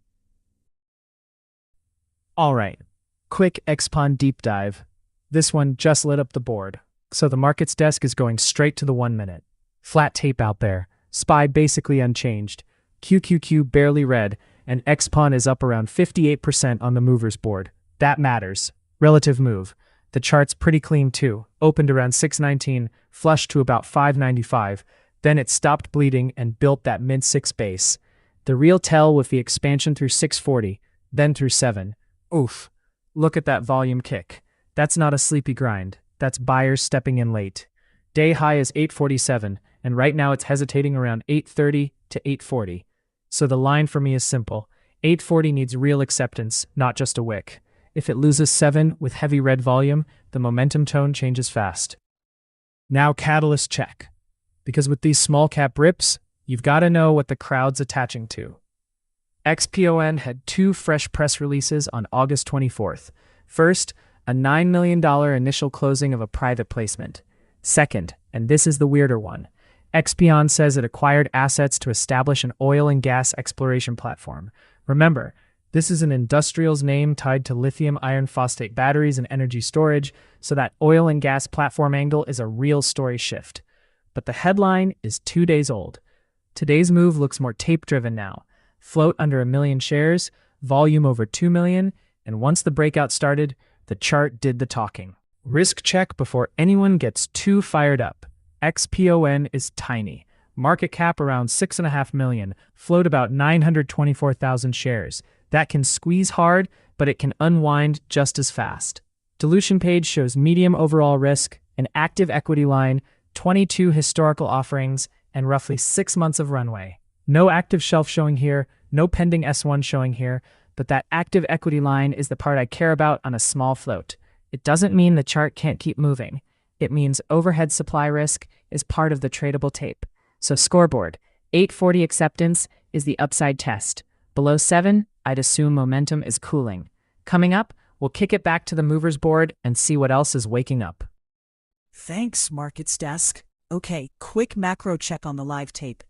Alright, quick XPON deep dive. This one just lit up the board. So the markets desk is going straight to the 1 minute. Flat tape out there. SPY basically unchanged. QQQ barely red, and XPON is up around 58% on the movers board. That matters. Relative move. The chart's pretty clean too. Opened around 619, flushed to about 595. Then it stopped bleeding and built that mid-6 base. The real tell with the expansion through 640, then through 7. Oof. Look at that volume kick. That's not a sleepy grind. That's buyers stepping in late. Day high is 847, and right now it's hesitating around 830 to 840. So the line for me is simple. 840 needs real acceptance, not just a wick. If it loses 7 with heavy red volume, the momentum tone changes fast. Now catalyst check. Because with these small cap rips, you've got to know what the crowd's attaching to. XPON had 2 fresh press releases on August 24th. First, a $9 million initial closing of a private placement. Second, and this is the weirder one, XPON says it acquired assets to establish an oil and gas exploration platform. Remember, this is an industrial's name tied to lithium iron phosphate batteries and energy storage, so that oil and gas platform angle is a real story shift. But the headline is 2 days old. Today's move looks more tape-driven now. Float under 1 million shares, volume over 2 million, and once the breakout started, the chart did the talking. Risk check before anyone gets too fired up. XPON is tiny. Market cap around 6.5 million, float about 924,000 shares. That can squeeze hard, but it can unwind just as fast. Dilution page shows medium overall risk, an active equity line, 22 historical offerings, and roughly 6 months of runway. No active shelf showing here, no pending S1 showing here, but that active equity line is the part I care about on a small float. It doesn't mean the chart can't keep moving. It means overhead supply risk is part of the tradable tape. So scoreboard, 840 acceptance is the upside test. Below 7, I'd assume momentum is cooling. Coming up, we'll kick it back to the movers board and see what else is waking up. Thanks, Markets Desk. Okay, quick macro check on the live tape.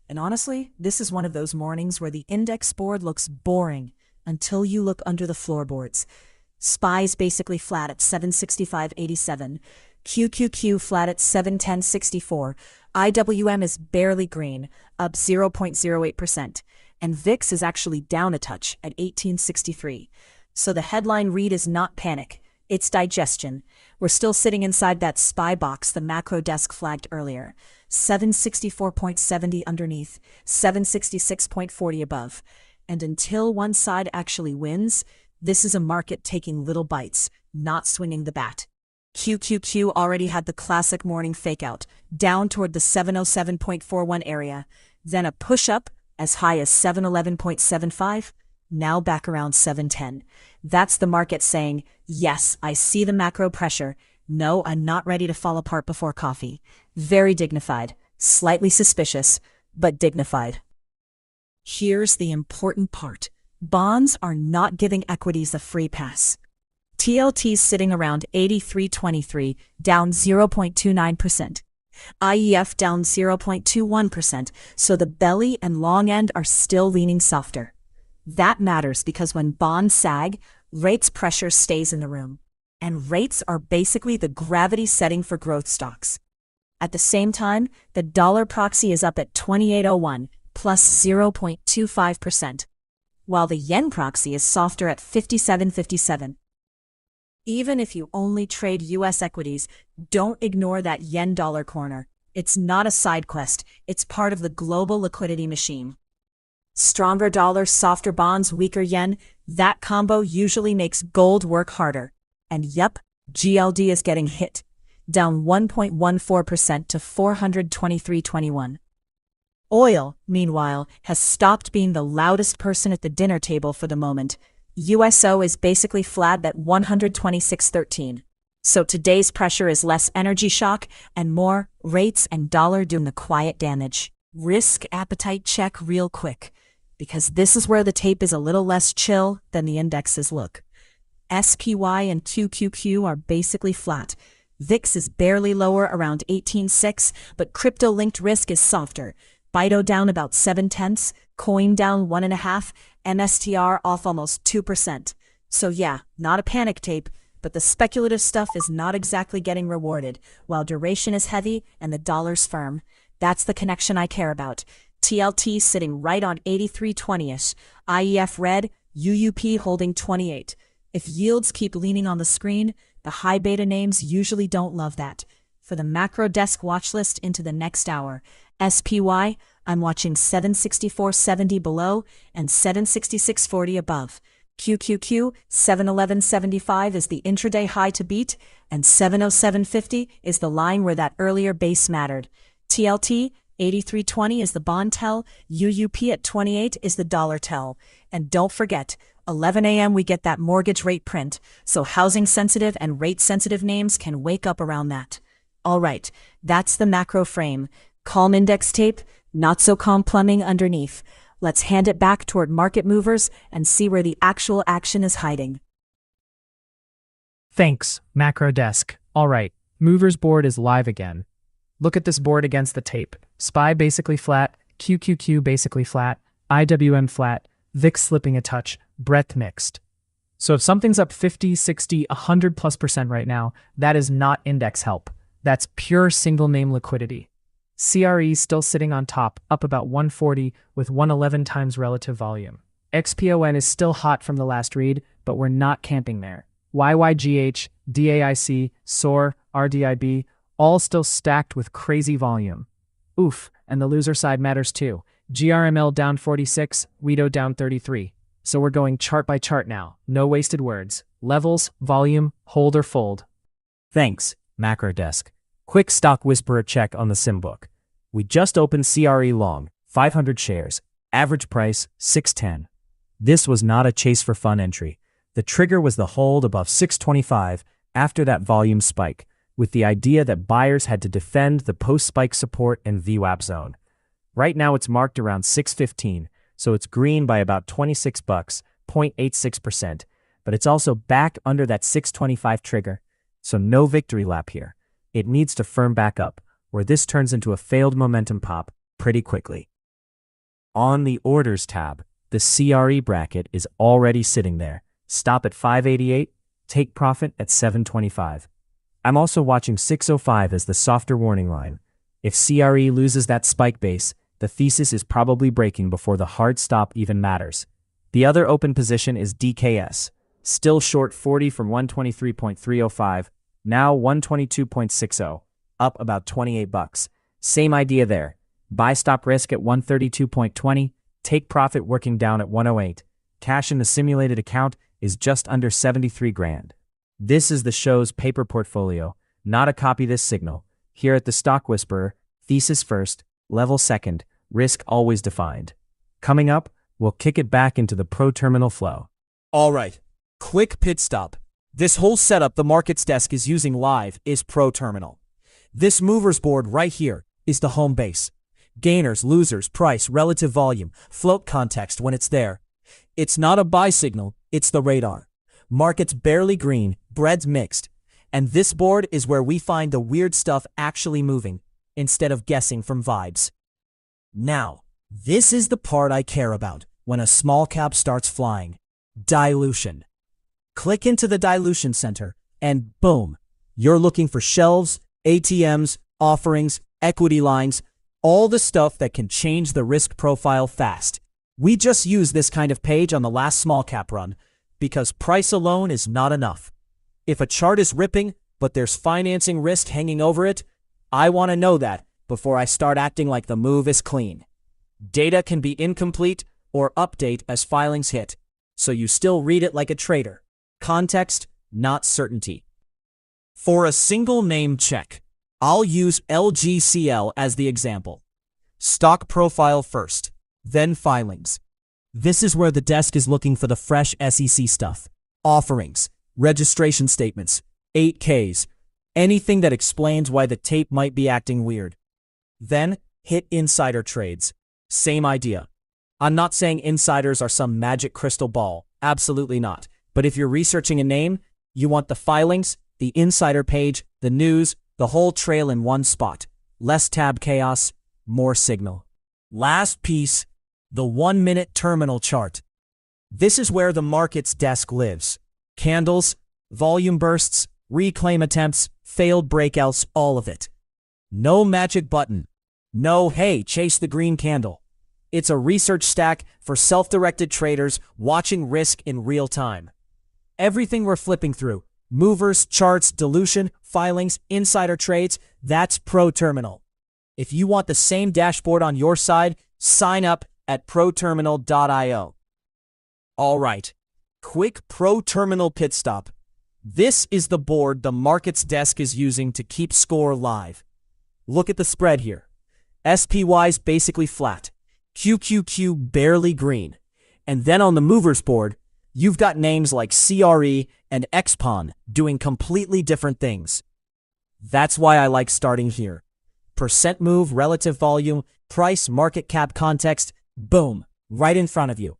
And honestly, this is one of those mornings where the index board looks boring until you look under the floorboards. SPY's basically flat at 765.87. QQQ flat at 710.64. IWM is barely green, up 0.08%. And VIX is actually down a touch at 1863. So the headline read is not panic, it's digestion. We're still sitting inside that SPY box the macro desk flagged earlier. 764.70 underneath, 766.40 above. And until one side actually wins, this is a market taking little bites, not swinging the bat. QQQ already had the classic morning fakeout, down toward the 707.41 area, then a push-up as high as 711.75, now back around 710. That's the market saying, yes, I see the macro pressure. No, I'm not ready to fall apart before coffee. Very dignified, slightly suspicious, but dignified. Here's the important part. Bonds are not giving equities a free pass. TLT's sitting around 83.23, down 0.29%. IEF down 0.21%, so the belly and long end are still leaning softer. That matters because when bonds sag, rates pressure stays in the room. And rates are basically the gravity setting for growth stocks. At the same time, the dollar proxy is up at 28.01, plus 0.25%, while the yen proxy is softer at 57.57. Even if you only trade US equities, don't ignore that yen-dollar corner. It's not a side quest, it's part of the global liquidity machine. Stronger dollar, softer bonds, weaker yen, that combo usually makes gold work harder. And yep, GLD is getting hit, down 1.14% to 423.21. Oil, meanwhile, has stopped being the loudest person at the dinner table for the moment. USO is basically flat at 126.13. So today's pressure is less energy shock and more rates and dollar doing the quiet damage. Risk appetite check real quick, because this is where the tape is a little less chill than the indexes look. SPY and 2QQ are basically flat. VIX is barely lower around 18.6, but crypto-linked risk is softer. BITO down about 0.7, Coin down 1.5, MSTR off almost 2%. So yeah, not a panic tape, but the speculative stuff is not exactly getting rewarded, while duration is heavy and the dollar's firm. That's the connection I care about. TLT sitting right on 83.20ish, IEF red, UUP holding 28. If yields keep leaning on the screen, the high beta names usually don't love that. For the macro desk watch list into the next hour, SPY, I'm watching 764.70 below and 766.40 above. QQQ, 711.75 is the intraday high to beat, and 707.50 is the line where that earlier base mattered. TLT, 83.20 is the bond tell, UUP at 28 is the dollar tell. And don't forget, 11 a.m. we get that mortgage rate print, so housing sensitive and rate sensitive names can wake up around that. All right, that's the macro frame. Calm index tape, not so calm plumbing underneath. Let's hand it back toward market movers and see where the actual action is hiding. Thanks, Macro Desk. All right, Movers board is live again. Look at this board against the tape. SPY basically flat, QQQ basically flat, IWM flat, VIX slipping a touch, breadth mixed. So if something's up 50, 60, 100+% right now, that is not index help. That's pure single name liquidity. CRE still sitting on top, up about 140 with 111 times relative volume. XPON is still hot from the last read, but we're not camping there. YYGH, DAIC, SOAR, RDIB, all still stacked with crazy volume. Oof, and the loser side matters too. GRML down 46, WIDO down 33. So we're going chart by chart now. No wasted words. Levels, volume, hold or fold. Thanks, Macro Desk. Quick stock whisperer check on the sim book. We just opened CRE long, 500 shares, average price 610. This was not a chase for fun entry. The trigger was the hold above 625 after that volume spike, with the idea that buyers had to defend the post-spike support and VWAP zone. Right now it's marked around 615, so it's green by about 26 bucks, 0.86%, but it's also back under that 625 trigger, so no victory lap here. It needs to firm back up, or this turns into a failed momentum pop pretty quickly. On the orders tab, the CRE bracket is already sitting there. Stop at 588, take profit at 725. I'm also watching 605 as the softer warning line. If CRE loses that spike base, the thesis is probably breaking before the hard stop even matters. The other open position is DKS, still short 40 from 123.305, now 122.60, up about 28 bucks. Same idea there. Buy stop risk at 132.20, take profit working down at 108. Cash in the simulated account is just under 73 grand. This is the show's paper portfolio, not a copy this signal. Here at the Stock Whisperer, thesis first, level second, risk always defined. Coming up, we'll kick it back into the pro terminal flow. All right, quick pit stop. This whole setup the markets desk is using live is pro terminal. This movers board right here is the home base. Gainers, losers, price, relative volume, float context when it's there. It's not a buy signal, it's the radar. Markets barely green, bread's mixed. And this board is where we find the weird stuff actually moving, instead of guessing from vibes. Now, this is the part I care about when a small cap starts flying. Dilution. Click into the dilution center, and boom, you're looking for shelves, ATMs, offerings, equity lines, all the stuff that can change the risk profile fast. We just used this kind of page on the last small cap run, because price alone is not enough. If a chart is ripping, but there's financing risk hanging over it, I want to know that before I start acting like the move is clean. Data can be incomplete, or update as filings hit, so you still read it like a trader. Context, not certainty. For a single name check, I'll use LGCL as the example. Stock profile first, then filings. This is where the desk is looking for the fresh SEC stuff. Offerings, registration statements, 8Ks, anything that explains why the tape might be acting weird. Then, hit insider trades. Same idea. I'm not saying insiders are some magic crystal ball, absolutely not. But if you're researching a name, you want the filings, the insider page, the news, the whole trail in one spot. Less tab chaos, more signal. Last piece, the 1-minute terminal chart. This is where the market's desk lives. Candles, volume bursts, reclaim attempts, failed breakouts, all of it. No magic button. No, hey, chase the green candle. It's a research stack for self-directed traders watching risk in real time. Everything we're flipping through, movers, charts, dilution, filings, insider trades, that's ProTerminal. If you want the same dashboard on your side, sign up at proterminal.io. All right, quick ProTerminal pit stop. This is the board the market's desk is using to keep score live. Look at the spread here. SPY's basically flat. QQQ barely green. And then on the movers board, you've got names like CRE and XPON doing completely different things. That's why I like starting here. Percent move, relative volume, price, market cap context, boom, right in front of you.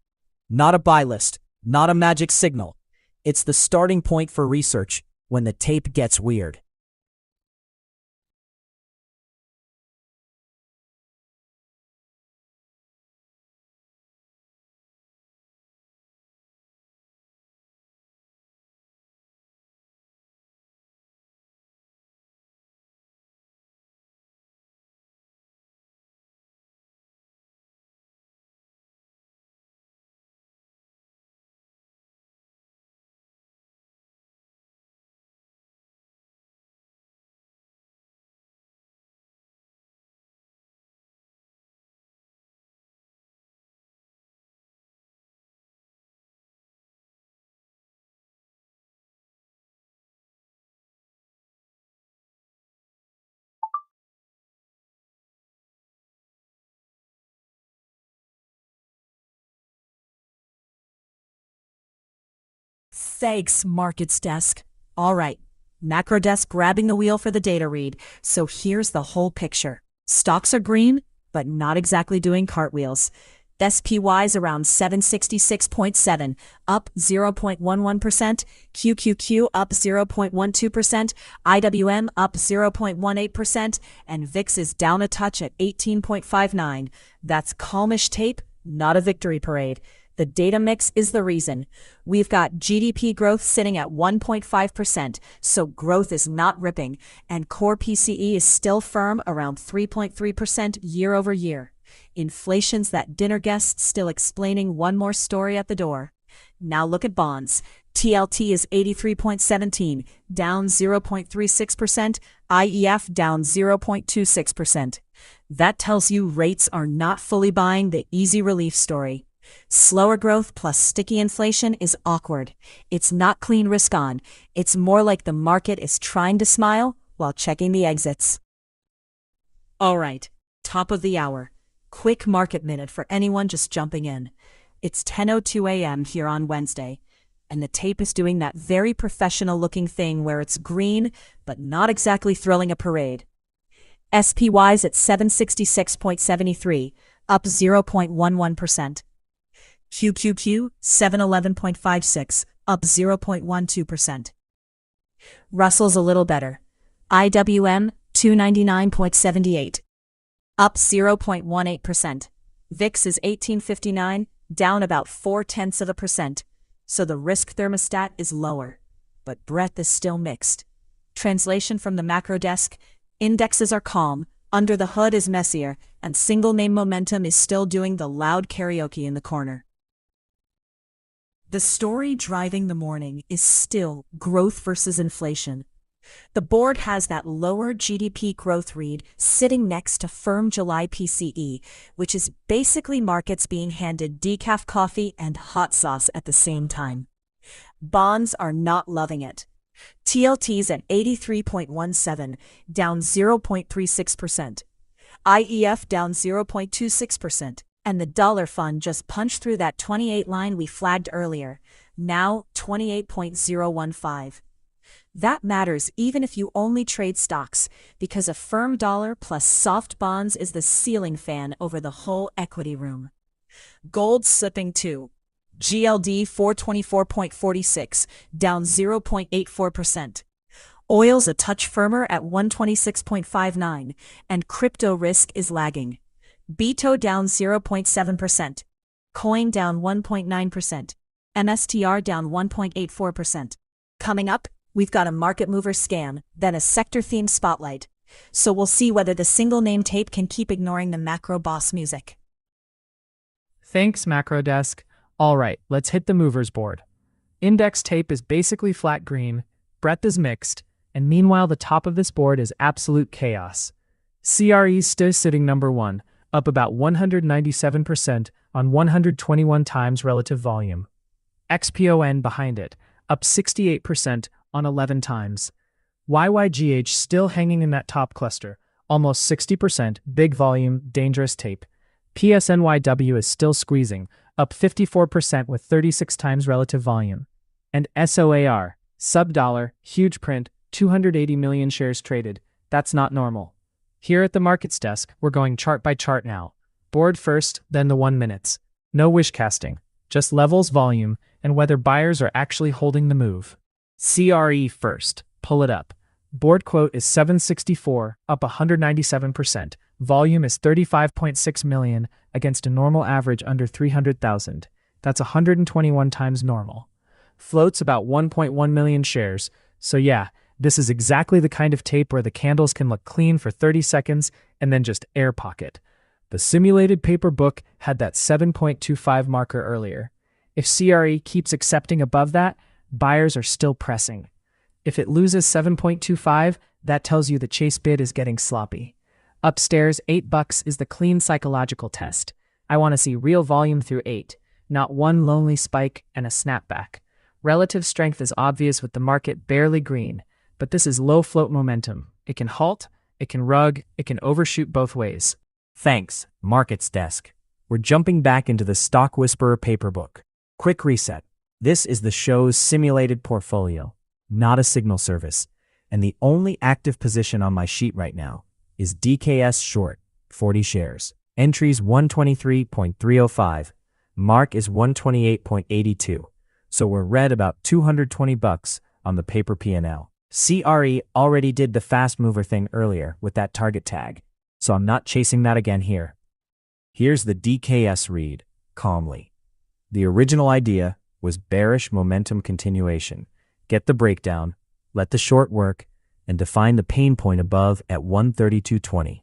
Not a buy list, not a magic signal. It's the starting point for research when the tape gets weird. Thanks, markets desk. All right, macro desk grabbing the wheel for the data read. So here's the whole picture. Stocks are green, but not exactly doing cartwheels. SPY's around 766.7, up 0.11%, QQQ up 0.12%, IWM up 0.18%, and VIX is down a touch at 18.59. That's calmish tape, not a victory parade. The data mix is the reason. We've got GDP growth sitting at 1.5%, so growth is not ripping, and core PCE is still firm around 3.3% year over year. Inflation's that dinner guest still explaining one more story at the door. Now look at bonds. TLT is 83.17, down 0.36%, IEF down 0.26%. That tells you rates are not fully buying the easy relief story. Slower growth plus sticky inflation is awkward. It's not clean risk on. It's more like the market is trying to smile while checking the exits. All right, top of the hour. Quick market minute for anyone just jumping in. It's 10:02 a.m. here on Wednesday, and the tape is doing that very professional-looking thing where it's green, but not exactly thrilling a parade. SPY's at 766.73, up 0.11%. QQQ 711.56, up 0.12%. Russell's a little better. IWM 299.78, up 0.18%. VIX is 1859, down about 0.4%, so the risk thermostat is lower, but breadth is still mixed. Translation from the macro desk: indexes are calm, under the hood is messier, and single name momentum is still doing the loud karaoke in the corner. The story driving the morning is still growth versus inflation. The board has that lower GDP growth read sitting next to firm July PCE, which is basically markets being handed decaf coffee and hot sauce at the same time. Bonds are not loving it. TLT's at 83.17, down 0.36%. IEF down 0.26%. And the dollar fund just punched through that 28 line we flagged earlier, now 28.015. That matters even if you only trade stocks, because a firm dollar plus soft bonds is the ceiling fan over the whole equity room. Gold slipping too. GLD 424.46, down 0.84%. Oil's a touch firmer at 126.59, and crypto risk is lagging. BITO down 0.7%. Coin down 1.9%. MSTR down 1.84%. Coming up, we've got a market mover scan, then a sector-themed spotlight. So we'll see whether the single-name tape can keep ignoring the macro boss music. Thanks, Macro Desk. All right, let's hit the movers board. Index tape is basically flat green, breadth is mixed, and meanwhile the top of this board is absolute chaos. CRE still sitting number 1, up about 197% on 121 times relative volume. XPON behind it, up 68% on 11 times. YYGH still hanging in that top cluster, almost 60%, big volume, dangerous tape. PSNYW is still squeezing, up 54% with 36 times relative volume. And SOAR, sub-dollar, huge print, 280 million shares traded. That's not normal. Here at the markets desk, we're going chart by chart now. Board first, then the 1 minutes. No wish casting, just levels, volume, and whether buyers are actually holding the move. CRE first, pull it up. Board quote is 764, up 197%. Volume is 35.6 million against a normal average under 300,000. That's 121 times normal. Float's about 1.1 million shares. So yeah, this is exactly the kind of tape where the candles can look clean for 30 seconds and then just air pocket. The simulated paper book had that 7.25 marker earlier. If CRE keeps accepting above that, buyers are still pressing. If it loses 7.25, that tells you the chase bid is getting sloppy. Upstairs, $8 is the clean psychological test. I want to see real volume through 8, not one lonely spike and a snapback. Relative strength is obvious with the market barely green, but this is low float momentum. It can halt, it can rug, it can overshoot both ways. Thanks, Markets Desk. We're jumping back into the Stock Whisperer paperbook. Quick reset. This is the show's simulated portfolio, not a signal service. And the only active position on my sheet right now is DKS short, 40 shares. Entries 123.305. Mark is 128.82. So we're red about $220 on the paper P&L. CRE already did the fast mover thing earlier with that target tag, so I'm not chasing that again here. Here's the DKS read, calmly. The original idea was bearish momentum continuation. Get the breakdown, let the short work, and define the pain point above at 132.20.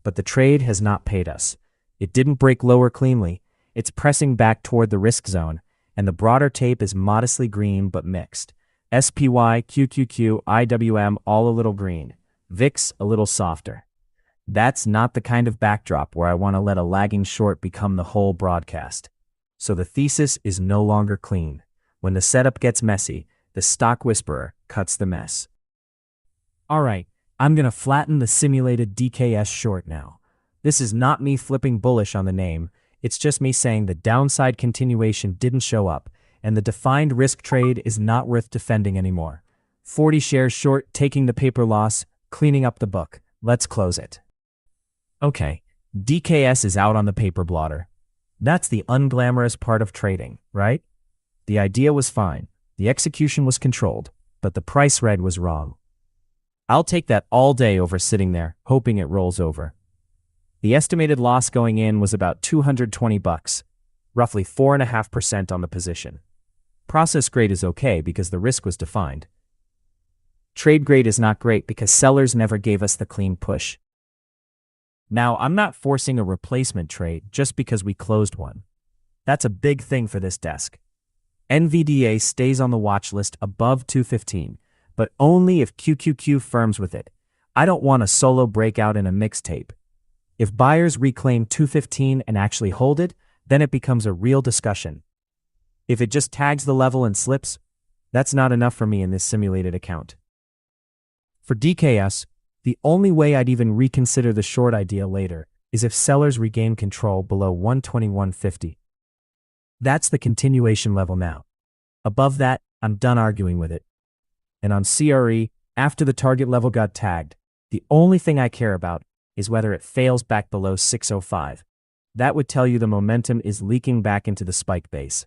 But the trade has not paid us. It didn't break lower cleanly. It's pressing back toward the risk zone, and the broader tape is modestly green but mixed. SPY, QQQ, IWM all a little green. VIX a little softer. That's not the kind of backdrop where I want to let a lagging short become the whole broadcast. So the thesis is no longer clean. When the setup gets messy, the Stock Whisperer cuts the mess. Alright, I'm going to flatten the simulated DKS short now. This is not me flipping bullish on the name, it's just me saying the downside continuation didn't show up, and the defined risk trade is not worth defending anymore. 40 shares short, taking the paper loss, cleaning up the book. Let's close it. Okay, DKS is out on the paper blotter. That's the unglamorous part of trading, right? The idea was fine, the execution was controlled, but the price read was wrong. I'll take that all day over sitting there, hoping it rolls over. The estimated loss going in was about $220, roughly 4.5% on the position. Process grade is okay because the risk was defined. Trade grade is not great because sellers never gave us the clean push. Now, I'm not forcing a replacement trade just because we closed one. That's a big thing for this desk. NVDA stays on the watch list above 215, but only if QQQ firms with it. I don't want a solo breakout in a mixtape. If buyers reclaim 215 and actually hold it, then it becomes a real discussion. If it just tags the level and slips, that's not enough for me in this simulated account. For DKS, the only way I'd even reconsider the short idea later is if sellers regain control below 121.50. That's the continuation level now. Above that, I'm done arguing with it. And on CRE, after the target level got tagged, the only thing I care about is whether it fails back below 605. That would tell you the momentum is leaking back into the spike base.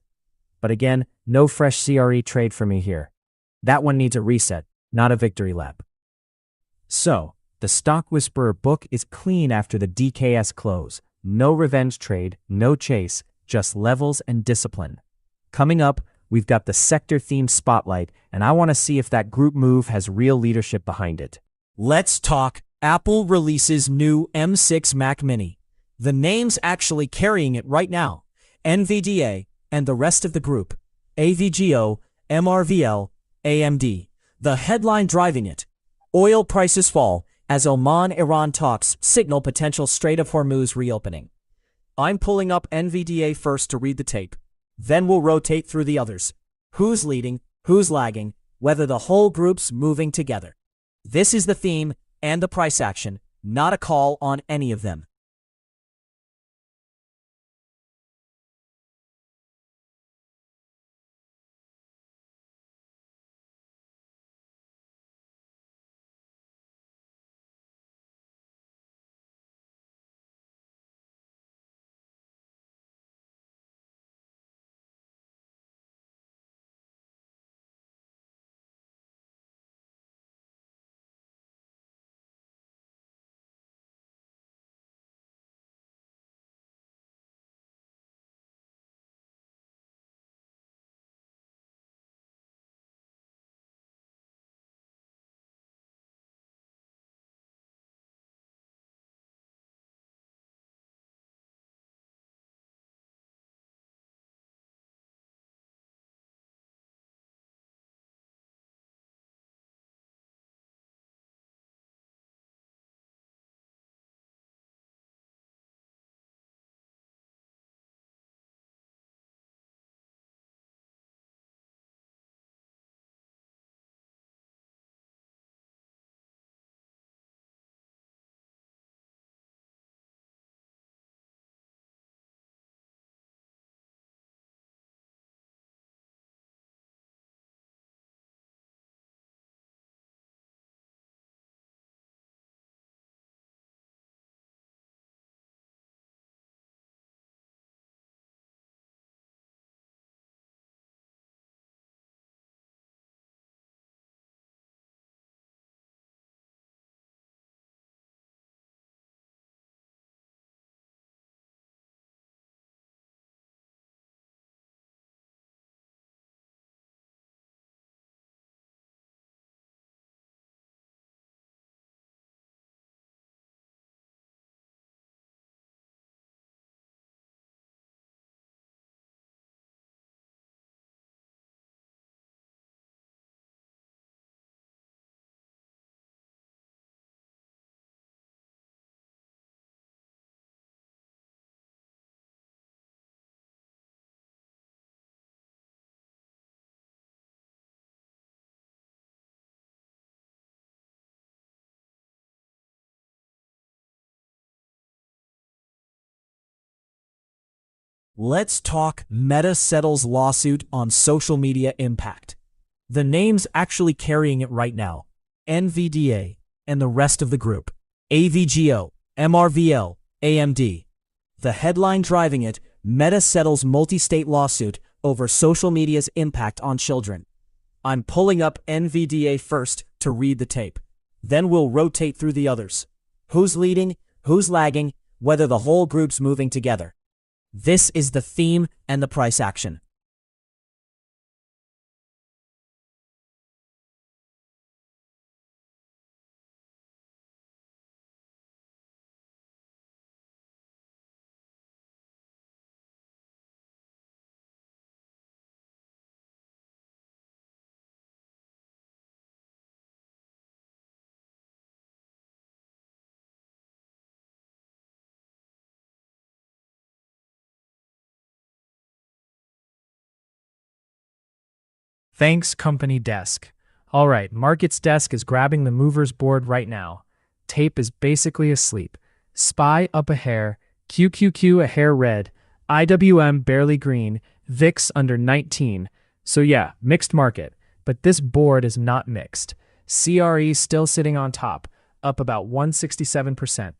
But again, no fresh CRE trade for me here. That one needs a reset, not a victory lap. So, the Stock Whisperer book is clean after the DKS close. No revenge trade, no chase, just levels and discipline. Coming up, we've got the sector-themed spotlight, and I want to see if that group move has real leadership behind it. Let's talk. Apple releases new M6 Mac Mini. The names actually carrying it right now: NVDA and the rest of the group: AVGO, MRVL, AMD. The headline driving it: oil prices fall as Oman-Iran talks signal potential Strait of Hormuz reopening. I'm pulling up NVDA first to read the tape. Then we'll rotate through the others. Who's leading, who's lagging, whether the whole group's moving together. This is the theme and the price action, not a call on any of them. Let's talk Meta settles lawsuit on social media impact. The names actually carrying it right now: NVDA and the rest of the group: AVGO, MRVL, AMD. The headline driving it: Meta settles multi-state lawsuit over social media's impact on children. I'm pulling up NVDA first to read the tape. Then we'll rotate through the others. Who's leading, who's lagging, whether the whole group's moving together. This is the theme and the price action. Thanks, company desk. All right, Market's desk is grabbing the mover's board right now. Tape is basically asleep. SPY up a hair, QQQ a hair red, IWM barely green, VIX under 19. So yeah, mixed market. But this board is not mixed. CRE still sitting on top, up about 167%.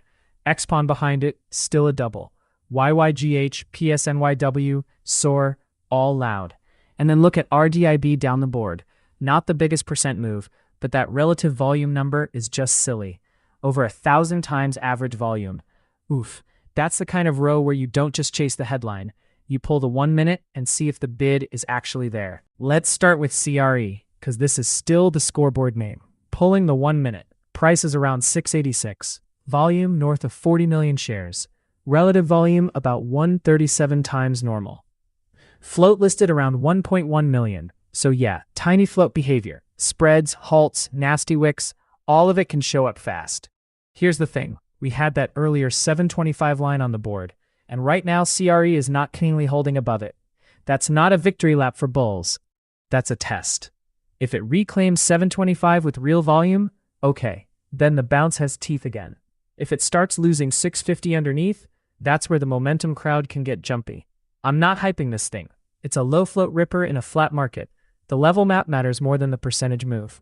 XPON behind it, still a double. YYGH, PSNYW, SOAR, all loud. And then look at RDIB down the board. Not the biggest percent move, but that relative volume number is just silly. Over 1,000 times average volume. Oof, that's the kind of row where you don't just chase the headline. You pull the 1 minute and see if the bid is actually there. Let's start with CRE, because this is still the scoreboard name. Pulling the 1 minute. Price is around 686. Volume north of 40 million shares. Relative volume about 137 times normal. Float listed around 1.1 million. So yeah, tiny float behavior. Spreads, halts, nasty wicks, all of it can show up fast. Here's the thing. We had that earlier 725 line on the board, and right now CRE is not cleanly holding above it. That's not a victory lap for bulls. That's a test. If it reclaims 725 with real volume, okay, then the bounce has teeth again. If it starts losing 650 underneath, that's where the momentum crowd can get jumpy. I'm not hyping this thing. It's a low float ripper in a flat market. The level map matters more than the percentage move.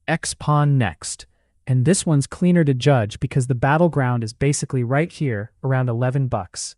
XPON next. And this one's cleaner to judge because the battleground is basically right here, around 11 bucks.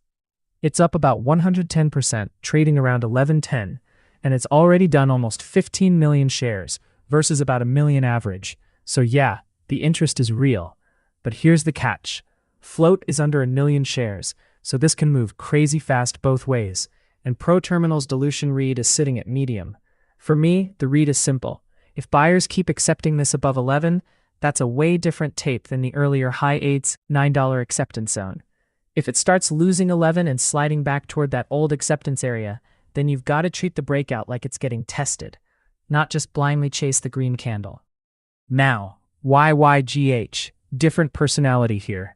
It's up about 110%, trading around 11.10, and it's already done almost 15 million shares versus about a million average. So yeah, the interest is real. But here's the catch. Float is under a million shares, so this can move crazy fast both ways, and ProTerminal's dilution read is sitting at medium. For me, the read is simple. If buyers keep accepting this above 11, that's a way different tape than the earlier high 8s, $9 acceptance zone. If it starts losing 11 and sliding back toward that old acceptance area, then you've got to treat the breakout like it's getting tested, not just blindly chase the green candle. Now, YYGH, different personality here.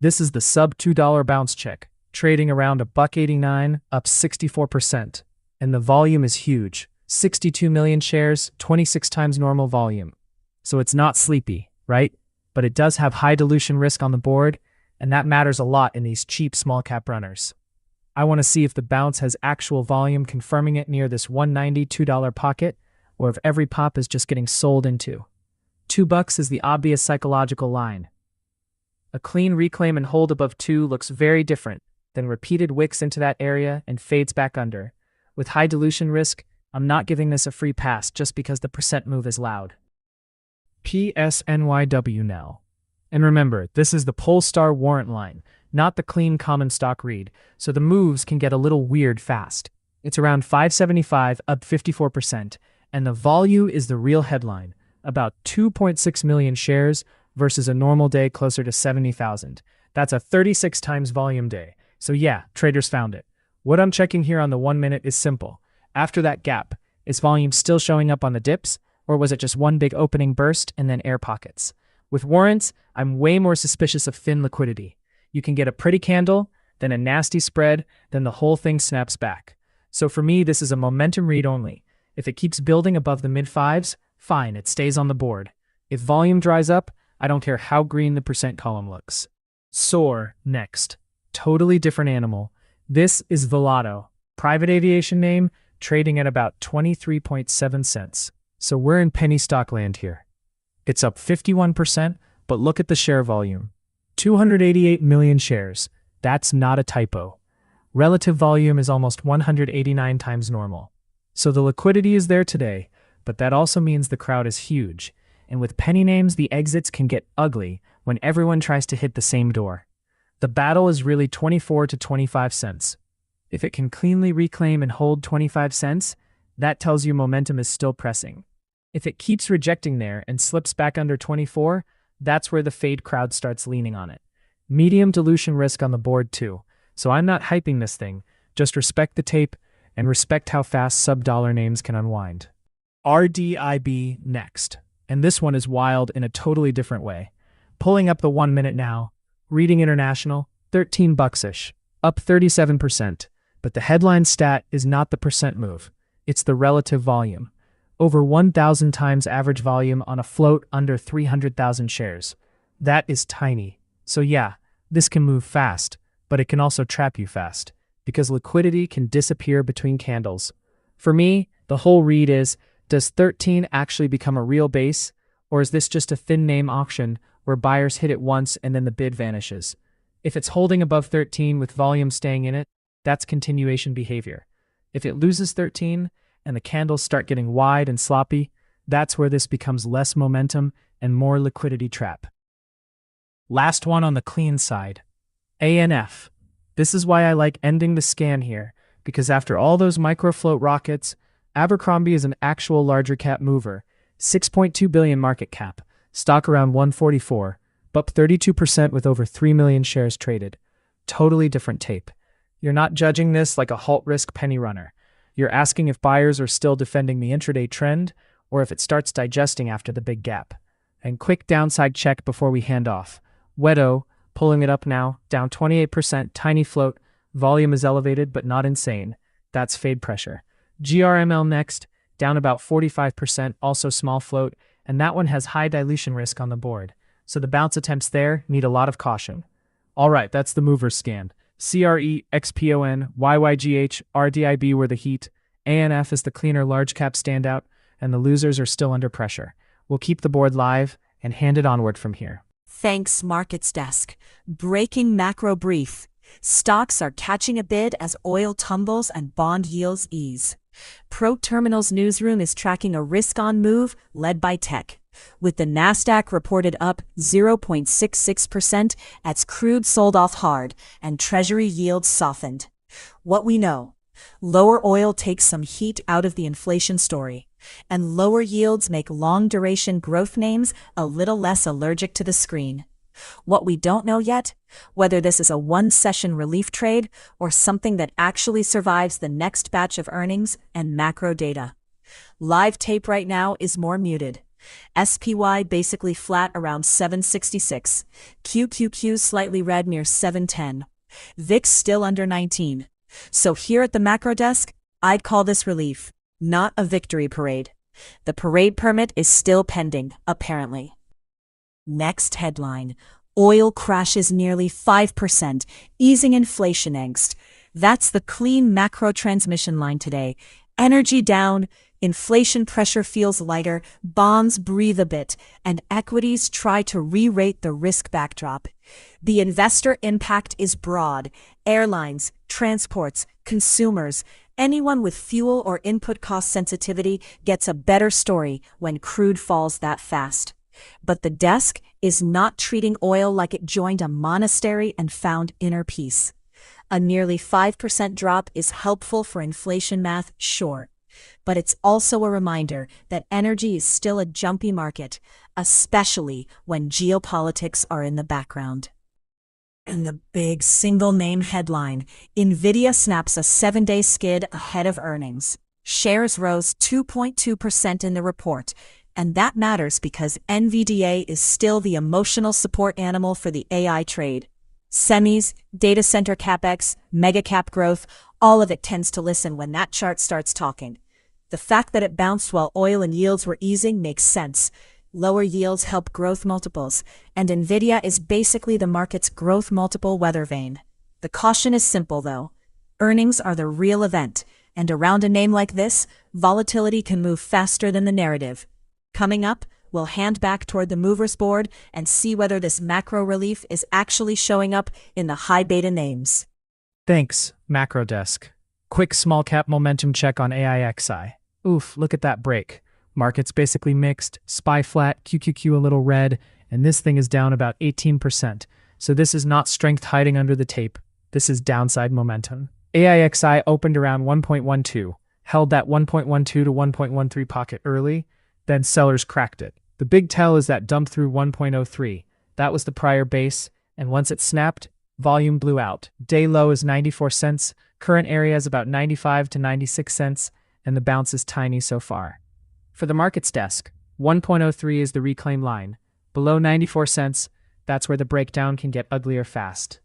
This is the sub $2 bounce check, trading around $1.89, up 64%. And the volume is huge, 62 million shares, 26 times normal volume. So it's not sleepy, right? But it does have high dilution risk on the board, and that matters a lot in these cheap small cap runners. I want to see if the bounce has actual volume confirming it near this $1.92 pocket, or if every pop is just getting sold into. $2 is the obvious psychological line. A clean reclaim and hold above 2 looks very different than repeated wicks into that area and fades back under. With high dilution risk, I'm not giving this a free pass just because the percent move is loud. PSNYW now. And remember, this is the Polestar warrant line, not the clean common stock read, so the moves can get a little weird fast. It's around 575, up 54%, and the volume is the real headline, about 2.6 million shares versus a normal day closer to 70,000. That's a 36 times volume day. So yeah, traders found it. What I'm checking here on the 1 minute is simple. After that gap, is volume still showing up on the dips, or was it just one big opening burst and then air pockets? With warrants, I'm way more suspicious of thin liquidity. You can get a pretty candle, then a nasty spread, then the whole thing snaps back. So for me, this is a momentum read only. If it keeps building above the mid-5s, fine, it stays on the board. If volume dries up, I don't care how green the percent column looks. SOAR next. Totally different animal. This is Volato. Private aviation name, trading at about 23.7 cents. So we're in penny stock land here. It's up 51%, but look at the share volume. 288 million shares. That's not a typo. Relative volume is almost 189 times normal. So the liquidity is there today, but that also means the crowd is huge. And with penny names, the exits can get ugly when everyone tries to hit the same door. The battle is really 24 to 25 cents. If it can cleanly reclaim and hold 25 cents, that tells you momentum is still pressing. If it keeps rejecting there and slips back under 24, that's where the fade crowd starts leaning on it. Medium dilution risk on the board too, so I'm not hyping this thing, just respect the tape and respect how fast sub-dollar names can unwind. RDIB next, and this one is wild in a totally different way. Pulling up the 1 minute now, reading international, 13 bucks-ish, up 37%, but the headline stat is not the percent move. It's the relative volume. Over 1,000 times average volume on a float under 300,000 shares. That is tiny. So yeah, this can move fast, but it can also trap you fast, because liquidity can disappear between candles. For me, the whole read is, does 13 actually become a real base, or is this just a thin name auction where buyers hit it once and then the bid vanishes? If it's holding above 13 with volume staying in it, that's continuation behavior. If it loses 13 and the candles start getting wide and sloppy, that's where this becomes less momentum and more liquidity trap. Last one on the clean side, ANF. This is why I like ending the scan here, because after all those micro float rockets, Abercrombie is an actual larger cap mover, 6.2 billion market cap, stock around 144, up 32% with over 3 million shares traded. Totally different tape. You're not judging this like a halt risk penny runner. You're asking if buyers are still defending the intraday trend or if it starts digesting after the big gap. And quick downside check before we hand off. Wedo, pulling it up now, down 28%, tiny float, volume is elevated but not insane. That's fade pressure. GRML next, down about 45%, also small float, and that one has high dilution risk on the board. So the bounce attempts there need a lot of caution. All right, that's the movers scan. CRE, XPON, YYGH, RDIB were the heat, ANF is the cleaner large cap standout, and the losers are still under pressure. We'll keep the board live and hand it onward from here. Thanks, Markets Desk. Breaking macro brief. Stocks are catching a bid as oil tumbles and bond yields ease. ProTerminal's newsroom is tracking a risk-on move led by tech, with the Nasdaq reported up 0.66% as crude sold off hard and Treasury yields softened. What we know: lower oil takes some heat out of the inflation story, and lower yields make long-duration growth names a little less allergic to the screen. What we don't know yet, whether this is a one-session relief trade or something that actually survives the next batch of earnings and macro data. Live tape right now is more muted. SPY basically flat around 766, QQQ slightly red near 710, VIX still under 19. So here at the macro desk, I'd call this relief, not a victory parade. The parade permit is still pending, apparently. Next headline: oil crashes nearly 5%, easing inflation angst. That's the clean macro transmission line today. Energy down, inflation pressure feels lighter, bonds breathe a bit, and equities try to re-rate the risk backdrop. The investor impact is broad. Airlines, transports, consumers, anyone with fuel or input cost sensitivity gets a better story when crude falls that fast. But the desk is not treating oil like it joined a monastery and found inner peace. A nearly 5% drop is helpful for inflation math, sure. But it's also a reminder that energy is still a jumpy market, especially when geopolitics are in the background. And the big single-name headline: NVIDIA snaps a 7-day skid ahead of earnings. Shares rose 2.2% in the report. And that matters because NVDA is still the emotional support animal for the AI trade. Semis, data center capex, mega cap growth, all of it tends to listen when that chart starts talking. The fact that it bounced while oil and yields were easing makes sense. Lower yields help growth multiples, and NVIDIA is basically the market's growth multiple weather vane. The caution is simple, though. Earnings are the real event, and around a name like this, volatility can move faster than the narrative. Coming up, we'll hand back toward the movers board and see whether this macro relief is actually showing up in the high beta names. Thanks, Macro Desk. Quick small cap momentum check on AIXI. Oof, look at that break. Market's basically mixed, SPY flat, QQQ a little red, and this thing is down about 18%. So this is not strength hiding under the tape. This is downside momentum. AIXI opened around 1.12, held that 1.12 to 1.13 pocket early, then sellers cracked it. The big tell is that dump through 1.03. That was the prior base, and once it snapped, volume blew out. Day low is 94 cents, current area is about 95 to 96 cents, and the bounce is tiny so far. For the markets desk, 1.03 is the reclaim line. Below 94 cents, that's where the breakdown can get uglier fast.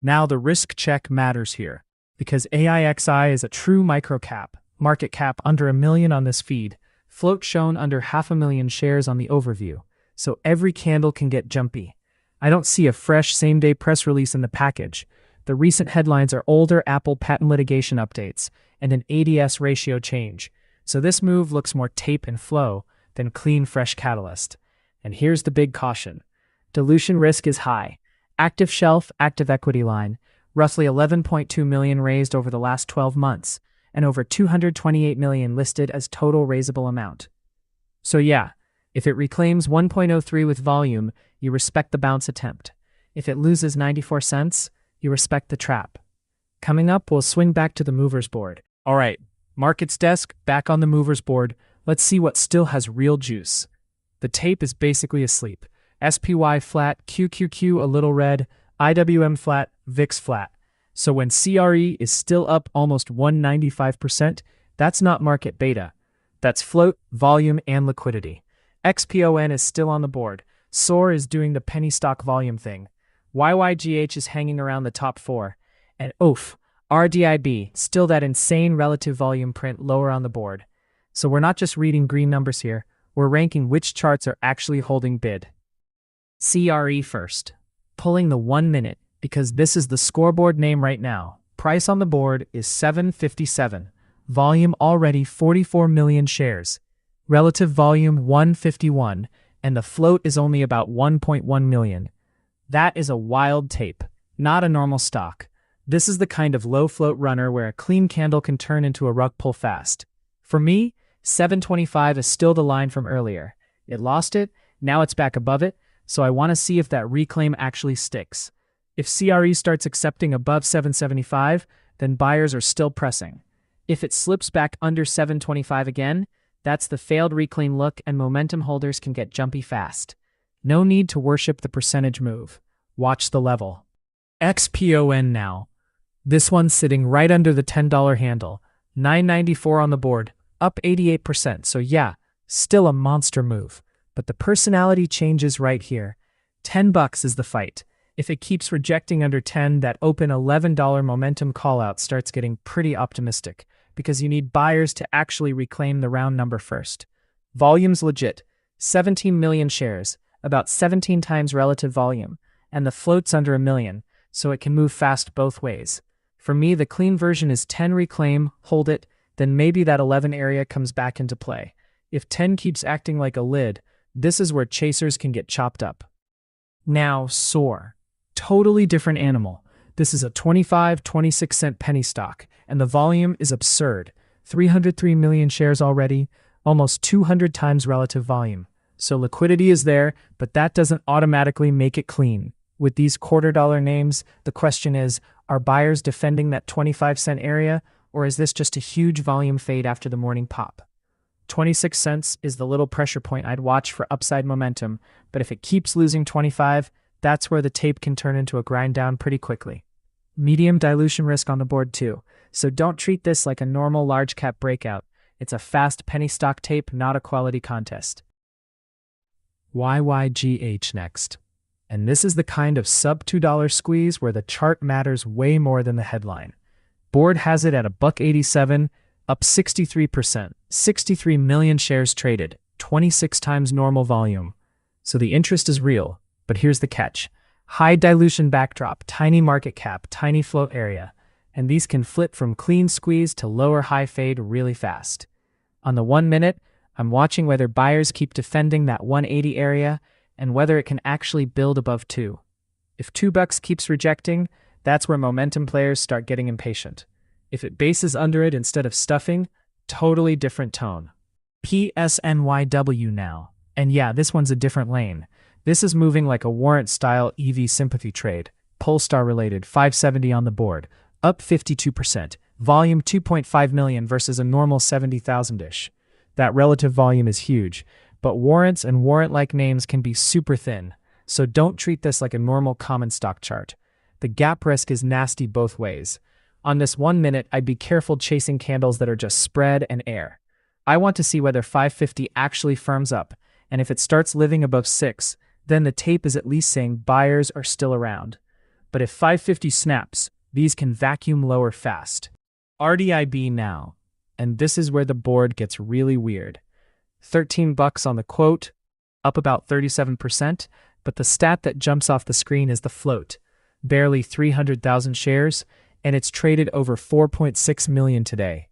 Now the risk check matters here, because AIXI is a true microcap. Market cap under 1 million on this feed. Float shown under 500,000 shares on the overview. So every candle can get jumpy. I don't see a fresh same-day press release in the package. The recent headlines are older Apple patent litigation updates and an ADS ratio change. So this move looks more tape and flow than clean, fresh catalyst. And here's the big caution. Dilution risk is high. Active shelf, active equity line, roughly 11.2 million raised over the last 12 months, and over 228 million listed as total raisable amount. So yeah, if it reclaims 1.03 with volume, you respect the bounce attempt. If it loses 94 cents, you respect the trap. Coming up, we'll swing back to the movers board. All right, markets desk, back on the movers board. Let's see what still has real juice. The tape is basically asleep. SPY flat, QQQ a little red, IWM flat, VIX flat. So when CRE is still up almost 195%, that's not market beta. That's float, volume, and liquidity. XPON is still on the board. SOAR is doing the penny stock volume thing. YYGH is hanging around the top 4. And oof, RDIB, still that insane relative volume print lower on the board. So we're not just reading green numbers here, we're ranking which charts are actually holding bid. CRE first. Pulling the 1 minute, because this is the scoreboard name right now. Price on the board is 757. Volume already 44 million shares. Relative volume 151, and the float is only about 1.1 million. That is a wild tape, not a normal stock. This is the kind of low float runner where a clean candle can turn into a rug pull fast. For me, 725 is still the line from earlier. It lost it, now it's back above it, so I want to see if that reclaim actually sticks. If CRE starts accepting above 775, then buyers are still pressing. If it slips back under 725 again, that's the failed reclaim look and momentum holders can get jumpy fast. No need to worship the percentage move. Watch the level. XPON now. This one's sitting right under the $10 handle. 994 on the board, up 88%, so yeah, still a monster move. But the personality changes right here. $10 is the fight. If it keeps rejecting under 10, that open $11 momentum callout starts getting pretty optimistic, because you need buyers to actually reclaim the round number first. Volume's legit. 17 million shares, about 17 times relative volume, and the float's under 1 million, so it can move fast both ways. For me, the clean version is 10 reclaim, hold it, then maybe that 11 area comes back into play. If 10 keeps acting like a lid, this is where chasers can get chopped up. Now, SOAR. Totally different animal. This is a 26 cent penny stock, and the volume is absurd. 303 million shares already, almost 200 times relative volume. So liquidity is there, but that doesn't automatically make it clean. With these $quarter names, the question is, are buyers defending that 25-cent area, or is this just a huge volume fade after the morning pop? 26 cents is the little pressure point I'd watch for upside momentum, but if it keeps losing 25, that's where the tape can turn into a grind down pretty quickly. Medium dilution risk on the board too, so don't treat this like a normal large cap breakout. It's a fast penny stock tape, not a quality contest. YYGH next. And this is the kind of sub $2 squeeze where the chart matters way more than the headline. Board has it at $1.87, up 63%, 63 million shares traded, 26 times normal volume. So the interest is real, but here's the catch. High dilution backdrop, tiny market cap, tiny float area, and these can flip from clean squeeze to lower high fade really fast. On the 1 minute, I'm watching whether buyers keep defending that 180 area and whether it can actually build above 2. If $2 keeps rejecting, that's where momentum players start getting impatient. If it bases under it instead of stuffing, totally different tone. PSNYW now. And yeah, this one's a different lane. This is moving like a warrant-style EV sympathy trade. Polestar related, 570 on the board, up 52%. Volume 2.5 million versus a normal 70,000-ish. That relative volume is huge, but warrants and warrant-like names can be super thin, so don't treat this like a normal common stock chart. The gap risk is nasty both ways. On this 1 minute, I'd be careful chasing candles that are just spread and air. I want to see whether 550 actually firms up, and if it starts living above 6, then the tape is at least saying buyers are still around. But if 550 snaps, these can vacuum lower fast. RDIB now. And this is where the board gets really weird. $13 on the quote, up about 37%, but the stat that jumps off the screen is the float, barely 300,000 shares, and it's traded over 4.6 million today.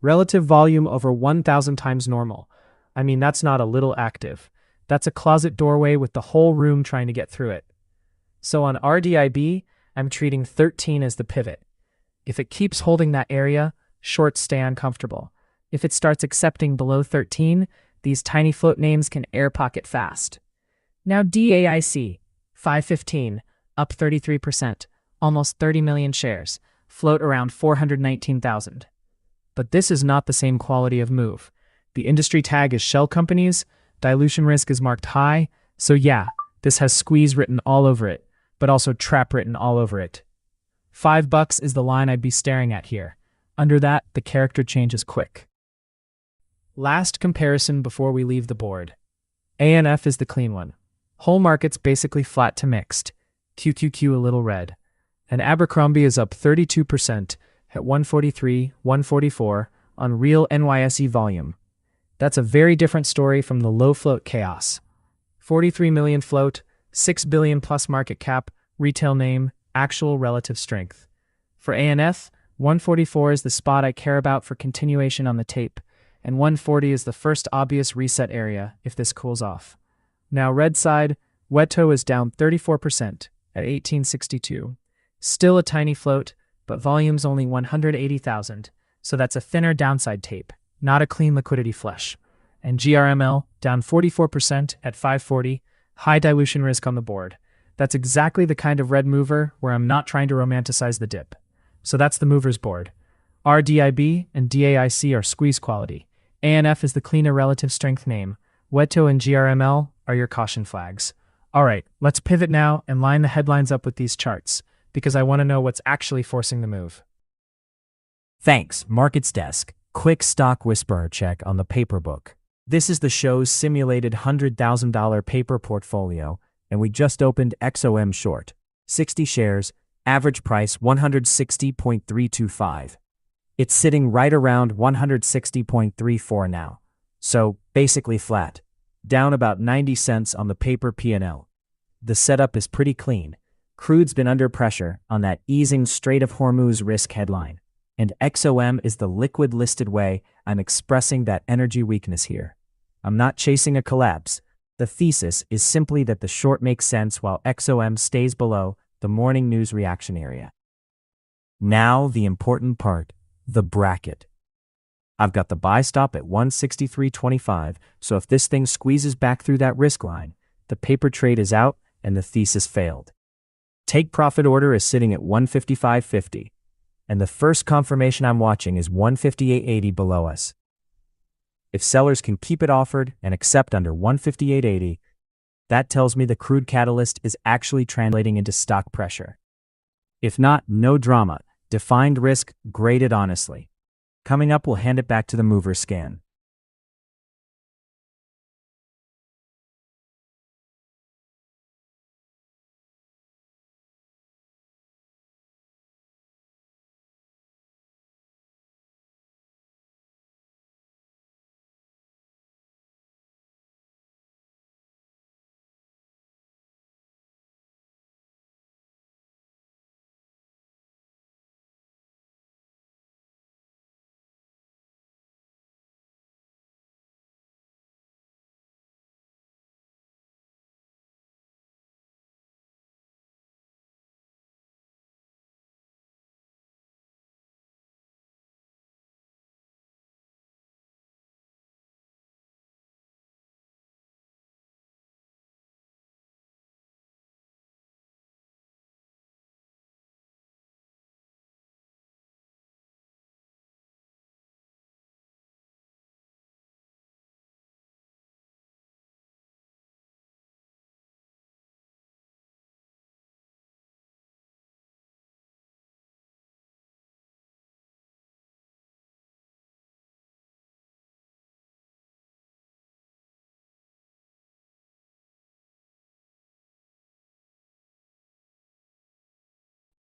Relative volume over 1,000 times normal. I mean, that's not a little active. That's a closet doorway with the whole room trying to get through it. So on RDIB, I'm treating 13 as the pivot. If it keeps holding that area, shorts stay uncomfortable. If it starts accepting below 13, these tiny float names can air pocket fast. Now DAIC, 515, up 33%, almost 30 million shares, float around 419,000. But this is not the same quality of move. The industry tag is shell companies, dilution risk is marked high, so yeah, this has squeeze written all over it, but also trap written all over it. $5 is the line I'd be staring at here. Under that, the character change is quick. Last comparison before we leave the board. ANF is the clean one. Whole market's basically flat to mixed. QQQ a little red. And Abercrombie is up 32% at 143, 144 on real NYSE volume. That's a very different story from the low float chaos. 43 million float, 6 billion plus market cap, retail name, actual relative strength. For ANF, 144 is the spot I care about for continuation on the tape, and 140 is the first obvious reset area if this cools off. Now red side, Weto is down 34% at 1862. Still a tiny float, but volume's only 180,000, so that's a thinner downside tape, not a clean liquidity flush. And GRML down 44% at 540, high dilution risk on the board. That's exactly the kind of red mover where I'm not trying to romanticize the dip. So that's the movers board. RDIB and DAIC are squeeze quality. ANF is the cleaner relative strength name. Weto and GRML are your caution flags. Alright, let's pivot now and line the headlines up with these charts, because I want to know what's actually forcing the move. Thanks, Markets Desk. Quick stock whisperer check on the paper book. This is the show's simulated $100,000 paper portfolio, and we just opened XOM short. 60 shares, average price 160.325. It's sitting right around 160.34 now. So, basically flat. Down about 90 cents on the paper P&L. The setup is pretty clean. Crude's been under pressure on that easing Strait of Hormuz risk headline. And XOM is the liquid listed way I'm expressing that energy weakness here. I'm not chasing a collapse. The thesis is simply that the short makes sense while XOM stays below the morning news reaction area. Now the important part, the bracket. I've got the buy stop at 163.25, so if this thing squeezes back through that risk line, the paper trade is out and the thesis failed. Take profit order is sitting at 155.50, and the first confirmation I'm watching is 158.80 below us. If sellers can keep it offered and accept under 158.80, that tells me the crude catalyst is actually translating into stock pressure. If not, no drama. Defined risk, graded honestly. Coming up, we'll hand it back to the mover scan.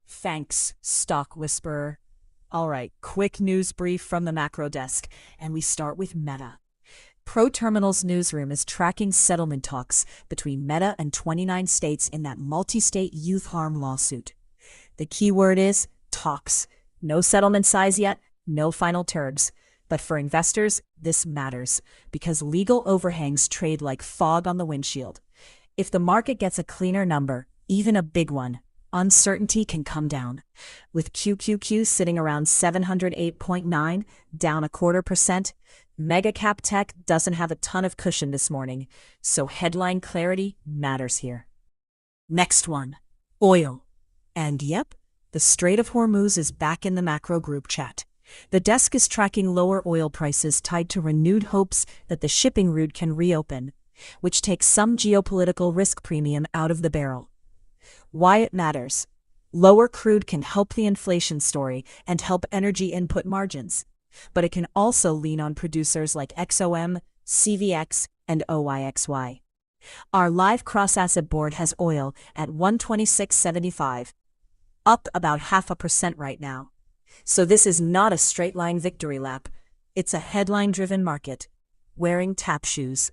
Thanks, stock whisperer. All right, quick news brief from the macro desk, and we start with Meta. ProTerminal's newsroom is tracking settlement talks between Meta and 29 states in that multi-state youth harm lawsuit. The key word is talks. No settlement size yet, no final terms. But for investors, this matters because legal overhangs trade like fog on the windshield. If the market gets a cleaner number, even a big one, uncertainty can come down. With QQQ sitting around 708.9, down 0.25%, mega cap tech doesn't have a ton of cushion this morning, so headline clarity matters here. Next one, oil. And yep, the Strait of Hormuz is back in the macro group chat. The desk is tracking lower oil prices tied to renewed hopes that the shipping route can reopen, which takes some geopolitical risk premium out of the barrel. Why it matters. Lower crude can help the inflation story and help energy input margins, but it can also lean on producers like XOM, CVX, and OYXY. Our live cross-asset board has oil at 126.75, up about 0.5% right now. So this is not a straight-line victory lap. It's a headline-driven market, wearing tap shoes.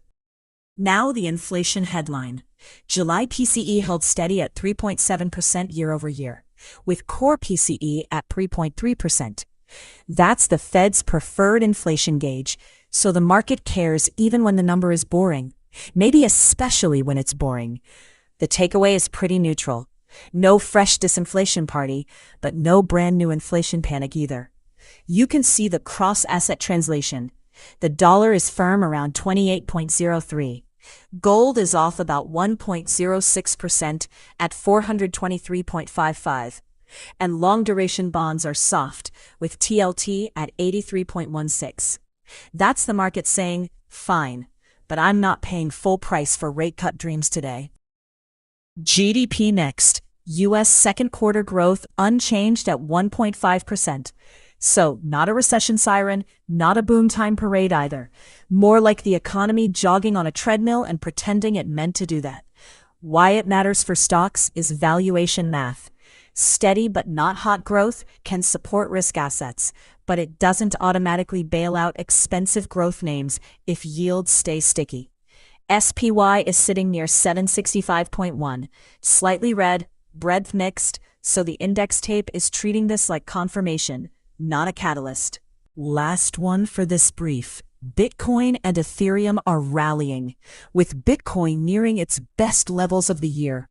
Now the inflation headline. July PCE held steady at 3.7% year over year, with core PCE at 3.3%. That's the Fed's preferred inflation gauge, so the market cares even when the number is boring, maybe especially when it's boring. The takeaway is pretty neutral. No fresh disinflation party, but no brand new inflation panic either. You can see the cross-asset translation. The dollar is firm around 28.03. Gold is off about 1.06% at 423.55. And long-duration bonds are soft, with TLT at 83.16. That's the market saying, fine, but I'm not paying full price for rate cut dreams today. GDP next. U.S. second quarter growth unchanged at 1.5%. So, not a recession siren, not a boom time parade either. More like the economy jogging on a treadmill and pretending it meant to do that. Why it matters for stocks is valuation math. Steady but not hot growth can support risk assets, but it doesn't automatically bail out expensive growth names if yields stay sticky. SPY is sitting near 765.1, slightly red, breadth mixed, so the index tape is treating this like confirmation, not a catalyst. Last one for this brief. Bitcoin and Ethereum are rallying, with Bitcoin nearing its best levels of the year.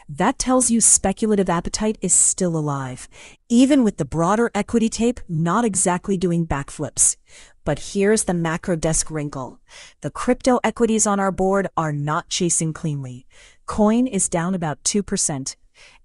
That tells you speculative appetite is still alive, even with the broader equity tape not exactly doing backflips. But here's the macro desk wrinkle. The crypto equities on our board are not chasing cleanly. Coin is down about 2%.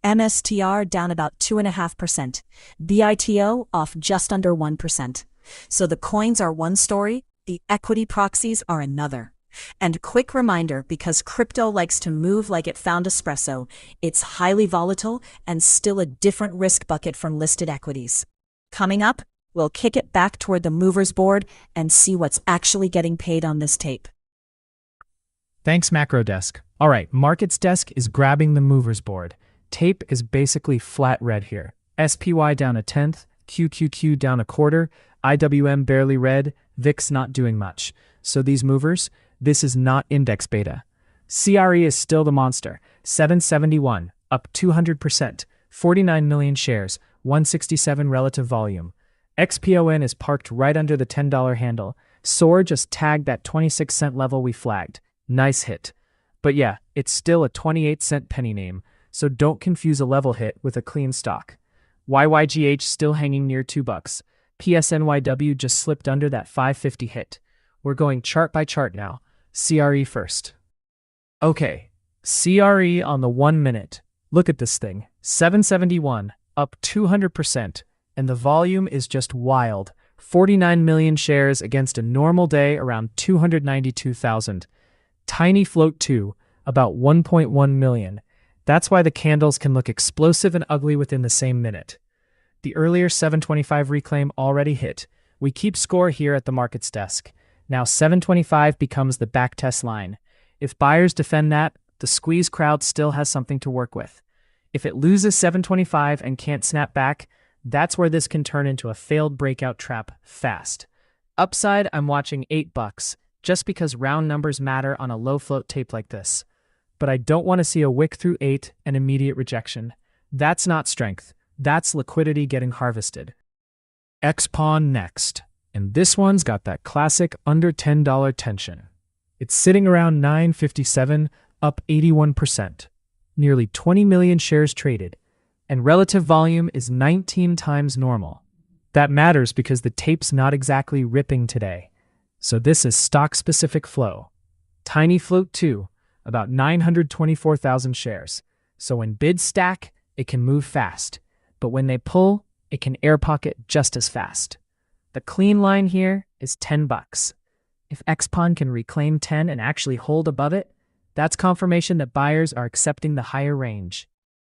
MSTR down about 2.5%. BITO off just under 1%. So the coins are one story, the equity proxies are another. And quick reminder, because crypto likes to move like it found espresso, it's highly volatile and still a different risk bucket from listed equities. Coming up, we'll kick it back toward the movers board and see what's actually getting paid on this tape. Thanks, Macro Desk. All right, Markets Desk is grabbing the movers board. Tape is basically flat red here. SPY down 1/10, QQQ down 1/4, IWM barely red, VIX not doing much. So these movers, this is not index beta. CRE is still the monster, 771, up 200%, 49 million shares, 167 relative volume. XPON is parked right under the $10 handle. SOAR just tagged that 26-cent level we flagged. Nice hit. But yeah, it's still a 28-cent penny name, so don't confuse a level hit with a clean stock. YYGH still hanging near $2. PSNYW just slipped under that 550 hit. We're going chart by chart now. CRE first. Okay, CRE on the 1 minute. Look at this thing. 771, up 200%, and the volume is just wild. 49 million shares against a normal day around 292,000. Tiny float too, about 1.1 million. That's why the candles can look explosive and ugly within the same minute. The earlier 725 reclaim already hit. We keep score here at the markets desk. Now 725 becomes the backtest line. If buyers defend that, the squeeze crowd still has something to work with. If it loses 725 and can't snap back, That's where this can turn into a failed breakout trap fast. Upside, I'm watching $8, just because round numbers matter on a low float tape like this. But I don't want to see a wick through 8 and immediate rejection. That's not strength. That's liquidity getting harvested. X-Pawn next. And this one's got that classic under $10 tension. It's sitting around 957, up 81%. Nearly 20 million shares traded. And relative volume is 19 times normal. That matters because the tape's not exactly ripping today. So this is stock-specific flow. Tiny float too, about 924,000 shares. So when bids stack, it can move fast. But when they pull, it can air pocket just as fast. The clean line here is $10. If X-Pawn can reclaim 10 and actually hold above it, that's confirmation that buyers are accepting the higher range.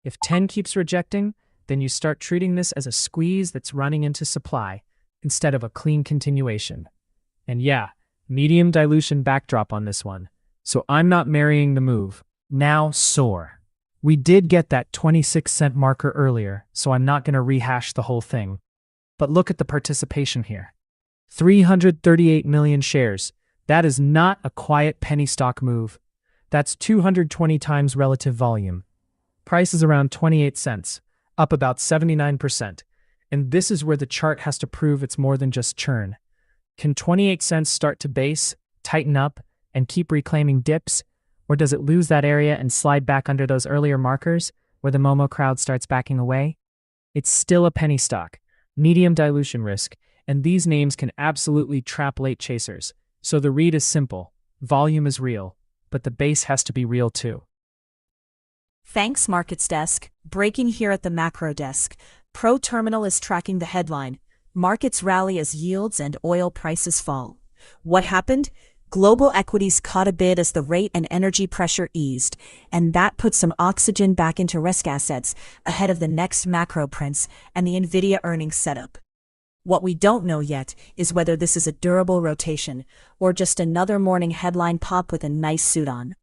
If 10 keeps rejecting, then you start treating this as a squeeze that's running into supply instead of a clean continuation. And yeah, medium dilution backdrop on this one, so I'm not marrying the move. Now SOAR. We did get that 26-cent marker earlier, so I'm not going to rehash the whole thing. But look at the participation here. 338 million shares. That is not a quiet penny stock move. That's 220 times relative volume. Price is around 28 cents, up about 79%. And this is where the chart has to prove it's more than just churn. Can 28 cents start to base, tighten up, and keep reclaiming dips? Or does it lose that area and slide back under those earlier markers, where the Momo crowd starts backing away? It's still a penny stock, medium dilution risk, and these names can absolutely trap late chasers. So the read is simple. Volume is real, but the base has to be real too. Thanks, Markets Desk. Breaking here at the macro desk. ProTerminal is tracking the headline. Markets rally as yields and oil prices fall. What happened? Global equities caught a bid as the rate and energy pressure eased, and that put some oxygen back into risk assets ahead of the next macro prints and the Nvidia earnings setup. What we don't know yet is whether this is a durable rotation or just another morning headline pop with a nice suit on.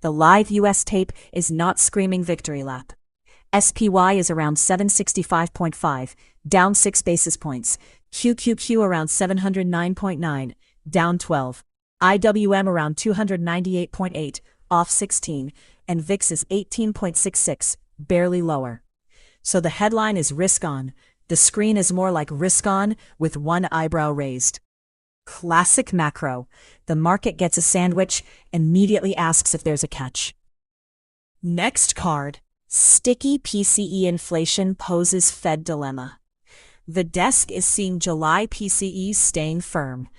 The live US tape is not screaming victory lap. SPY is around 765.5, down 6 basis points. QQQ around 709.9, down 12. IWM around 298.8, off 16, and VIX is 18.66, barely lower. So the headline is risk on. The screen is more like risk on with one eyebrow raised. Classic macro. The market gets a sandwich, immediately asks if there's a catch. Next card. Sticky PCE inflation poses Fed dilemma. The desk is seeing July PCE staying firm.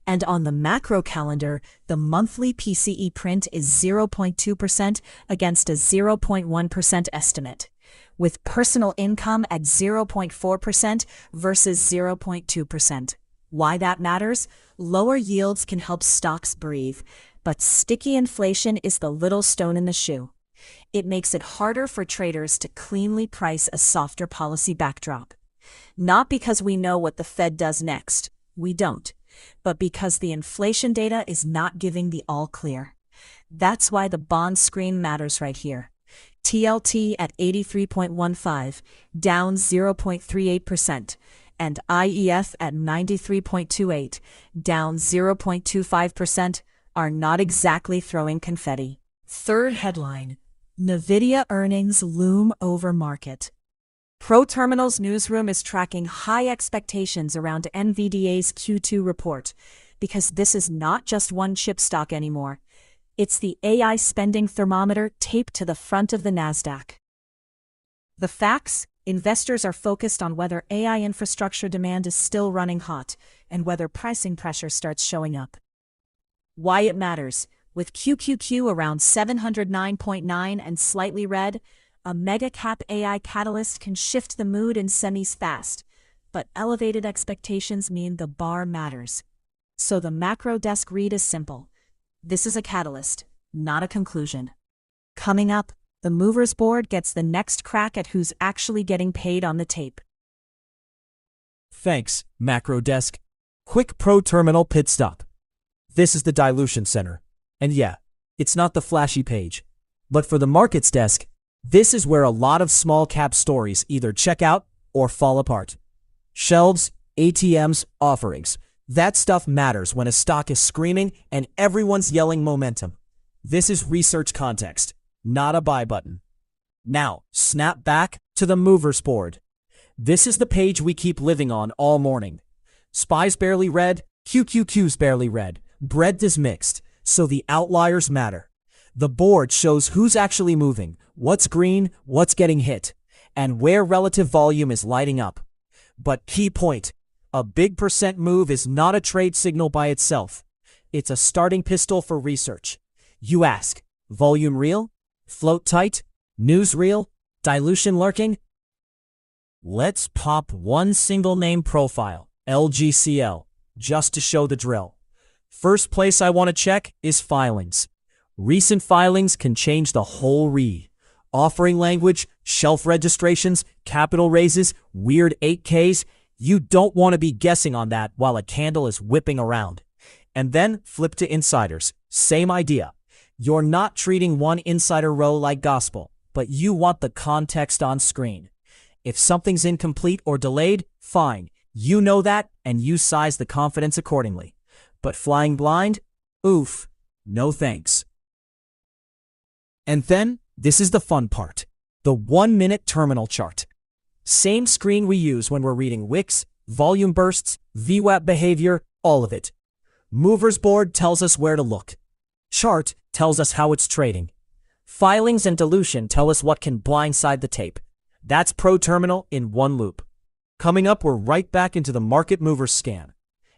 And on the macro calendar, the monthly PCE print is 0.2% against a 0.1% estimate, with personal income at 0.4% versus 0.2%. Why that matters? Lower yields can help stocks breathe, but sticky inflation is the little stone in the shoe. It makes it harder for traders to cleanly price a softer policy backdrop. Not because we know what the Fed does next. We don't. But because the inflation data is not giving the all clear. That's why the bond screen matters right here. TLT at 83.15, down 0.38%, and IEF at 93.28, down 0.25%, are not exactly throwing confetti. Third headline, Nvidia earnings loom over market. ProTerminal's newsroom is tracking high expectations around NVIDIA's Q2 report, because this is not just one chip stock anymore. It's the AI spending thermometer taped to the front of the Nasdaq. The facts: investors are focused on whether AI infrastructure demand is still running hot, and whether pricing pressure starts showing up. Why it matters: with QQQ around 709.9 and slightly red, a mega-cap AI catalyst can shift the mood in semis fast, but elevated expectations mean the bar matters. So the macro desk read is simple. This is a catalyst, not a conclusion. Coming up, the movers board gets the next crack at who's actually getting paid on the tape. Thanks, Macro Desk. Quick ProTerminal pit stop. This is the dilution center. And yeah, it's not the flashy page. But for the Markets Desk, this is where a lot of small cap stories either check out or fall apart. Shelves, ATMs, offerings. That stuff matters when a stock is screaming and everyone's yelling momentum. This is research context, not a buy button. Now, snap back to the movers board. This is the page we keep living on all morning. SPY's barely red, QQQ's barely red, breadth is mixed, so the outliers matter. The board shows who's actually moving, what's green, what's getting hit, and where relative volume is lighting up. But key point, a big percent move is not a trade signal by itself. It's a starting pistol for research. You ask, volume real? Float tight? News real? Dilution lurking? Let's pop one single name profile, LGCL, just to show the drill. First place I want to check is filings. Recent filings can change the whole read. Offering language, shelf registrations, capital raises, weird 8Ks. You don't want to be guessing on that while a candle is whipping around. And then flip to insiders. Same idea. You're not treating one insider row like gospel, but you want the context on screen. If something's incomplete or delayed, fine. You know that, and you size the confidence accordingly. But flying blind? Oof. No thanks. And then, this is the fun part. The 1-minute terminal chart. Same screen we use when we're reading wicks, volume bursts, VWAP behavior, all of it. Movers board tells us where to look. Chart tells us how it's trading. Filings and dilution tell us what can blindside the tape. That's ProTerminal in one loop. Coming up, we're right back into the Market Movers scan.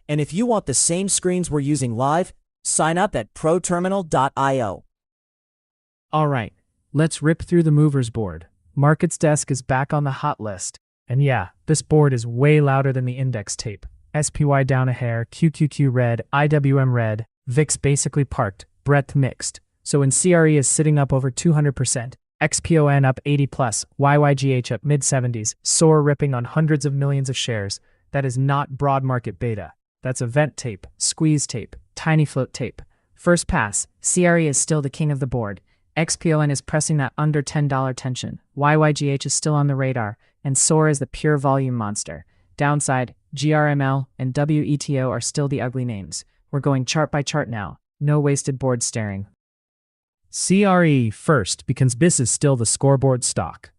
And if you want the same screens we're using live, sign up at proterminal.io. All right, let's rip through the movers board. Markets Desk is back on the hot list. And yeah, this board is way louder than the index tape. SPY down a hair, QQQ red, IWM red, VIX basically parked, breadth mixed. So when CRE is sitting up over 200%, XPON up 80 plus, YYGH up mid-70s, SOAR ripping on hundreds of millions of shares, that is not broad market beta. That's event tape, squeeze tape, tiny float tape. First pass, CRE is still the king of the board. XPON is pressing that under $10 tension. YYGH is still on the radar, and SOAR is the pure volume monster. Downside, GRML and WETO are still the ugly names. We're going chart by chart now. No wasted board staring. CRE first, because this is still the scoreboard stock.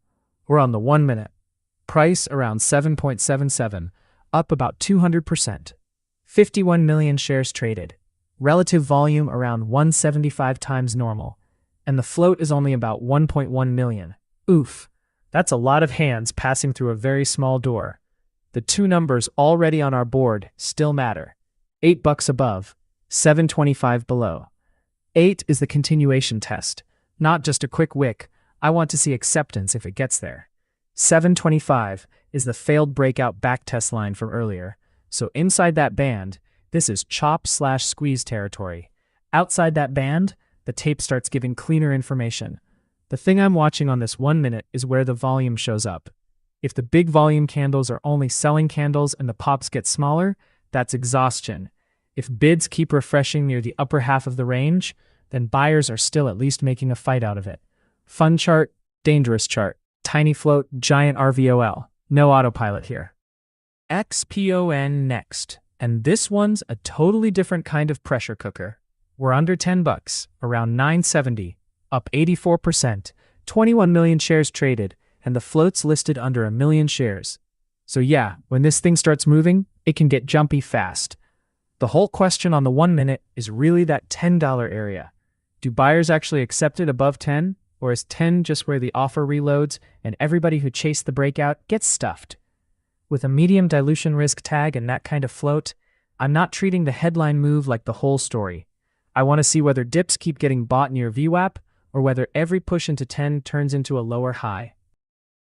We're on the 1 minute. Price around 7.77, up about 200%. 51 million shares traded. Relative volume around 175 times normal. And the float is only about 1.1 million. Oof. That's a lot of hands passing through a very small door. The two numbers already on our board still matter. $8 above, 725 below. 8 is the continuation test, not just a quick wick. I want to see acceptance if it gets there. 725 is the failed breakout backtest line from earlier. So inside that band, this is chop/squeeze territory. Outside that band, the tape starts giving cleaner information. The thing I'm watching on this 1 minute is where the volume shows up. If the big volume candles are only selling candles and the pops get smaller, that's exhaustion. If bids keep refreshing near the upper half of the range, then buyers are still at least making a fight out of it. Fun chart, dangerous chart, tiny float, giant RVOL. No autopilot here. XPON next, and this one's a totally different kind of pressure cooker. We're under $10, around 970, up 84%, 21 million shares traded, and the float's listed under 1 million shares. So yeah, when this thing starts moving, it can get jumpy fast. The whole question on the 1 minute is really that $10 area. Do buyers actually accept it above 10, or is 10 just where the offer reloads and everybody who chased the breakout gets stuffed? With a medium dilution risk tag and that kind of float, I'm not treating the headline move like the whole story. I want to see whether dips keep getting bought near VWAP, or whether every push into 10 turns into a lower high.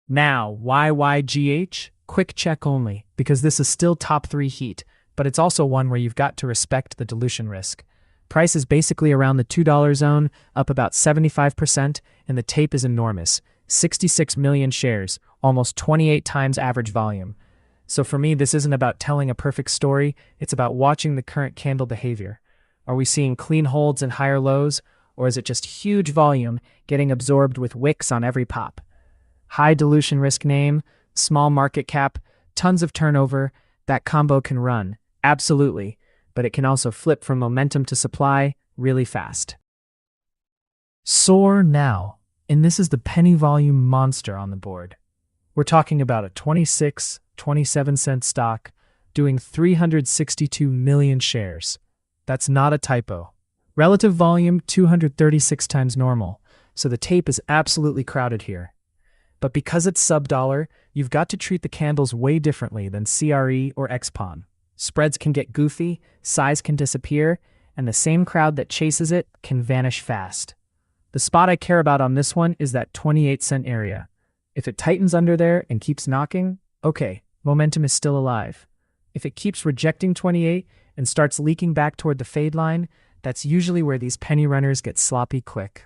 Now, YYGH? Quick check only, because this is still top 3 heat, but it's also one where you've got to respect the dilution risk. Price is basically around the $2 zone, up about 75%, and the tape is enormous. 66 million shares, almost 28 times average volume. So for me, this isn't about telling a perfect story, it's about watching the current candle behavior. Are we seeing clean holds and higher lows, or is it just huge volume getting absorbed with wicks on every pop? High dilution risk name, Small market cap, tons of turnover, that combo can run, absolutely, but it can also flip from momentum to supply really fast. Soar now, and this is the penny volume monster on the board. We're talking about a 27 cent stock doing 362 million shares. That's not a typo. Relative volume 236 times normal, so the tape is absolutely crowded here. But because it's sub-dollar, you've got to treat the candles way differently than CRE or XPON. Spreads can get goofy, size can disappear, and the same crowd that chases it can vanish fast. The spot I care about on this one is that 28-cent area. If it tightens under there and keeps knocking, okay, momentum is still alive. If it keeps rejecting 28 and starts leaking back toward the fade line, that's usually where these penny runners get sloppy quick.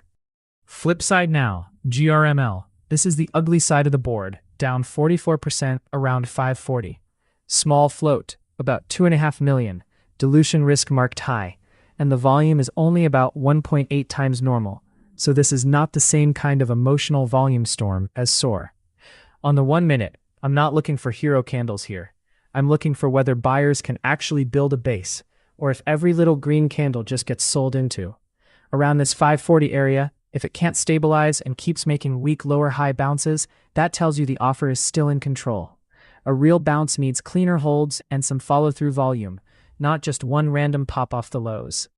Flip side now, GRML. This is the ugly side of the board, down 44%, around 540. Small float, about 2.5 million, dilution risk marked high, and the volume is only about 1.8 times normal, so this is not the same kind of emotional volume storm as SOAR. On the 1 minute, I'm not looking for hero candles here. I'm looking for whether buyers can actually build a base, or if every little green candle just gets sold into. Around this 540 area, if it can't stabilize and keeps making weak lower high bounces, that tells you the offer is still in control. A real bounce needs cleaner holds and some follow-through volume, not just one random pop off the lows.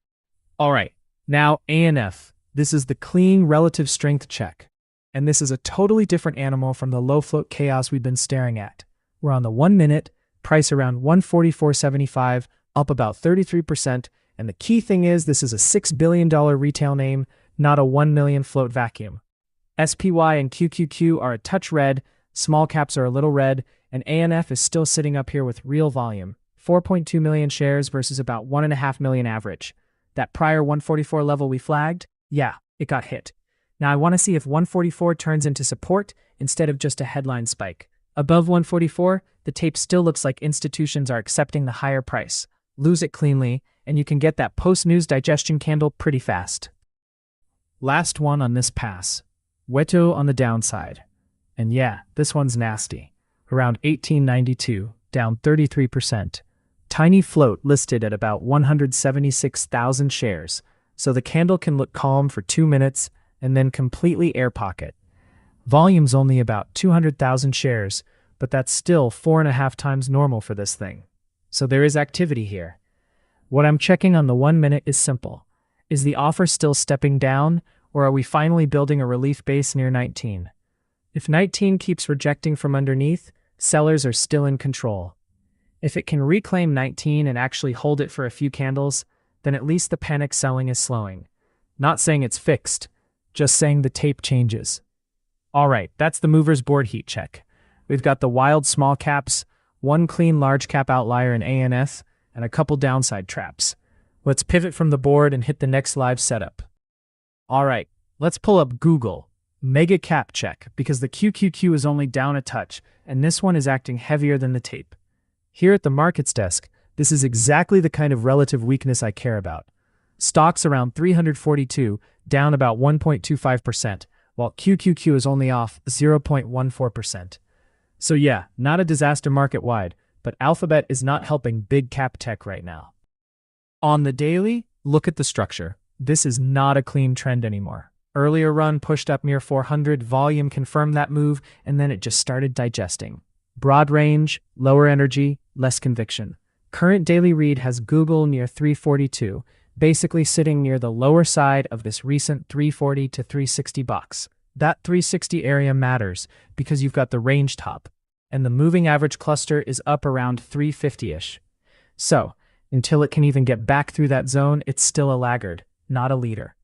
Alright, now ANF. This is the clean relative strength check. And this is a totally different animal from the low float chaos we've been staring at. We're on the 1 minute, price around 144.75, up about 33%, and the key thing is this is a $6 billion retail name, not a 1 million float vacuum. SPY and QQQ are a touch red, small caps are a little red, and ANF is still sitting up here with real volume, 4.2 million shares versus about 1.5 million average. That prior 144 level we flagged? Yeah, it got hit. Now I want to see if 144 turns into support instead of just a headline spike. Above 144, the tape still looks like institutions are accepting the higher price. Lose it cleanly, and you can get that post-news digestion candle pretty fast. Last one on this pass. Weto on the downside. And yeah, this one's nasty. Around 1892, down 33%. Tiny float listed at about 176,000 shares, so the candle can look calm for 2 minutes and then completely air pocket. Volume's only about 200,000 shares, but that's still 4.5 times normal for this thing. So there is activity here. What I'm checking on the 1 minute is simple. Is the offer still stepping down, or are we finally building a relief base near 19? If 19 keeps rejecting from underneath, sellers are still in control. If it can reclaim 19 and actually hold it for a few candles, then at least the panic selling is slowing. Not saying it's fixed, just saying the tape changes. Alright, that's the movers board heat check. We've got the wild small caps, one clean large cap outlier in ANF, and a couple downside traps. Let's pivot from the board and hit the next live setup. Alright, let's pull up Google. Mega cap check, because the QQQ is only down a touch, and this one is acting heavier than the tape. Here at the markets desk, this is exactly the kind of relative weakness I care about. Stocks around 342, down about 1.25%, while QQQ is only off 0.14%. So yeah, not a disaster market-wide, but Alphabet is not helping big cap tech right now. On the daily, look at the structure. This is not a clean trend anymore. Earlier run pushed up near 400, volume confirmed that move, and then it just started digesting. Broad range, lower energy, less conviction. Current daily read has Google near 342, basically sitting near the lower side of this recent 340 to 360 box. That 360 area matters because you've got the range top, and the moving average cluster is up around 350-ish. So, until it can even get back through that zone, it's still a laggard, not a leader.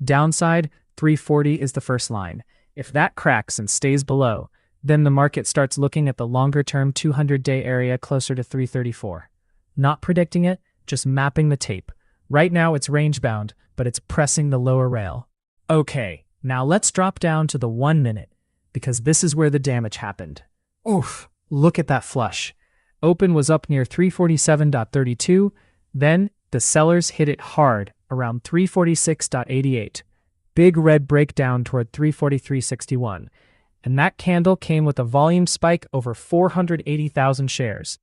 Downside, 340 is the first line. If that cracks and stays below, then the market starts looking at the longer-term 200-day area closer to 334. Not predicting it, just mapping the tape. Right now it's range-bound, but it's pressing the lower rail. Okay, now let's drop down to the 1 minute, because this is where the damage happened. Oof, look at that flush. Open was up near 347.32, then the sellers hit it hard around 346.88. Big red breakdown toward 343.61. And that candle came with a volume spike over 480,000 shares.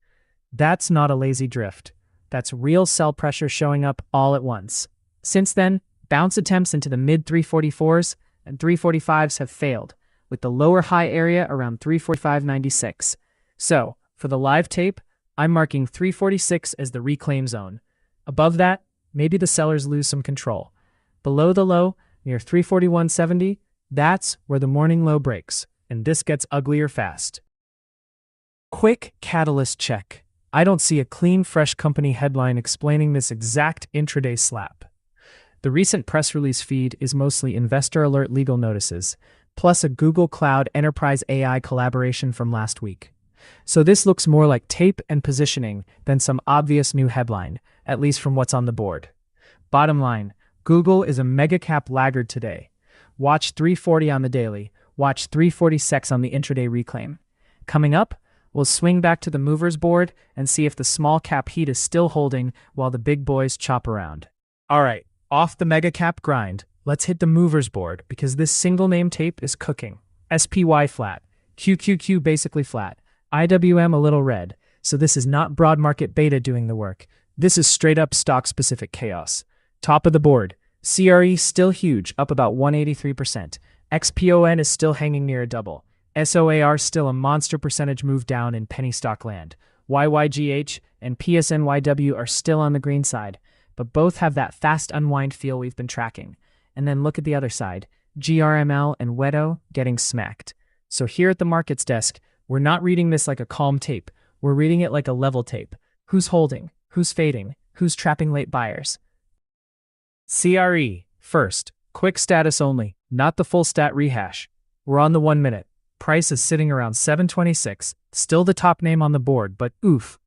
That's not a lazy drift. That's real sell pressure showing up all at once. Since then, bounce attempts into the mid 344s and 345s have failed, with the lower high area around 345.96. So, for the live tape, I'm marking 346 as the reclaim zone. Above that, maybe the sellers lose some control. Below the low, near 341.70, that's where the morning low breaks, and this gets uglier fast. Quick catalyst check. I don't see a clean, fresh company headline explaining this exact intraday slap. The recent press release feed is mostly investor alert legal notices, plus a Google Cloud Enterprise AI collaboration from last week. So this looks more like tape and positioning than some obvious new headline, at least from what's on the board. Bottom line, Google is a mega cap laggard today. Watch 340 on the daily, watch 346 on the intraday reclaim. Coming up, we'll swing back to the movers board and see if the small cap heat is still holding while the big boys chop around. Alright, off the mega cap grind, let's hit the movers board because this single name tape is cooking. SPY flat, QQQ basically flat, IWM a little red, so this is not broad market beta doing the work. This is straight up stock specific chaos. Top of the board, CRE still huge, up about 183%. XPON is still hanging near a double. SOAR still a monster percentage move down in penny stock land. YYGH and PSNYW are still on the green side, but both have that fast unwind feel we've been tracking. And then look at the other side, GRML and WEDO getting smacked. So here at the markets desk, we're not reading this like a calm tape, we're reading it like a level tape. Who's holding? Who's fading? Who's trapping late buyers? CRE, first, quick status only, not the full stat rehash. We're on the 1 minute. Price is sitting around 726, still the top name on the board, but oof.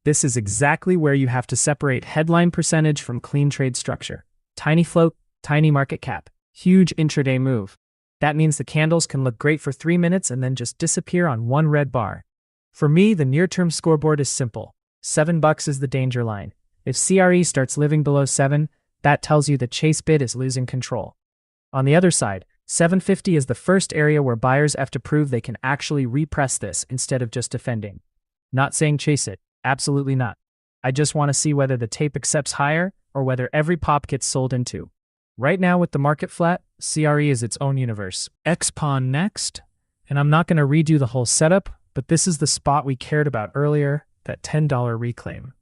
This is exactly where you have to separate headline percentage from clean trade structure. Tiny float, tiny market cap, huge intraday move. That means the candles can look great for 3 minutes and then just disappear on one red bar. For me, the near-term scoreboard is simple. $7 is the danger line. If CRE starts living below 7, that tells you the chase bid is losing control. On the other side, 750 is the first area where buyers have to prove they can actually repress this instead of just defending. Not saying chase it, absolutely not. I just want to see whether the tape accepts higher or whether every pop gets sold into. Right now with the market flat, CRE is its own universe. XPON next, and I'm not going to redo the whole setup, but this is the spot we cared about earlier, that $10 reclaim.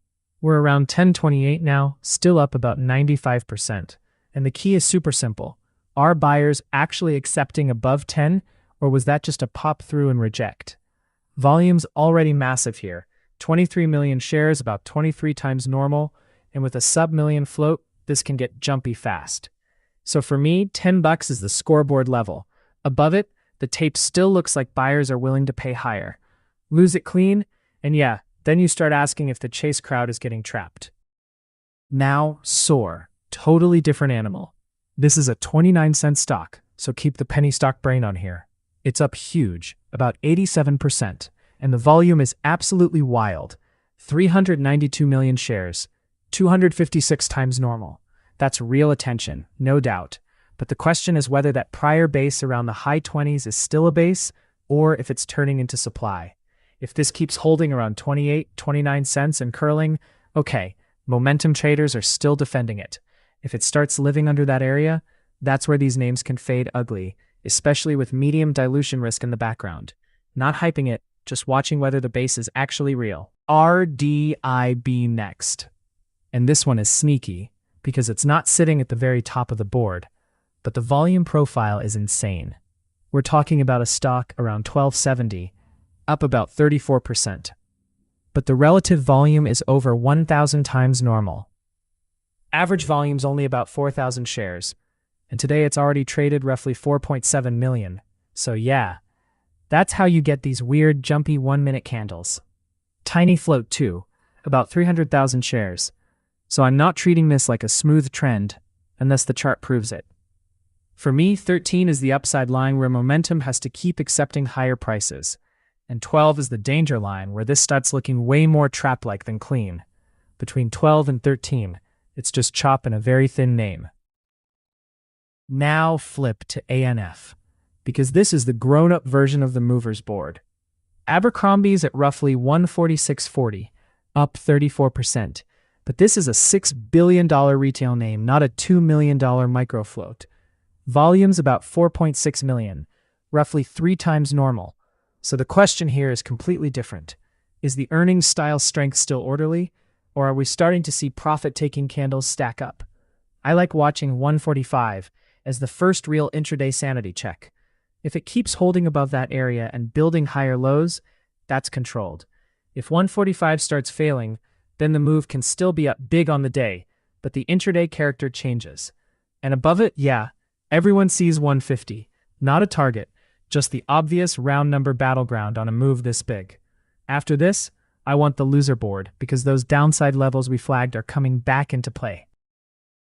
We're around 1028 now, still up about 95%, and the key is super simple. Are buyers actually accepting above 10, or was that just a pop through and reject? Volume's already massive here, 23 million shares, about 23 times normal, and with a sub-million float, this can get jumpy fast. So for me, $10 is the scoreboard level. Above it, the tape still looks like buyers are willing to pay higher. Lose it clean, and yeah, then you start asking if the chase crowd is getting trapped. Now, SOAR, totally different animal. This is a 29-cent stock, so keep the penny stock brain on here. It's up huge, about 87%, and the volume is absolutely wild. 392 million shares, 256 times normal. That's real attention, no doubt. But the question is whether that prior base around the high 20s is still a base, or if it's turning into supply. If this keeps holding around 28, 29 cents and curling, okay, momentum traders are still defending it. If it starts living under that area, that's where these names can fade ugly, especially with medium dilution risk in the background. Not hyping it, just watching whether the base is actually real. RDIB next. And this one is sneaky, because it's not sitting at the very top of the board, but the volume profile is insane. We're talking about a stock around 1270, up about 34%. But the relative volume is over 1,000 times normal. Average volume's only about 4,000 shares, and today it's already traded roughly 4.7 million. So yeah, that's how you get these weird jumpy 1-minute candles. Tiny float too, about 300,000 shares. So I'm not treating this like a smooth trend, unless the chart proves it. For me, 13 is the upside line where momentum has to keep accepting higher prices, and 12 is the danger line where this starts looking way more trap-like than clean. Between 12 and 13, it's just chop and a very thin name. Now flip to ANF. because this is the grown-up version of the movers board. Abercrombie's at roughly 146.40, up 34%. But this is a $6 billion retail name, not a $2 million micro float. Volume's about 4.6 million, roughly 3 times normal. So the question here is completely different. Is the earnings style strength still orderly, or are we starting to see profit-taking candles stack up? I like watching 145 as the first real intraday sanity check. If it keeps holding above that area and building higher lows, that's controlled. If 145 starts failing, then the move can still be up big on the day, but the intraday character changes. And above it, yeah, everyone sees 150. Not a target, just the obvious round number battleground on a move this big. After this, I want the loser board because those downside levels we flagged are coming back into play.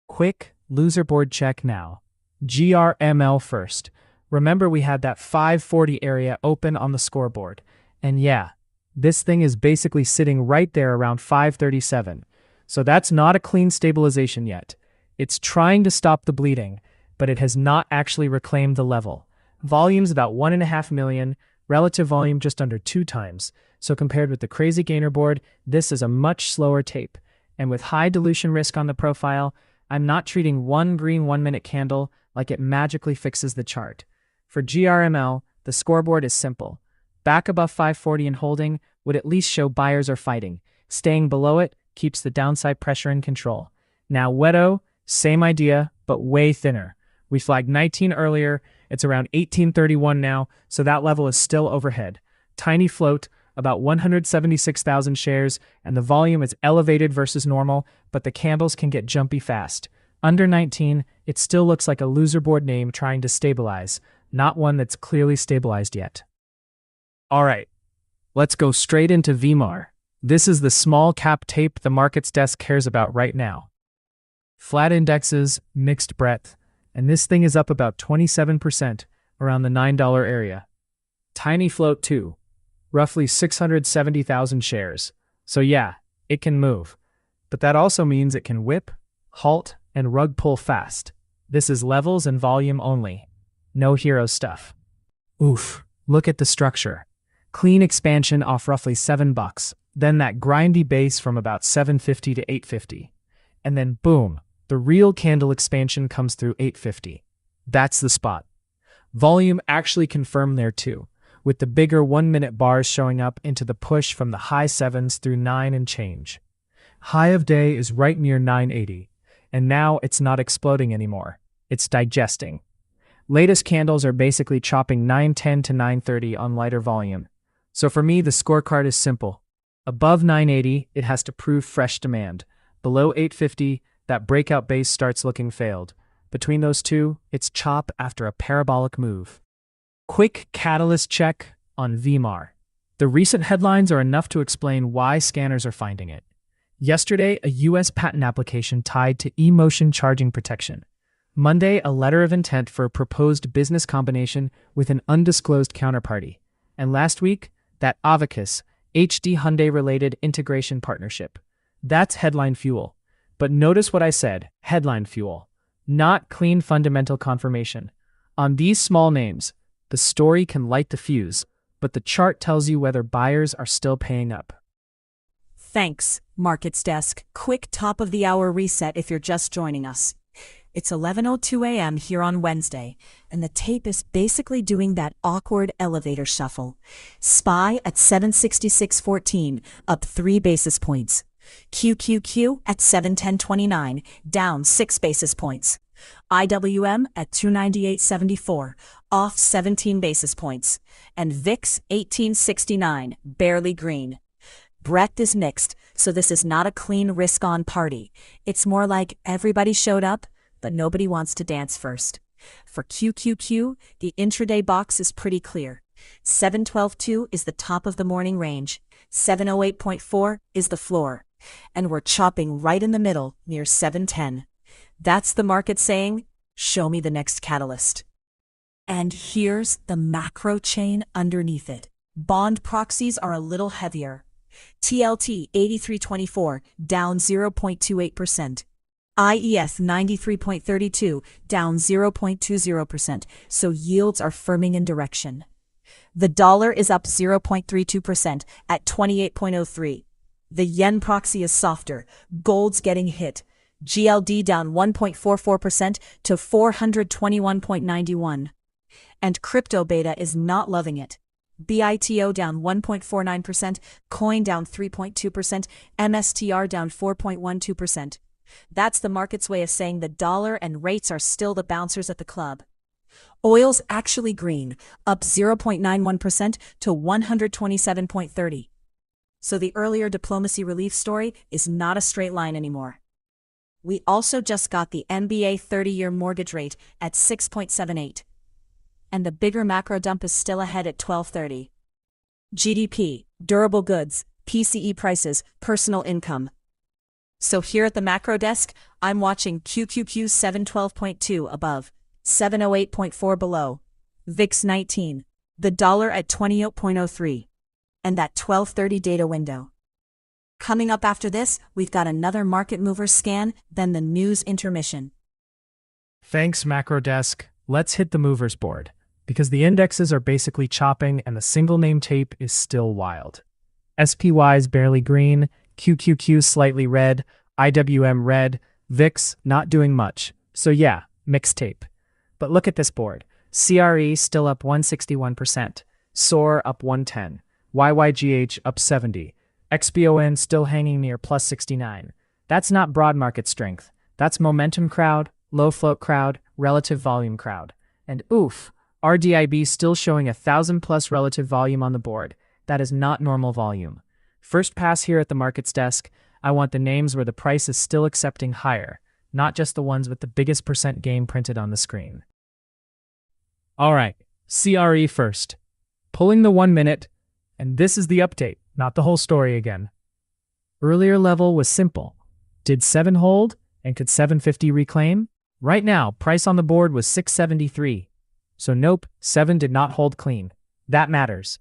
Quick loser board check now. GRML first. Remember we had that 540 area open on the scoreboard. And yeah, this thing is basically sitting right there around 537. So that's not a clean stabilization yet. It's trying to stop the bleeding, but it has not actually reclaimed the level. Volume's about 1.5 million, relative volume just under 2 times. So compared with the crazy gainer board, this is a much slower tape. And with high dilution risk on the profile, I'm not treating one green 1-minute candle like it magically fixes the chart. For GRML, the scoreboard is simple. Back above 540 and holding would at least show buyers are fighting. Staying below it keeps the downside pressure in control. Now Wedo, same idea, but way thinner. We flagged 19 earlier, it's around 1831 now, so that level is still overhead. Tiny float, about 176,000 shares, and the volume is elevated versus normal, but the candles can get jumpy fast. Under 19, it still looks like a loser board name trying to stabilize, not one that's clearly stabilized yet. Alright, let's go straight into VMAR. This is the small cap tape the markets desk cares about right now. Flat indexes, mixed breadth, and this thing is up about 27%, around the $9 area. Tiny float too, roughly 670,000 shares. So yeah, it can move. But that also means it can whip, halt, and rug pull fast. This is levels and volume only. No hero stuff. Oof, look at the structure. Clean expansion off roughly $7, then that grindy base from about 750 to 850. And then boom, the real candle expansion comes through 850. That's the spot. Volume actually confirmed there too, with the bigger 1-minute bars showing up into the push from the high 7s through 9 and change. High of day is right near 980, and now it's not exploding anymore. It's digesting. Latest candles are basically chopping 910 to 930 on lighter volume. So for me, the scorecard is simple. Above 980, it has to prove fresh demand. Below 850, that breakout base starts looking failed. Between those two, it's chop after a parabolic move. Quick catalyst check on VMAR. The recent headlines are enough to explain why scanners are finding it. Yesterday, a US patent application tied to eMotion charging protection. Monday, a letter of intent for a proposed business combination with an undisclosed counterparty. And last week, that Avacus, HD Hyundai-related integration partnership. That's headline fuel. But notice what I said, headline fuel, not clean fundamental confirmation. On these small names, the story can light the fuse, but the chart tells you whether buyers are still paying up. Thanks, Markets Desk. Quick top-of-the-hour reset if you're just joining us. It's 11:02 a.m. here on Wednesday, and the tape is basically doing that awkward elevator shuffle. SPY at 766.14, up 3 basis points. QQQ at 710.29, down 6 basis points. IWM at 298.74, off 17 basis points. And VIX 1869, barely green. Breadth is mixed, so this is not a clean risk-on party. It's more like everybody showed up, but nobody wants to dance first. For QQQ, the intraday box is pretty clear. 712.2 is the top of the morning range. 708.4 is the floor. And we're chopping right in the middle near 710. That's the market saying, show me the next catalyst. And here's the macro chain underneath it. Bond proxies are a little heavier. TLT 83.24, down 0.28%. IES 93.32, down 0.20%, so yields are firming in direction. The dollar is up 0.32% at 28.03. The yen proxy is softer, gold's getting hit. GLD down 1.44% to 421.91. And crypto beta is not loving it. BITO down 1.49%, coin down 3.2%, MSTR down 4.12%. That's the market's way of saying the dollar and rates are still the bouncers at the club. Oil's actually green, up 0.91% to 127.30. So the earlier diplomacy relief story is not a straight line anymore. We also just got the NBA 30-year mortgage rate at 6.78. And the bigger macro dump is still ahead at 12:30. GDP, durable goods, PCE prices, personal income. So here at the macro desk, I'm watching QQQ 712.2 above, 708.4 below, VIX 19, the dollar at 28.03, and that 12:30 data window. Coming up after this, we've got another market mover scan, then the news intermission. Thanks, macro desk. Let's hit the movers board, because the indexes are basically chopping and the single name tape is still wild. SPY is barely green, QQQ slightly red, IWM red, VIX not doing much. So yeah, mixed tape. But look at this board. CRE still up 161%, SOAR up 110, YYGH up 70, XBON still hanging near plus 69. That's not broad market strength. That's momentum crowd, low float crowd, relative volume crowd. And oof, RDIB still showing 1,000 plus relative volume on the board. That is not normal volume. First pass here at the markets desk, I want the names where the price is still accepting higher, not just the ones with the biggest percent gain printed on the screen. Alright, CRE first. Pulling the 1 minute, and this is the update, not the whole story again. Earlier level was simple. Did 7 hold, and could 750 reclaim? Right now, price on the board was 673. So nope, 7 did not hold clean. That matters.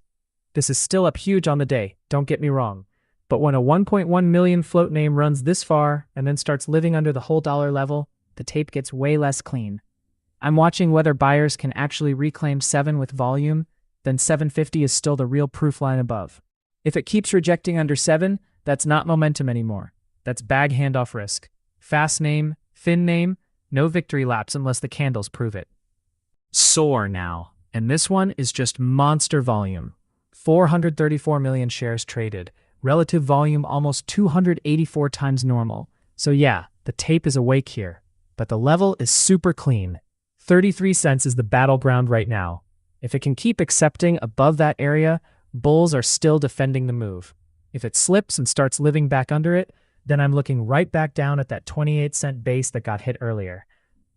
This is still up huge on the day, don't get me wrong. But when a 1.1 million float name runs this far and then starts living under the whole dollar level, the tape gets way less clean. I'm watching whether buyers can actually reclaim 7 with volume, then 750 is still the real proof line above. If it keeps rejecting under 7, that's not momentum anymore. That's bag handoff risk. Fast name, thin name, no victory laps unless the candles prove it. SOAR now, and this one is just monster volume. 434 million shares traded, relative volume almost 284 times normal. So yeah, the tape is awake here, but the level is super clean. 33 cents is the battleground right now. If it can keep accepting above that area, bulls are still defending the move. If it slips and starts living back under it, then I'm looking right back down at that 28-cent base that got hit earlier.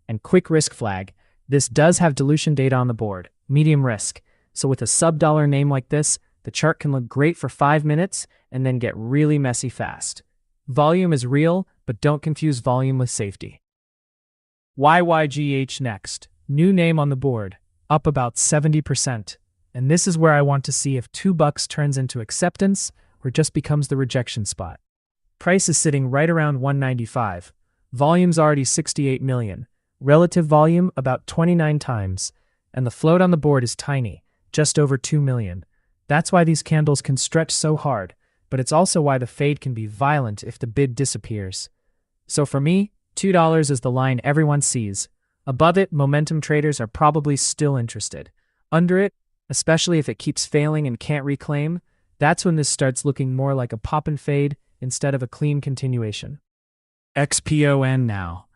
And quick risk flag, this does have dilution data on the board, medium risk. So with a sub-dollar name like this, the chart can look great for 5 minutes and then get really messy fast. Volume is real, but don't confuse volume with safety. YYGH next. New name on the board, up about 70%. And this is where I want to see if $2 turns into acceptance or just becomes the rejection spot. Price is sitting right around 195. Volume's already 68 million. Relative volume about 29 times. And the float on the board is tiny, just over 2 million. That's why these candles can stretch so hard, but it's also why the fade can be violent if the bid disappears. So for me, $2 is the line everyone sees. Above it, momentum traders are probably still interested. Under it, especially if it keeps failing and can't reclaim, that's when this starts looking more like a pop and fade instead of a clean continuation. XPON now.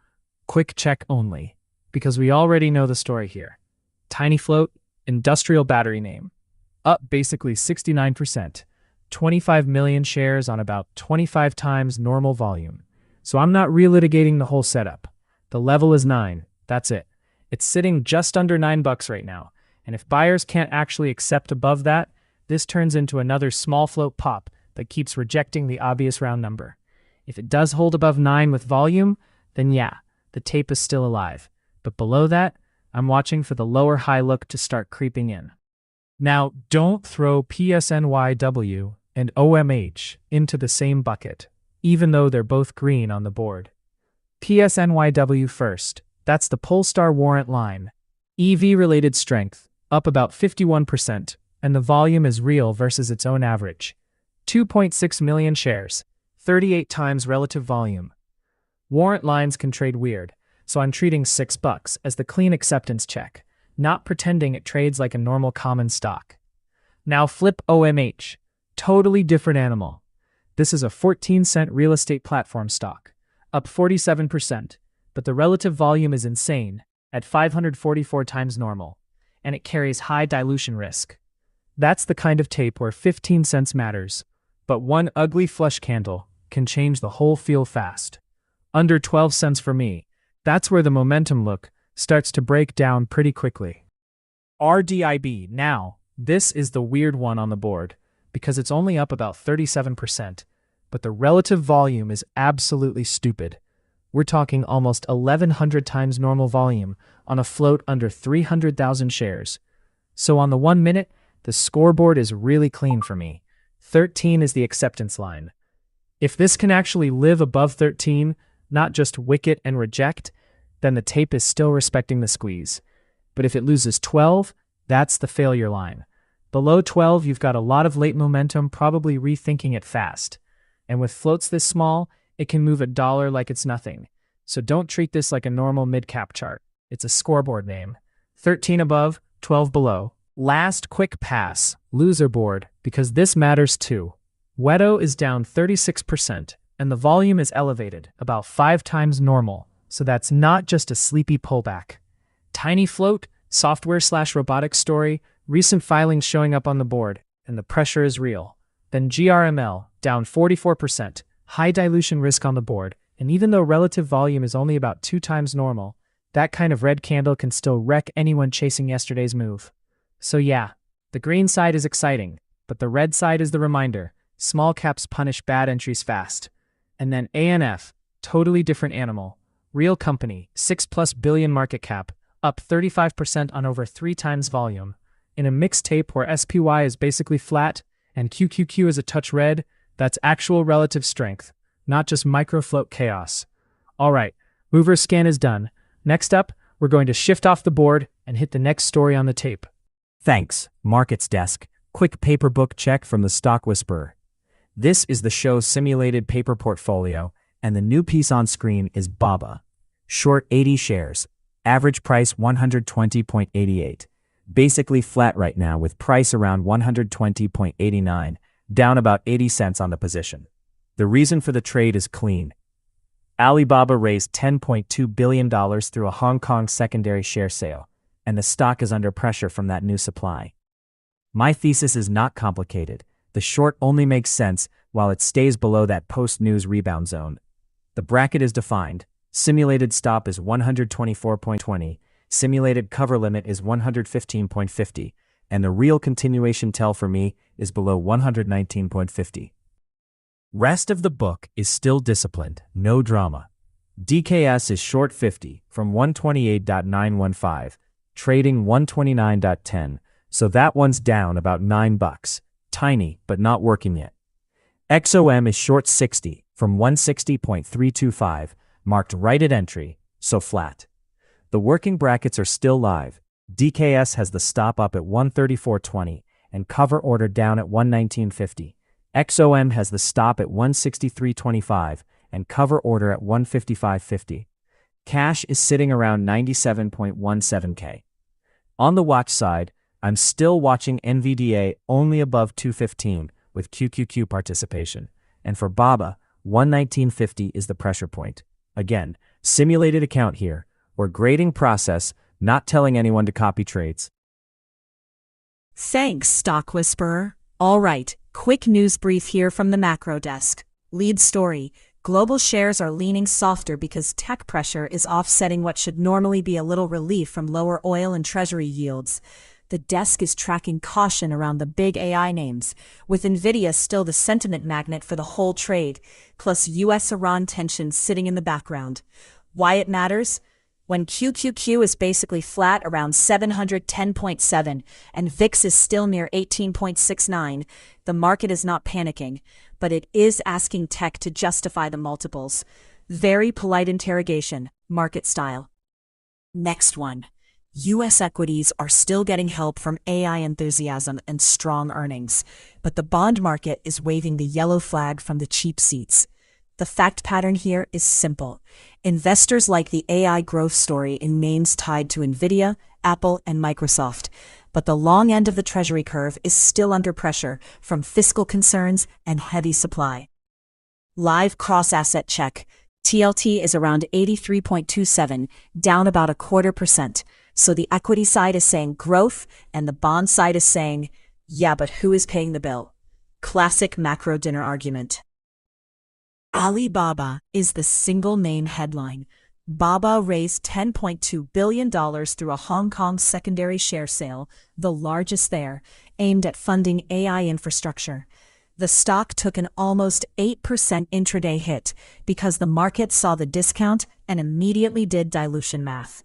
Quick check only, because we already know the story here. Tiny float, industrial battery name. Up basically 69%. 25 million shares on about 25 times normal volume. So I'm not relitigating the whole setup. The level is 9. That's it. It's sitting just under $9 right now. And if buyers can't actually accept above that, this turns into another small float pop that keeps rejecting the obvious round number. If it does hold above 9 with volume, then yeah, the tape is still alive. But below that, I'm watching for the lower high look to start creeping in. Now, don't throw PSNYW and OMH into the same bucket, even though they're both green on the board. PSNYW first. That's the Polestar warrant line. EV-related strength, up about 51%, and the volume is real versus its own average. 2.6 million shares, 38 times relative volume. Warrant lines can trade weird, so I'm treating $6 as the clean acceptance check, not pretending it trades like a normal common stock. Now flip OMH. Totally different animal. This is a 14-cent real estate platform stock, up 47%, but the relative volume is insane, at 544 times normal, and it carries high dilution risk. That's the kind of tape where 15 cents matters, but one ugly flush candle can change the whole feel fast. Under 12 cents for me, that's where the momentum look starts to break down pretty quickly. RDIB, now, this is the weird one on the board, because it's only up about 37%, but the relative volume is absolutely stupid. We're talking almost 1,100 times normal volume on a float under 300,000 shares. So on the 1 minute, the scoreboard is really clean for me. 13 is the acceptance line. If this can actually live above 13, not just wicket and reject, then the tape is still respecting the squeeze. But if it loses 12, that's the failure line. Below 12, you've got a lot of late momentum, probably rethinking it fast. And with floats this small, it can move $1 like it's nothing. So don't treat this like a normal mid-cap chart. It's a scoreboard name. 13 above, 12 below. Last quick pass, loser board, because this matters too. Wedo is down 36%, and the volume is elevated, about 5 times normal, so that's not just a sleepy pullback. Tiny float, software/robotics story, recent filings showing up on the board, and the pressure is real. Then GRML, down 44%, high dilution risk on the board, and even though relative volume is only about 2 times normal, that kind of red candle can still wreck anyone chasing yesterday's move. So yeah, the green side is exciting, but the red side is the reminder. Small caps punish bad entries fast. And then ANF, totally different animal. Real company, 6+ billion market cap, up 35% on over 3 times volume. In a mixed tape where SPY is basically flat and QQQ is a touch red, that's actual relative strength, not just microfloat chaos. Alright, mover scan is done. Next up, we're going to shift off the board and hit the next story on the tape. Thanks, Markets Desk. Quick paper book check from the Stock Whisperer. This is the show's simulated paper portfolio, and the new piece on screen is BABA. Short 80 shares. Average price 120.88. Basically flat right now with price around 120.89, down about 80 cents on the position. The reason for the trade is clean. Alibaba raised $10.2 billion through a Hong Kong secondary share sale, and the stock is under pressure from that new supply. My thesis is not complicated. The short only makes sense while it stays below that post-news rebound zone. The bracket is defined. Simulated stop is 124.20, simulated cover limit is 115.50, and the real continuation tell for me is below 119.50. Rest of the book is still disciplined, no drama. DKS is short 50 from 128.915, trading 129.10, so that one's down about $9. Tiny, but not working yet. XOM is short 60 from 160.325, marked right at entry, so flat. The working brackets are still live. DKS has the stop up at 134.20 and cover order down at 119.50. XOM has the stop at 163.25 and cover order at 155.50. Cash is sitting around 97.17K. On the watch side, I'm still watching NVDA only above 215 with QQQ participation. And for BABA, 119.50 is the pressure point. Again, simulated account here, or grading process, not telling anyone to copy trades. Thanks, Stock Whisperer. All right, quick news brief here from the macro desk. Lead story. Global shares are leaning softer because tech pressure is offsetting what should normally be a little relief from lower oil and treasury yields. The desk is tracking caution around the big AI names, with Nvidia still the sentiment magnet for the whole trade, plus US-Iran tensions sitting in the background. Why it matters? When QQQ is basically flat around 710.7 and VIX is still near 18.69, the market is not panicking, but it is asking tech to justify the multiples. Very polite interrogation, market style. Next one. U.S. equities are still getting help from AI enthusiasm and strong earnings, but the bond market is waving the yellow flag from the cheap seats. The fact pattern here is simple. Investors like the AI growth story in names tied to Nvidia, Apple, and Microsoft, but the long end of the treasury curve is still under pressure from fiscal concerns and heavy supply. Live cross-asset check. TLT is around 83.27, down about 0.25%. So the equity side is saying growth, and the bond side is saying, yeah, but who is paying the bill? Classic macro dinner argument. Alibaba is the single name headline. Baba raised $10.2 billion through a Hong Kong secondary share sale, the largest there, aimed at funding AI infrastructure. The stock took an almost 8% intraday hit because the market saw the discount and immediately did dilution math.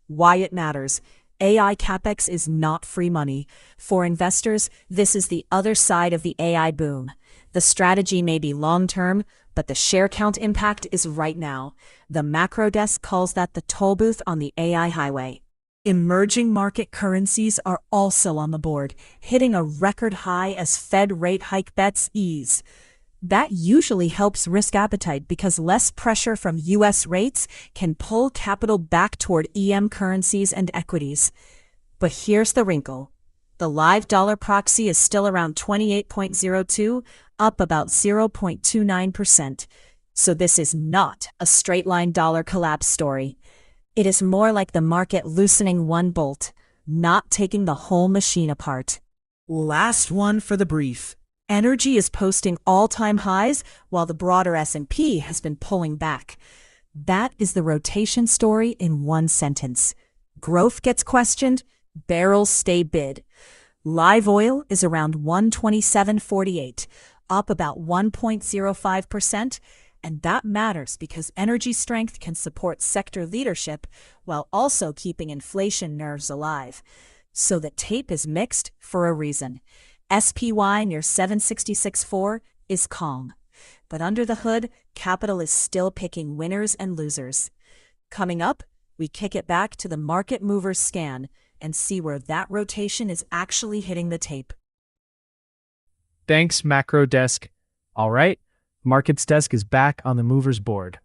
Why it matters. AI capex is not free money. For investors, this is the other side of the AI boom. The strategy may be long-term, but the share count impact is right now. The macro desk calls that the toll booth on the AI highway. Emerging market currencies are also on the board, hitting a record high as Fed rate hike bets ease. That usually helps risk appetite because less pressure from U.S. rates can pull capital back toward EM currencies and equities. But here's the wrinkle. The live dollar proxy is still around 28.02, up about 0.29%. So this is not a straight line dollar collapse story. It is more like the market loosening one bolt, not taking the whole machine apart. Last one for the brief. Energy is posting all-time highs while the broader S&P has been pulling back. That is the rotation story in one sentence. Growth gets questioned, barrels stay bid. Live oil is around 127.48, up about 1.05%, and that matters because energy strength can support sector leadership while also keeping inflation nerves alive. So the tape is mixed for a reason. SPY near 766.4 is calm. But under the hood, capital is still picking winners and losers. Coming up, we kick it back to the market movers scan and see where that rotation is actually hitting the tape. Thanks, Macro Desk. All right, Markets Desk is back on the movers board.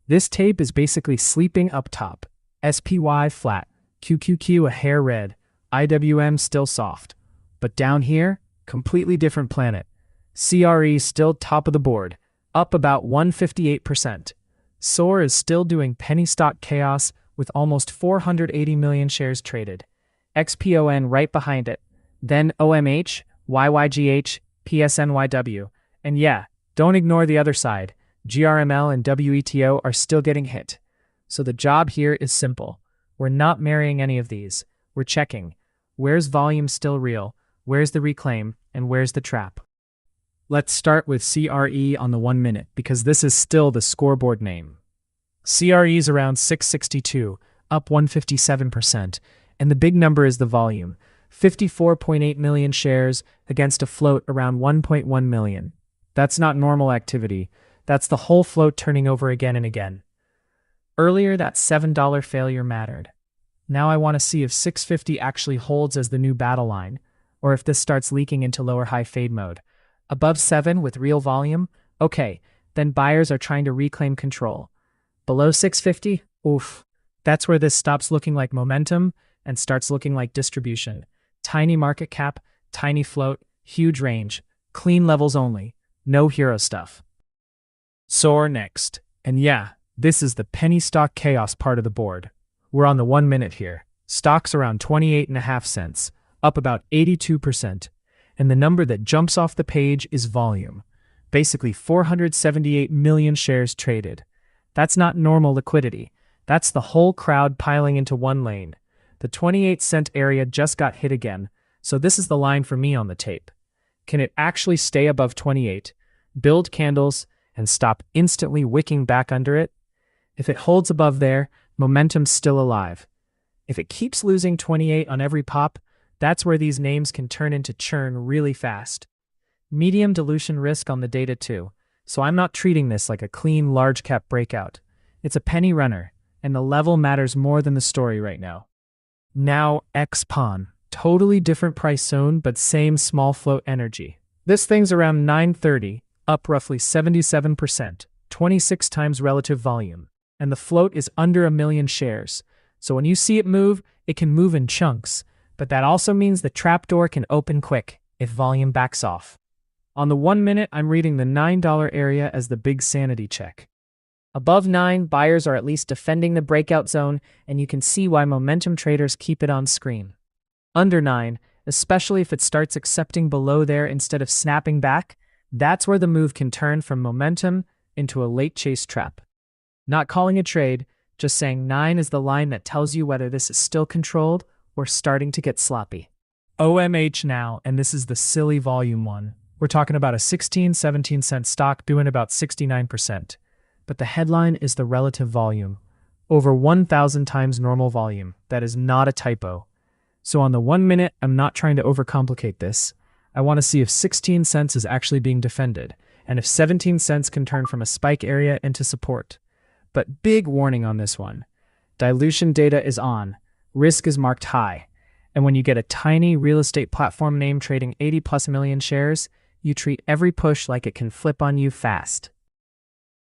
This tape is basically sleeping up top. SPY flat, QQQ a hair red, IWM still soft. But down here, completely different planet. CRE still top of the board, up about 158%. SOAR is still doing penny stock chaos with almost 480 million shares traded. XPON right behind it. Then OMH, YYGH, PSNYW. And yeah, don't ignore the other side. GRML and WETO are still getting hit. So the job here is simple. We're not marrying any of these. We're checking. Where's volume still real? Where's the reclaim? And where's the trap? Let's start with CRE on the 1 minute because this is still the scoreboard name. CRE is around 662, up 157%, and the big number is the volume, 54.8 million shares against a float around 1.1 million. That's not normal activity. That's the whole float turning over again and again. Earlier, that $7 failure mattered. Now I want to see if 650 actually holds as the new battle line, or if this starts leaking into lower high fade mode. Above 7 with real volume? Okay, then buyers are trying to reclaim control. Below 650? Oof. That's where this stops looking like momentum and starts looking like distribution. Tiny market cap, tiny float, huge range, clean levels only, no hero stuff. SOAR next. And yeah, this is the penny stock chaos part of the board. We're on the 1 minute here. Stocks around 28.5 cents. Up about 82%, and the number that jumps off the page is volume. Basically 478 million shares traded. That's not normal liquidity. That's the whole crowd piling into one lane. The 28-cent area just got hit again, so this is the line for me on the tape. Can it actually stay above 28, build candles, and stop instantly wicking back under it? If it holds above there, momentum's still alive. If it keeps losing 28 on every pop, that's where these names can turn into churn really fast. Medium dilution risk on the data too, so I'm not treating this like a clean large cap breakout. It's a penny runner, and the level matters more than the story right now. Now, XPON. Totally different price zone, but same small float energy. This thing's around 930, up roughly 77%, 26 times relative volume. And the float is under 1 million shares. So when you see it move, it can move in chunks. But that also means the trapdoor can open quick if volume backs off. On the 1 minute, I'm reading the $9 area as the big sanity check. Above 9, buyers are at least defending the breakout zone, and you can see why momentum traders keep it on screen. Under 9, especially if it starts accepting below there instead of snapping back, that's where the move can turn from momentum into a late chase trap. Not calling a trade, just saying 9 is the line that tells you whether this is still controlled or starting to get sloppy. OMH now, and this is the silly volume one. We're talking about a 16-17 cent stock doing about 69%. But the headline is the relative volume. Over 1,000 times normal volume. That is not a typo. So on the 1 minute, I'm not trying to overcomplicate this. I want to see if 16 cents is actually being defended, and if 17 cents can turn from a spike area into support. But big warning on this one. Dilution data is on. Risk is marked high. And when you get a tiny real estate platform name trading 80+ million shares, you treat every push like it can flip on you fast.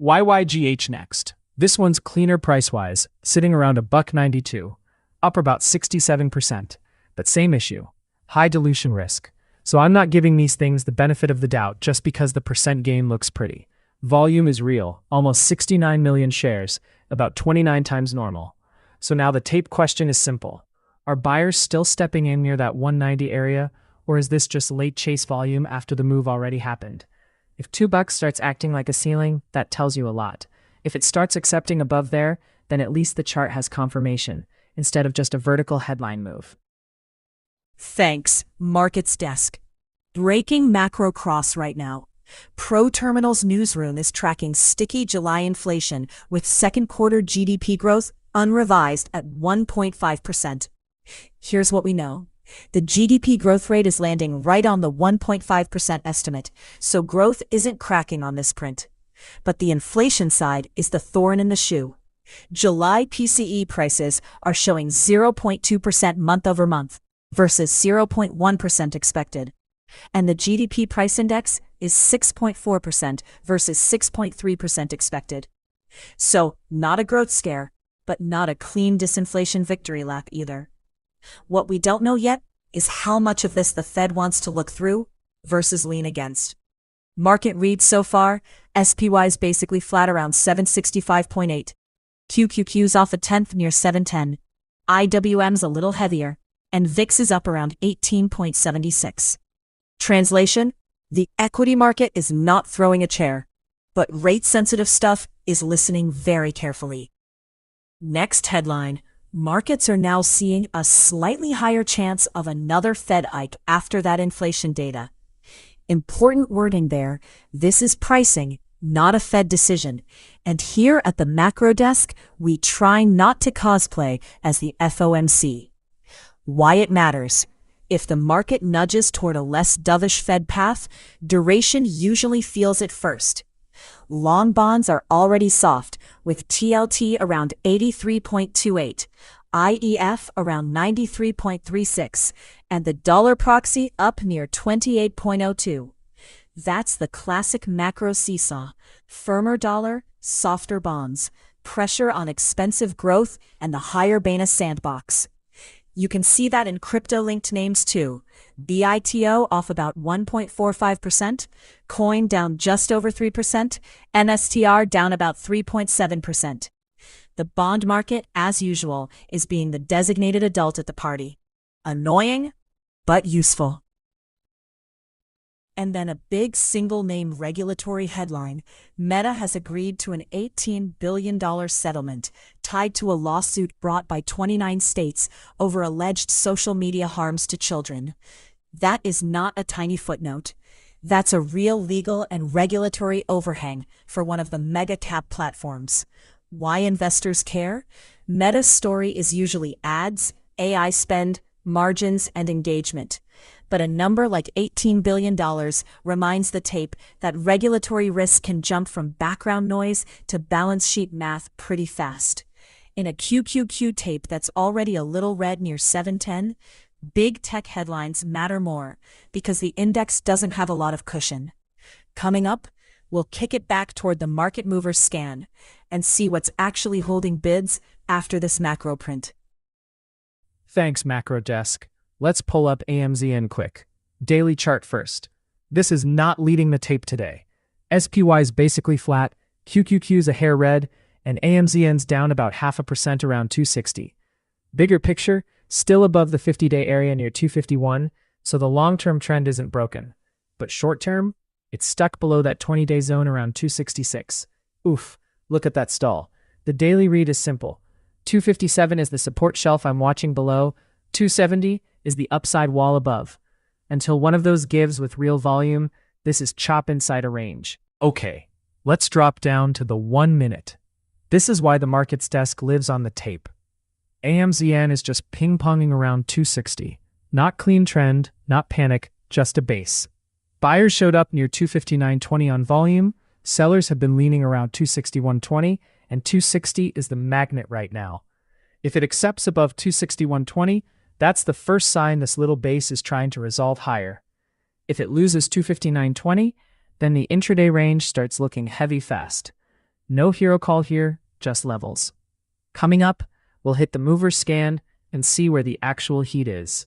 YYGH next. This one's cleaner price-wise, sitting around $1.92, up about 67%. But same issue, high dilution risk. So I'm not giving these things the benefit of the doubt just because the percent gain looks pretty. Volume is real, almost 69 million shares, about 29 times normal. So now the tape question is simple. Are buyers still stepping in near that 190 area, or is this just late chase volume after the move already happened? If $2 starts acting like a ceiling, that tells you a lot. If it starts accepting above there, then at least the chart has confirmation, instead of just a vertical headline move. Thanks, Markets Desk. Breaking macro cross right now. ProTerminal's newsroom is tracking sticky July inflation with second quarter GDP growth unrevised at 1.5%. Here's what we know. The GDP growth rate is landing right on the 1.5% estimate, so growth isn't cracking on this print. But the inflation side is the thorn in the shoe. July PCE prices are showing 0.2% month over month versus 0.1% expected. And the GDP price index is 6.4% versus 6.3% expected. So, not a growth scare, but not a clean disinflation victory lap either. What we don't know yet is how much of this the Fed wants to look through versus lean against. Market reads so far, SPY is basically flat around 765.8. QQQ's off a tenth near 710. IWM's a little heavier, and VIX is up around 18.76. Translation: the equity market is not throwing a chair, but rate-sensitive stuff is listening very carefully. Next headline: markets are now seeing a slightly higher chance of another Fed hike after that inflation data. Important wording there, this is pricing, not a Fed decision. And here at the macro desk, we try not to cosplay as the FOMC. Why it matters. If the market nudges toward a less dovish Fed path, duration usually feels it first. Long bonds are already soft, with TLT around 83.28, IEF around 93.36, and the dollar proxy up near 28.02. That's the classic macro seesaw: firmer dollar, softer bonds, pressure on expensive growth, and the higher beta sandbox. You can see that in crypto-linked names too. BITO off about 1.45%, Coin down just over 3%, NSTR down about 3.7%. The bond market, as usual, is being the designated adult at the party. Annoying, but useful. And then a big single-name regulatory headline: Meta has agreed to an $18 billion settlement tied to a lawsuit brought by 29 states over alleged social media harms to children. That is not a tiny footnote. That's a real legal and regulatory overhang for one of the mega-cap platforms. Why investors care? Meta's story is usually ads, AI spend, margins, and engagement. But a number like $18 billion reminds the tape that regulatory risk can jump from background noise to balance sheet math pretty fast. In a QQQ tape that's already a little red near 710, big tech headlines matter more because the index doesn't have a lot of cushion. Coming up, we'll kick it back toward the market mover scan and see what's actually holding bids after this macro print. Thanks, Macro Desk. Let's pull up AMZN quick. Daily chart first. This is not leading the tape today. SPY is basically flat, QQQ's a hair red, and AMZN's down about 0.5% around 260. Bigger picture, still above the 50-day area near 251, so the long-term trend isn't broken. But short-term, it's stuck below that 20-day zone around 266. Oof, look at that stall. The daily read is simple. 257 is the support shelf I'm watching below, 270 is the upside wall above. Until one of those gives with real volume, this is chop inside a range. Okay, let's drop down to the 1 minute. This is why the markets desk lives on the tape. AMZN is just ping-ponging around 260. Not clean trend, not panic, just a base. Buyers showed up near 259.20 on volume, sellers have been leaning around 261.20, and 260 is the magnet right now. If it accepts above 261.20, that's the first sign this little base is trying to resolve higher. If it loses 259.20, then the intraday range starts looking heavy fast. No hero call here, just levels. Coming up, we'll hit the mover scan and see where the actual heat is.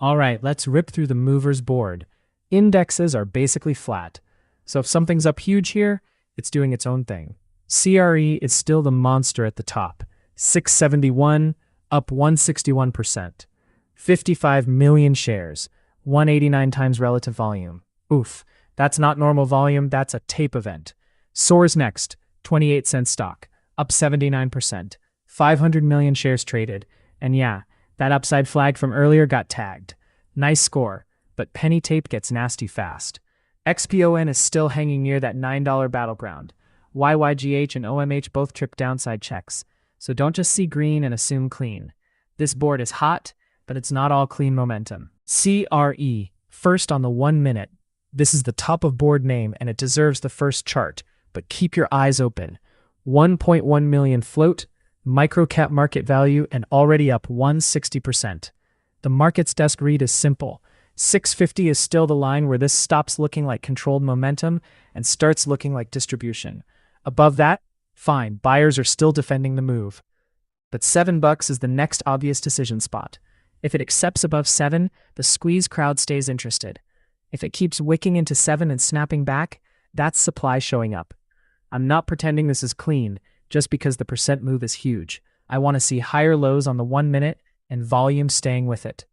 All right, let's rip through the movers board. Indexes are basically flat, so if something's up huge here, it's doing its own thing. CRE is still the monster at the top, 671, up 161%. 55 million shares, 189 times relative volume. Oof, that's not normal volume, that's a tape event. Soars next, 28 cent stock, up 79%. 500 million shares traded, and yeah, that upside flag from earlier got tagged. Nice score, but penny tape gets nasty fast. XPON is still hanging near that $9 battleground. YYGH and OMH both tripped downside checks, so don't just see green and assume clean. This board is hot, but it's not all clean momentum. CRE, first on the 1 minute. This is the top of board name and it deserves the first chart, but keep your eyes open. 1.1 million float, microcap market value, and already up 160%. The markets desk read is simple. 650 is still the line where this stops looking like controlled momentum and starts looking like distribution. Above that, fine, buyers are still defending the move. But $7 is the next obvious decision spot. If it accepts above 7, the squeeze crowd stays interested. If it keeps wicking into 7 and snapping back, that's supply showing up. I'm not pretending this is clean, just because the percent move is huge. I want to see higher lows on the 1 minute and volume staying with it.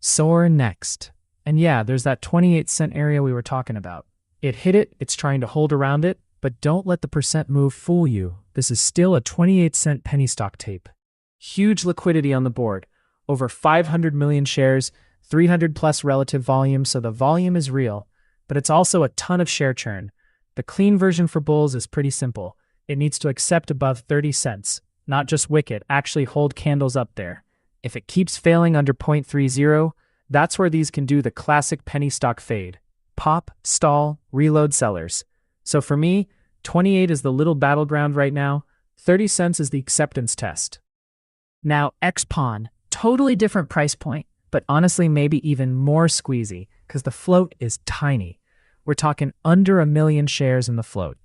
SOAR next. And yeah, there's that 28 cent area we were talking about. It hit it, it's trying to hold around it, but don't let the percent move fool you. This is still a 28 cent penny stock tape. Huge liquidity on the board. Over 500 million shares, 300 plus relative volume, so the volume is real, but it's also a ton of share churn. The clean version for bulls is pretty simple. It needs to accept above 30 cents, not just wick it, actually hold candles up there. If it keeps failing under 0.30, that's where these can do the classic penny stock fade. Pop, stall, reload sellers. So for me, 28 is the little battleground right now, 30 cents is the acceptance test. Now XPON, totally different price point, but honestly maybe even more squeezy, because the float is tiny. We're talking under 1 million shares in the float,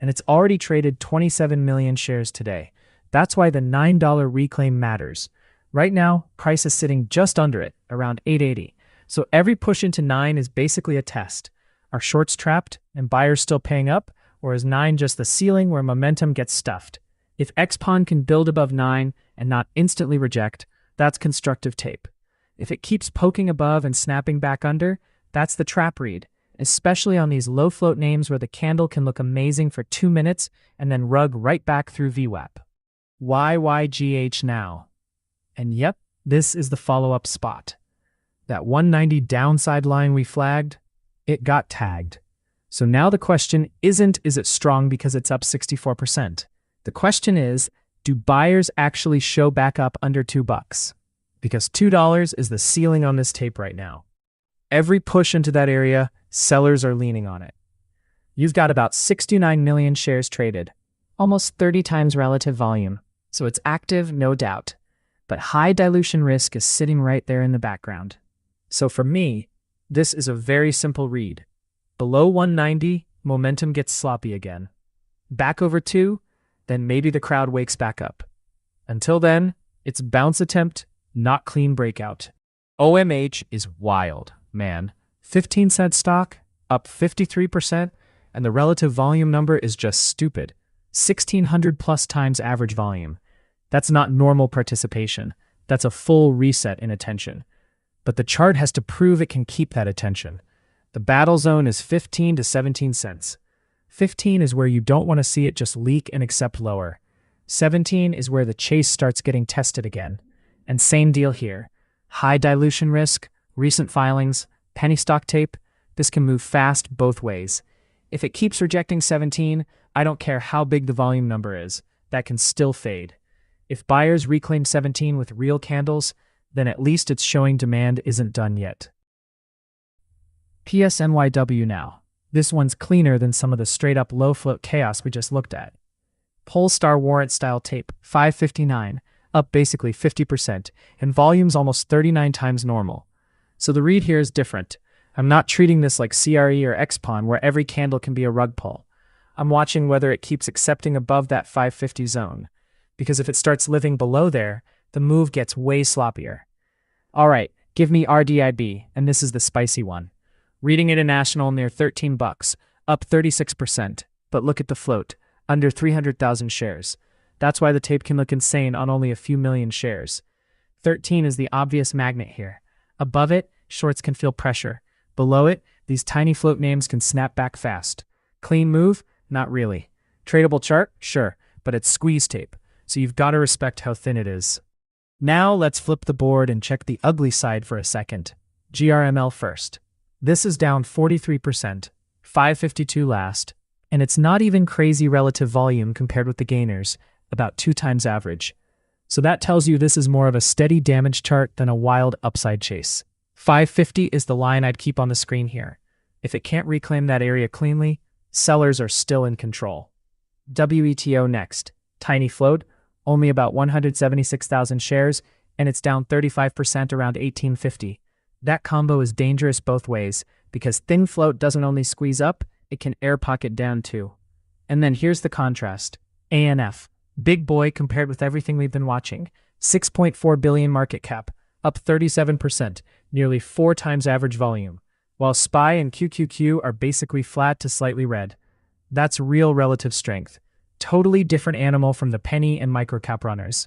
and it's already traded 27 million shares today. That's why the $9 reclaim matters. Right now, price is sitting just under it, around 880. So every push into 9 is basically a test. Are shorts trapped and buyers still paying up, or is 9 just the ceiling where momentum gets stuffed? If XPON can build above 9 and not instantly reject, that's constructive tape. If it keeps poking above and snapping back under, that's the trap read, especially on these low float names where the candle can look amazing for 2 minutes and then rug right back through VWAP. YYGH now. And yep, this is the follow-up spot. That 190 downside line we flagged, it got tagged. So now the question isn't, is it strong because it's up 64%? The question is, Do buyers actually show back up under $2? Because $2 is the ceiling on this tape right now. Every push into that area, sellers are leaning on it. You've got about 69 million shares traded, almost 30 times relative volume, so it's active, no doubt. But high dilution risk is sitting right there in the background. So for me, this is a very simple read. Below 190, momentum gets sloppy again. Back over 2, then maybe the crowd wakes back up. Until then, it's bounce attempt, not clean breakout. OMH is wild, man. 15-cent stock, up 53%, and the relative volume number is just stupid. 1,600 plus times average volume. That's not normal participation. That's a full reset in attention. But the chart has to prove it can keep that attention. The battle zone is 15 to 17 cents. 15 is where you don't want to see it just leak and accept lower. 17 is where the chase starts getting tested again. And same deal here. High dilution risk, recent filings, penny stock tape, this can move fast both ways. If it keeps rejecting 17, I don't care how big the volume number is, that can still fade. If buyers reclaim 17 with real candles, then at least it's showing demand isn't done yet. PSNYW now. This one's cleaner than some of the straight-up low-float chaos we just looked at. Polestar warrant-style tape, 559, up basically 50%, and volume's almost 39 times normal. So the read here is different. I'm not treating this like CRE or XPON where every candle can be a rug pull. I'm watching whether it keeps accepting above that 550 zone. Because if it starts living below there, the move gets way sloppier. Alright, give me RDIB, and this is the spicy one. Reading International near $13, up 36%, but look at the float, under 300,000 shares. That's why the tape can look insane on only a few million shares. 13 is the obvious magnet here. Above it, shorts can feel pressure. Below it, these tiny float names can snap back fast. Clean move? Not really. Tradable chart? Sure, but it's squeeze tape, so you've got to respect how thin it is. Now let's flip the board and check the ugly side for a second. GRML first. This is down 43%, 552 last, and it's not even crazy relative volume compared with the gainers, about 2 times average. So that tells you this is more of a steady damage chart than a wild upside chase. 550 is the line I'd keep on the screen here. If it can't reclaim that area cleanly, sellers are still in control. WETO next. Tiny float, only about 176,000 shares, and it's down 35% around 1850. That combo is dangerous both ways, because thin float doesn't only squeeze up, it can air pocket down too. And then here's the contrast. ANF. Big boy compared with everything we've been watching. 6.4 billion market cap, up 37%, nearly 4 times average volume, while SPY and QQQ are basically flat to slightly red. That's real relative strength. Totally different animal from the penny and microcap runners.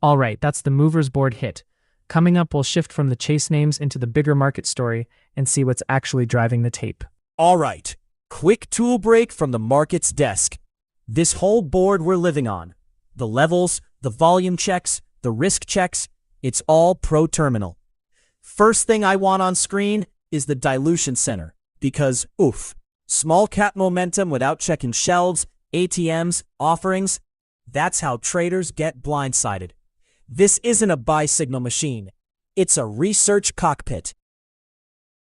Alright, that's the movers board hit. Coming up, we'll shift from the chase names into the bigger market story and see what's actually driving the tape. Alright, quick tool break from the market's desk. This whole board we're living on. The levels, the volume checks, the risk checks, it's all pro terminal. First thing I want on screen is the dilution center, because oof, small cap momentum without checking shelves, ATMs, offerings, that's how traders get blindsided. This isn't a buy signal machine. It's a research cockpit.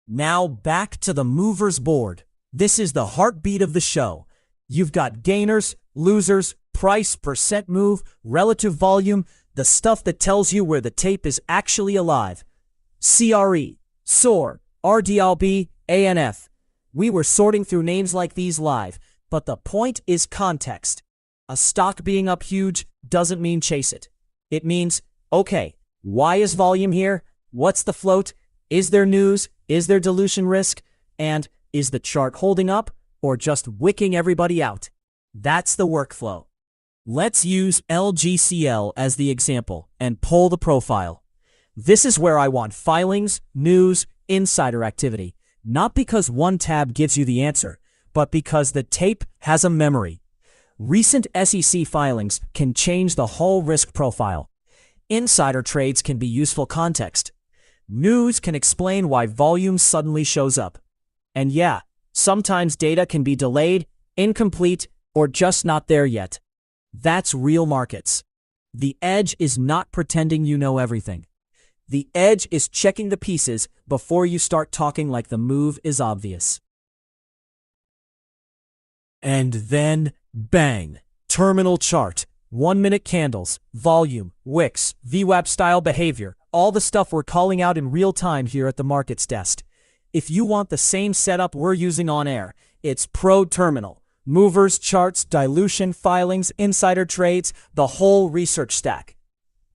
Now back to the movers board. This is the heartbeat of the show. You've got gainers, losers, price, percent move, relative volume, the stuff that tells you where the tape is actually alive. CRE, SOAR, RDLB, ANF. We were sorting through names like these live, but the point is context. A stock being up huge doesn't mean chase it. It means, okay, why is volume here? What's the float? Is there news? Is there dilution risk? And is the chart holding up or just wicking everybody out? That's the workflow. Let's use LGCL as the example and pull the profile. This is where I want filings, news, insider activity, not because one tab gives you the answer, but because the tape has a memory. Recent SEC filings can change the whole risk profile. Insider trades can be useful context. News can explain why volume suddenly shows up. And yeah, sometimes data can be delayed, incomplete, or just not there yet. That's real markets. The edge is not pretending you know everything. The edge is checking the pieces before you start talking like the move is obvious. And then, bang! Terminal chart. 1-minute candles, volume, wicks, VWAP style behavior, all the stuff we're calling out in real time here at the markets desk. If you want the same setup we're using on air, it's Pro Terminal. Movers, charts, dilution, filings, insider trades, the whole research stack.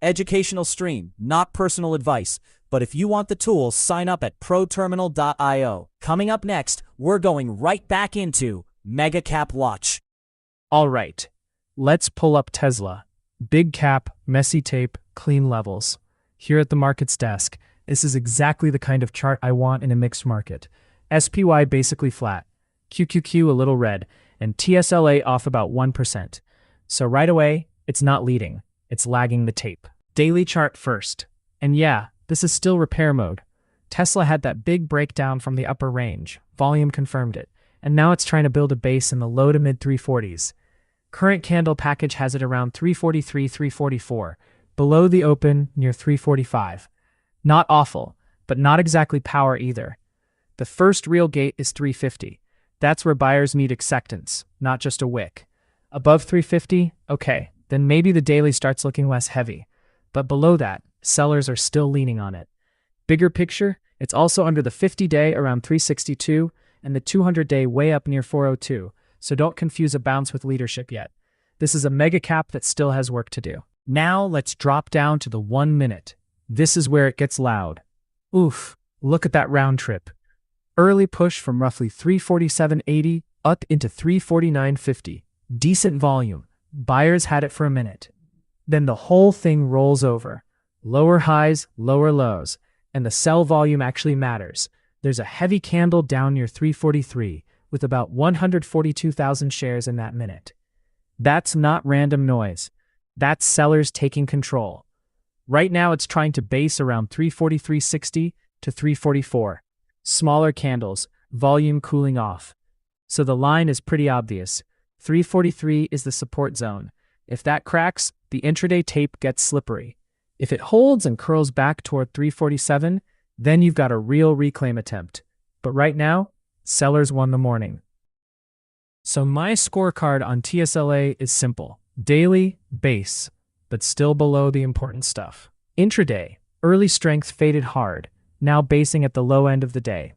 Educational stream, not personal advice. But if you want the tools, sign up at proterminal.io. Coming up next, we're going right back into Mega Cap Watch. All right, let's pull up Tesla. Big cap, messy tape, clean levels. Here at the markets desk, this is exactly the kind of chart I want in a mixed market. SPY basically flat, QQQ a little red, and TSLA off about 1%. So right away, it's not leading, it's lagging the tape. Daily chart first. And yeah, this is still repair mode. Tesla had that big breakdown from the upper range, volume confirmed it, and now it's trying to build a base in the low to mid 340s. Current candle package has it around 343, 344, below the open near 345. Not awful, but not exactly power either. The first real gate is 350. That's where buyers need acceptance, not just a wick. Above 350, okay, then maybe the daily starts looking less heavy. But below that, sellers are still leaning on it. Bigger picture, it's also under the 50-day around 362 and the 200-day way up near 402, so don't confuse a bounce with leadership yet. This is a mega cap that still has work to do. Now let's drop down to the 1 minute. This is where it gets loud. Oof, look at that round trip. Early push from roughly 347.80 up into 349.50. Decent volume. Buyers had it for a minute. Then the whole thing rolls over. Lower highs, lower lows. And the sell volume actually matters. There's a heavy candle down near 343 with about 142,000 shares in that minute. That's not random noise. That's sellers taking control. Right now it's trying to base around 343.60 to 344. Smaller candles, volume cooling off. So the line is pretty obvious. 343 is the support zone. If that cracks, the intraday tape gets slippery. If it holds and curls back toward 347, then you've got a real reclaim attempt. But right now, sellers won the morning. So my scorecard on TSLA is simple. Daily, base, but still below the important stuff. Intraday, early strength faded hard, now basing at the low end of the day.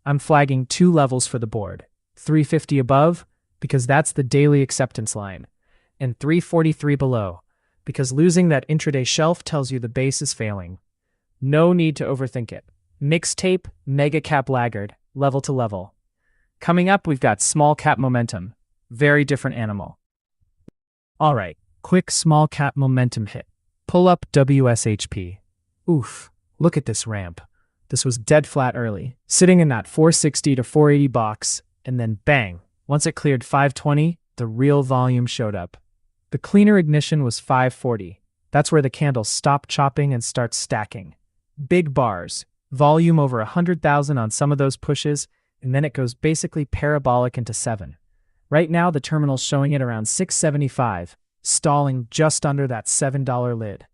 I'm flagging 2 levels for the board. 350 above, because that's the daily acceptance line, and 343 below, because losing that intraday shelf tells you the base is failing. No need to overthink it. Mixed tape, mega cap laggard, level to level. Coming up, we've got small cap momentum. Very different animal. All right, quick small cap momentum hit. Pull up WSHP. Oof, look at this ramp. This was dead flat early, sitting in that 460 to 480 box, and then bang, once it cleared 520, the real volume showed up. The cleaner ignition was 540. That's where the candle stopped chopping and starts stacking. Big bars, volume over 100,000 on some of those pushes, and then it goes basically parabolic into 7. Right now, the terminal's showing it around 675, stalling just under that $7 lid.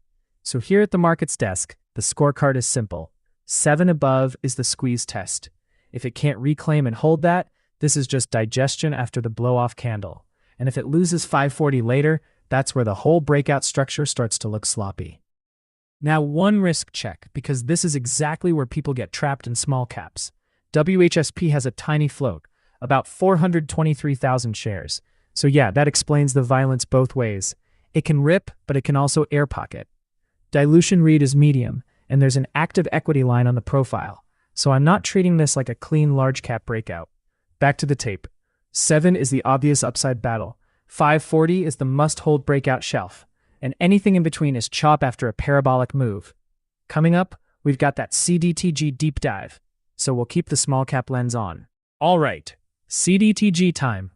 So here at the markets desk, the scorecard is simple. 7 above is the squeeze test. If it can't reclaim and hold that, this is just digestion after the blow-off candle. And if it loses 540 later, that's where the whole breakout structure starts to look sloppy. Now one risk check, because this is exactly where people get trapped in small caps. WHSP has a tiny float, about 423,000 shares. So yeah, that explains the violence both ways. It can rip, but it can also air pocket. Dilution read is medium, and there's an active equity line on the profile. So I'm not treating this like a clean large cap breakout. Back to the tape. 7 is the obvious upside battle. 540 is the must-hold breakout shelf. And anything in between is chop after a parabolic move. Coming up, we've got that CDTG deep dive. So we'll keep the small cap lens on. All right, CDTG time.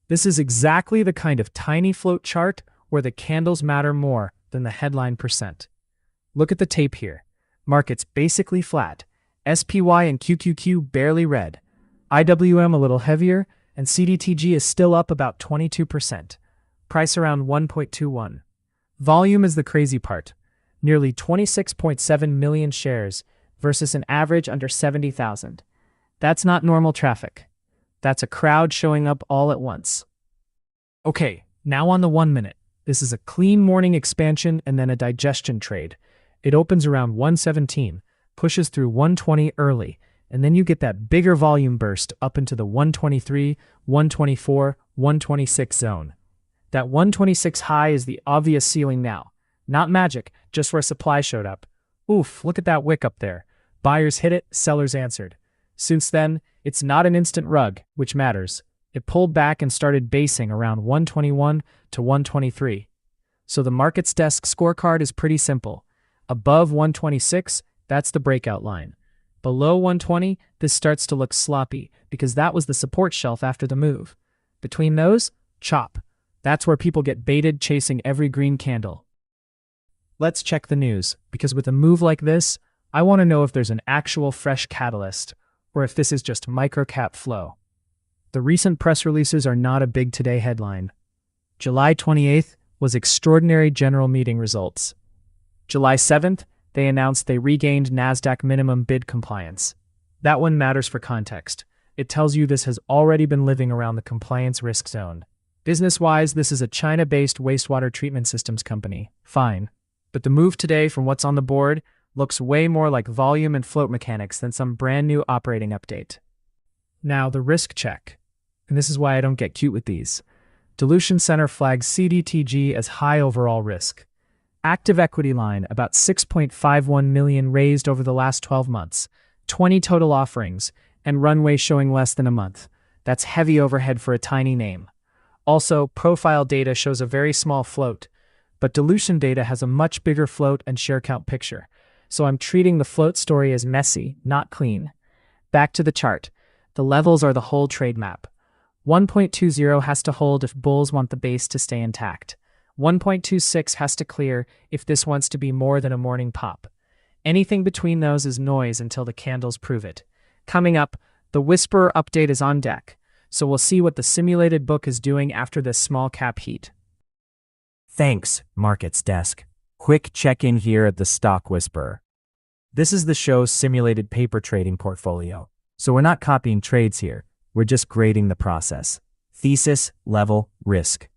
This is exactly the kind of tiny float chart where the candles matter more than the headline percent. Look at the tape here. Market's basically flat. SPY and QQQ barely red. IWM a little heavier, and CDTG is still up about 22%. Price around 1.21. Volume is the crazy part. Nearly 26.7 million shares versus an average under 70,000. That's not normal traffic. That's a crowd showing up all at once. Okay, now on the 1 minute. This is a clean morning expansion and then a digestion trade. It opens around 117, pushes through 120 early, and then you get that bigger volume burst up into the 123, 124, 126 zone. That 126 high is the obvious ceiling now. Not magic, just where supply showed up. Oof, look at that wick up there. Buyers hit it, sellers answered. Since then, it's not an instant rug, which matters. It pulled back and started basing around 121 to 123. So the markets desk scorecard is pretty simple. Above 126, that's the breakout line. Below 120, this starts to look sloppy because that was the support shelf after the move. Between those, chop. That's where people get baited chasing every green candle. Let's check the news, because with a move like this, I want to know if there's an actual fresh catalyst, or if this is just microcap flow. The recent press releases are not a big today headline. July 28th was extraordinary general meeting results. July 7th, they announced they regained NASDAQ minimum bid compliance. That one matters for context. It tells you this has already been living around the compliance risk zone. Business-wise, this is a China-based wastewater treatment systems company. Fine. But the move today from what's on the board looks way more like volume and float mechanics than some brand new operating update. Now, the risk check. And this is why I don't get cute with these. Dilution Center flags CDTG as high overall risk. Active equity line, about 6.51 million raised over the last 12 months, 20 total offerings, and runway showing less than a month. That's heavy overhead for a tiny name. Also, profile data shows a very small float, but dilution data has a much bigger float and share count picture. So I'm treating the float story as messy, not clean. Back to the chart. The levels are the whole trade map. 1.20 has to hold if bulls want the base to stay intact. 1.26 has to clear if this wants to be more than a morning pop. Anything between those is noise until the candles prove it. Coming up, the Whisperer update is on deck, so we'll see what the simulated book is doing after this small cap heat. Thanks, Markets Desk. Quick check-in here at the Stock Whisperer. This is the show's simulated paper trading portfolio, so we're not copying trades here, we're just grading the process. Thesis, level, risk.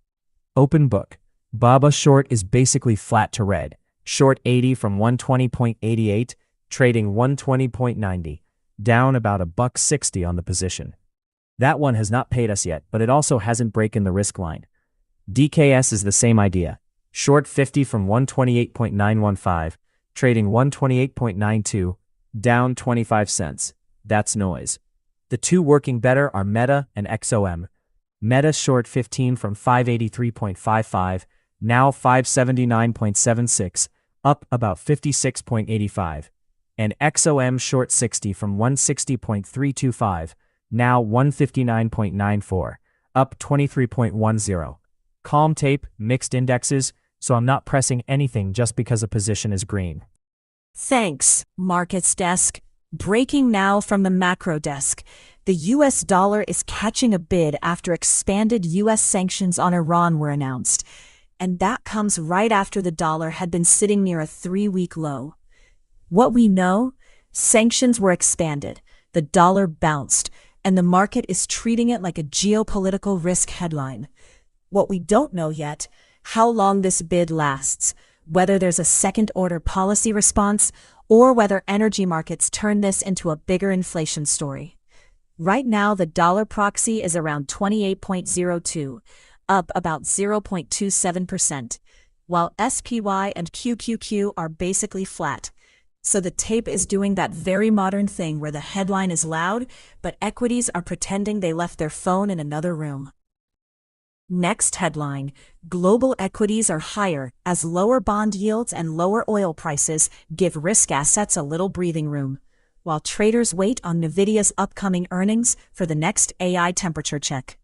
Open book. BABA short is basically flat to red. Short 80 from 120.88, trading 120.90, down about $1.60 on the position. That one has not paid us yet, but it also hasn't broken the risk line. DKS is the same idea. Short 50 from 128.915, trading 128.92, down 25 cents. That's noise. The two working better are Meta and XOM. Meta short 15 from 583.55, now 579.76, up about 56.85. And XOM short 60 from 160.325, now 159.94, up 23.10. Calm tape, mixed indexes, so I'm not pressing anything just because a position is green. Thanks, Markets Desk. Breaking now from the macro desk. The US dollar is catching a bid after expanded US sanctions on Iran were announced. And that comes right after the dollar had been sitting near a 3-week low. What we know? Sanctions were expanded, the dollar bounced, and the market is treating it like a geopolitical risk headline. What we don't know yet, how long this bid lasts, whether there's a second-order policy response, or whether energy markets turn this into a bigger inflation story. Right now, the dollar proxy is around 28.02, up about 0.27%, while SPY and QQQ are basically flat. So the tape is doing that very modern thing where the headline is loud, but equities are pretending they left their phone in another room. Next headline, global equities are higher as lower bond yields and lower oil prices give risk assets a little breathing room, while traders wait on NVIDIA's upcoming earnings for the next AI temperature check.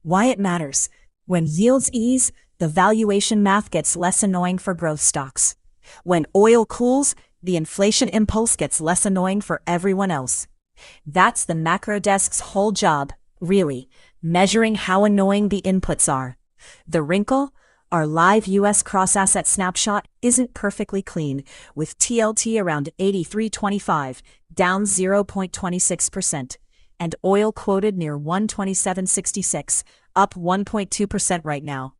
Why it matters. When yields ease, the valuation math gets less annoying for growth stocks. When oil cools, the inflation impulse gets less annoying for everyone else. That's the macro desk's whole job, really. Measuring how annoying the inputs are. The wrinkle? Our live US cross-asset snapshot isn't perfectly clean, with TLT around 83.25, down 0.26%, and oil quoted near 127.66, up 1.2% right now.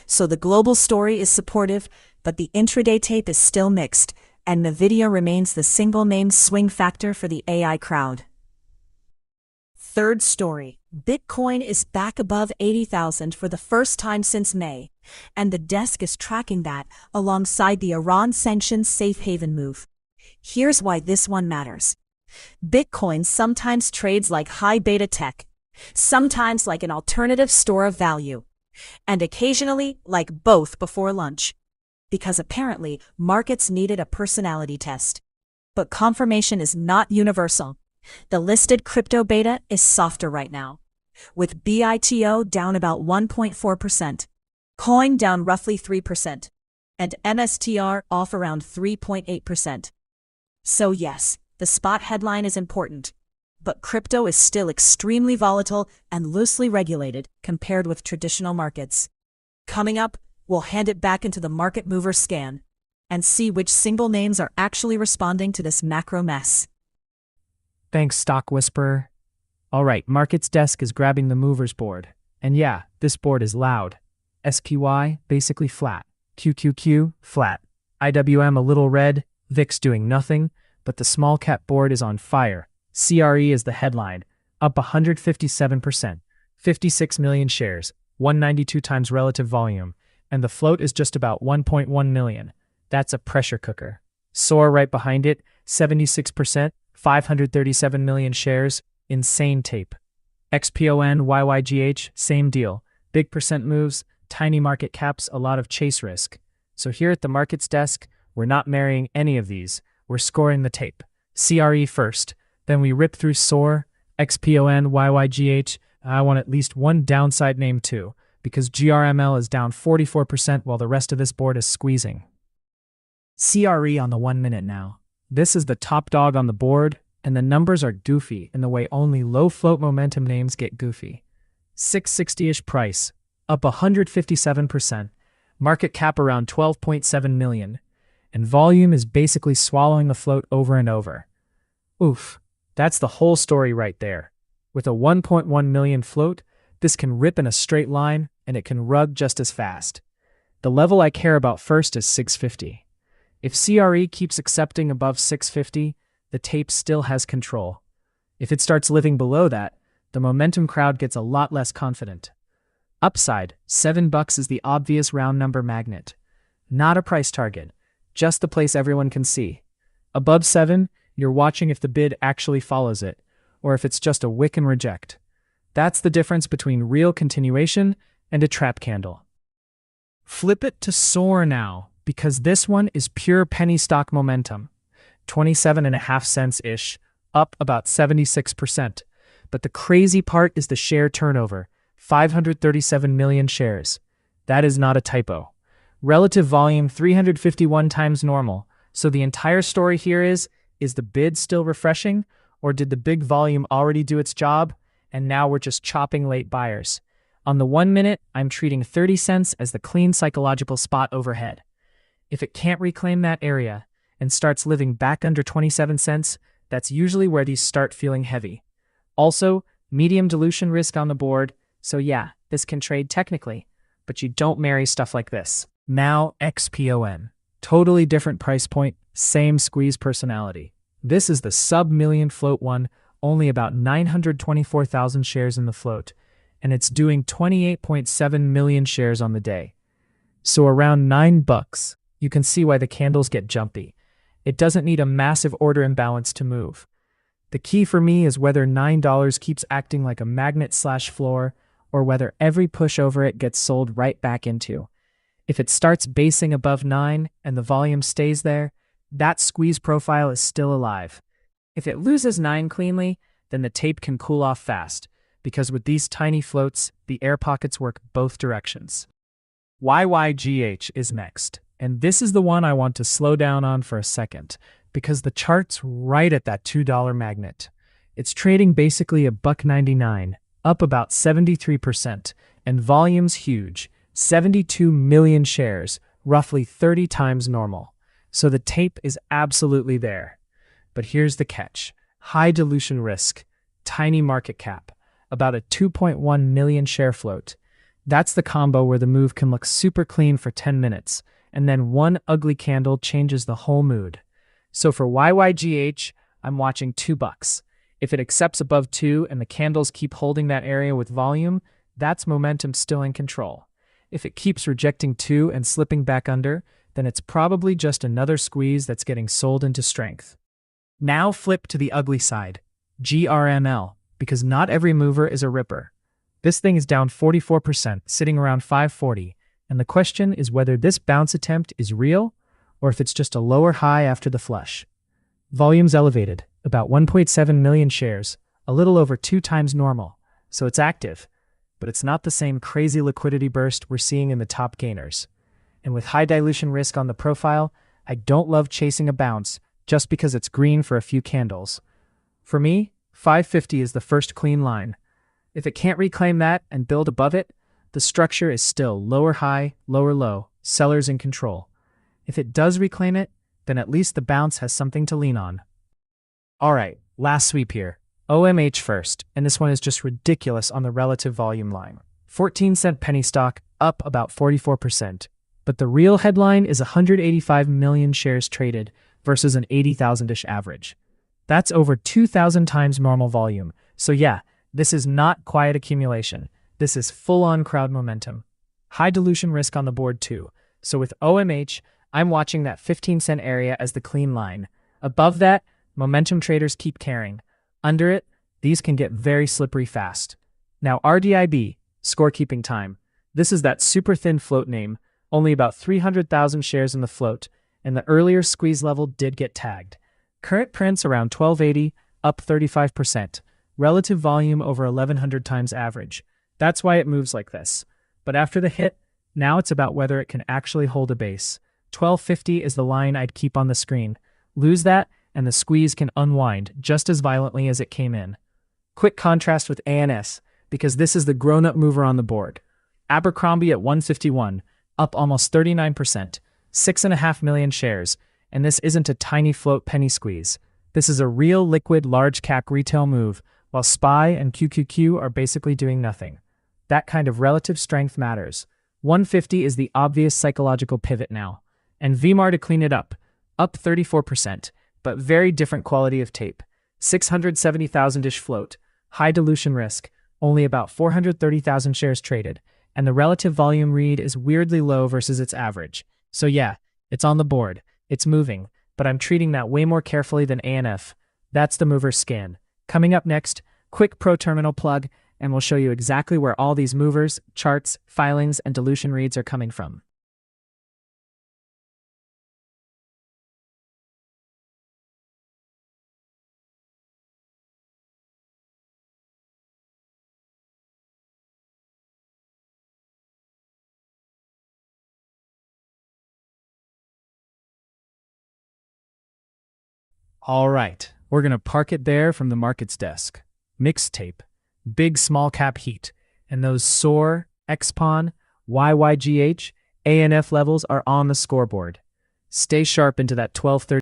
So the global story is supportive, but the intraday tape is still mixed, and Nvidia remains the single name swing factor for the AI crowd. Third story, Bitcoin is back above 80,000 for the first time since May, and the desk is tracking that alongside the Iran sanctions safe haven move. Here's why this one matters. Bitcoin sometimes trades like high beta tech, sometimes like an alternative store of value, and occasionally like both before lunch. Because apparently markets needed a personality test. But confirmation is not universal. The listed crypto beta is softer right now, with BITO down about 1.4%, Coin down roughly 3%, and MSTR off around 3.8%. So yes, the spot headline is important, but crypto is still extremely volatile and loosely regulated compared with traditional markets. Coming up, we'll hand it back into the market mover scan and see which single names are actually responding to this macro mess. Thanks, Stock Whisperer. All right, Markets Desk is grabbing the movers board. And yeah, this board is loud. SPY, basically flat. QQQ, flat. IWM a little red, VIX doing nothing, but the small cap board is on fire. CRE is the headline, up 157%, 56 million shares, 192 times relative volume, and the float is just about 1.1 million. That's a pressure cooker. SOAR right behind it, 76%, 537 million shares, insane tape. XPON, YYGH, same deal. Big percent moves, tiny market caps, a lot of chase risk. So here at the Markets Desk, we're not marrying any of these. We're scoring the tape. CRE first, then we rip through SOAR, XPON, YYGH. I want at least one downside name too, because GRML is down 44% while the rest of this board is squeezing. CRE on the 1 minute now. This is the top dog on the board, and the numbers are goofy in the way only low float momentum names get goofy. 660-ish price, up 157%, market cap around 12.7 million, and volume is basically swallowing the float over and over. Oof, that's the whole story right there. With a 1.1 million float, this can rip in a straight line, and it can rug just as fast. The level I care about first is 650. If CRE keeps accepting above 650, the tape still has control. If it starts living below that, the momentum crowd gets a lot less confident. Upside, $7 is the obvious round number magnet. Not a price target, just the place everyone can see. Above 7, you're watching if the bid actually follows it, or if it's just a wick and reject. That's the difference between real continuation and a trap candle. Flip it to SOAR now, because this one is pure penny stock momentum. 27.5 cents-ish, up about 76%. But the crazy part is the share turnover, 537 million shares. That is not a typo. Relative volume 351 times normal. So the entire story here is the bid still refreshing, or did the big volume already do its job, and now we're just chopping late buyers? On the 1 minute, I'm treating 30 cents as the clean psychological spot overhead. If it can't reclaim that area and starts living back under 27 cents, that's usually where these start feeling heavy. Also, medium dilution risk on the board, so yeah, this can trade technically, but you don't marry stuff like this. Now XPON. Totally different price point, same squeeze personality. This is the sub-million float one, only about 924,000 shares in the float, and it's doing 28.7 million shares on the day. So around $9. You can see why the candles get jumpy. It doesn't need a massive order imbalance to move. The key for me is whether $9 keeps acting like a magnet/floor, or whether every push over it gets sold right back into. If it starts basing above 9 and the volume stays there, that squeeze profile is still alive. If it loses 9 cleanly, then the tape can cool off fast, because with these tiny floats, the air pockets work both directions. YYGH is next. And this is the one I want to slow down on for a second, because the chart's right at that $2 magnet. It's trading basically $1.99, up about 73%, and volume's huge, 72 million shares, roughly 30 times normal. So the tape is absolutely there. But here's the catch. High dilution risk, tiny market cap, about a 2.1 million share float. That's the combo where the move can look super clean for 10 minutes, and then one ugly candle changes the whole mood. So for YYGH, I'm watching $2. If it accepts above 2 and the candles keep holding that area with volume, that's momentum still in control. If it keeps rejecting 2 and slipping back under, then it's probably just another squeeze that's getting sold into strength. Now flip to the ugly side, GRML, because not every mover is a ripper. This thing is down 44%, sitting around 540, and the question is whether this bounce attempt is real or if it's just a lower high after the flush. Volume's elevated, about 1.7 million shares, a little over 2 times normal, so it's active, but it's not the same crazy liquidity burst we're seeing in the top gainers. And with high dilution risk on the profile, I don't love chasing a bounce just because it's green for a few candles. For me, 550 is the first clean line. If it can't reclaim that and build above it, the structure is still lower high, lower low, sellers in control. If it does reclaim it, then at least the bounce has something to lean on. Alright, last sweep here. OMH first, and this one is just ridiculous on the relative volume line. 14-cent penny stock, up about 44%. But the real headline is 185 million shares traded versus an 80,000-ish average. That's over 2,000 times normal volume. So yeah, this is not quiet accumulation. This is full-on crowd momentum. High dilution risk on the board too. So with OMH, I'm watching that 15-cent area as the clean line. Above that, momentum traders keep carrying. Under it, these can get very slippery fast. Now RDIB, scorekeeping time. This is that super thin float name, only about 300,000 shares in the float, and the earlier squeeze level did get tagged. Current prints around 1280, up 35%. Relative volume over 1100 times average. That's why it moves like this. But after the hit, now it's about whether it can actually hold a base. 1250 is the line I'd keep on the screen. Lose that, and the squeeze can unwind just as violently as it came in. Quick contrast with ANS, because this is the grown-up mover on the board. Abercrombie at 151, up almost 39%, 6.5 million shares, and this isn't a tiny float penny squeeze. This is a real liquid large-cap retail move, while SPY and QQQ are basically doing nothing. That kind of relative strength matters. 150 is the obvious psychological pivot now, and VMAR to clean it up 34%, but very different quality of tape. 670,000-ish float, high dilution risk, only about 430,000 shares traded, and the relative volume read is weirdly low versus its average. So yeah, it's on the board, it's moving, but I'm treating that way more carefully than ANF. That's the mover scan. Coming up next, quick pro terminal plug, and we'll show you exactly where all these movers, charts, filings, and dilution reads are coming from. All right, we're going to park it there from the markets desk. Mixed tape, big small cap heat, and those SOAR, XPON, YYGH, ANF levels are on the scoreboard. Stay sharp into that 12:30.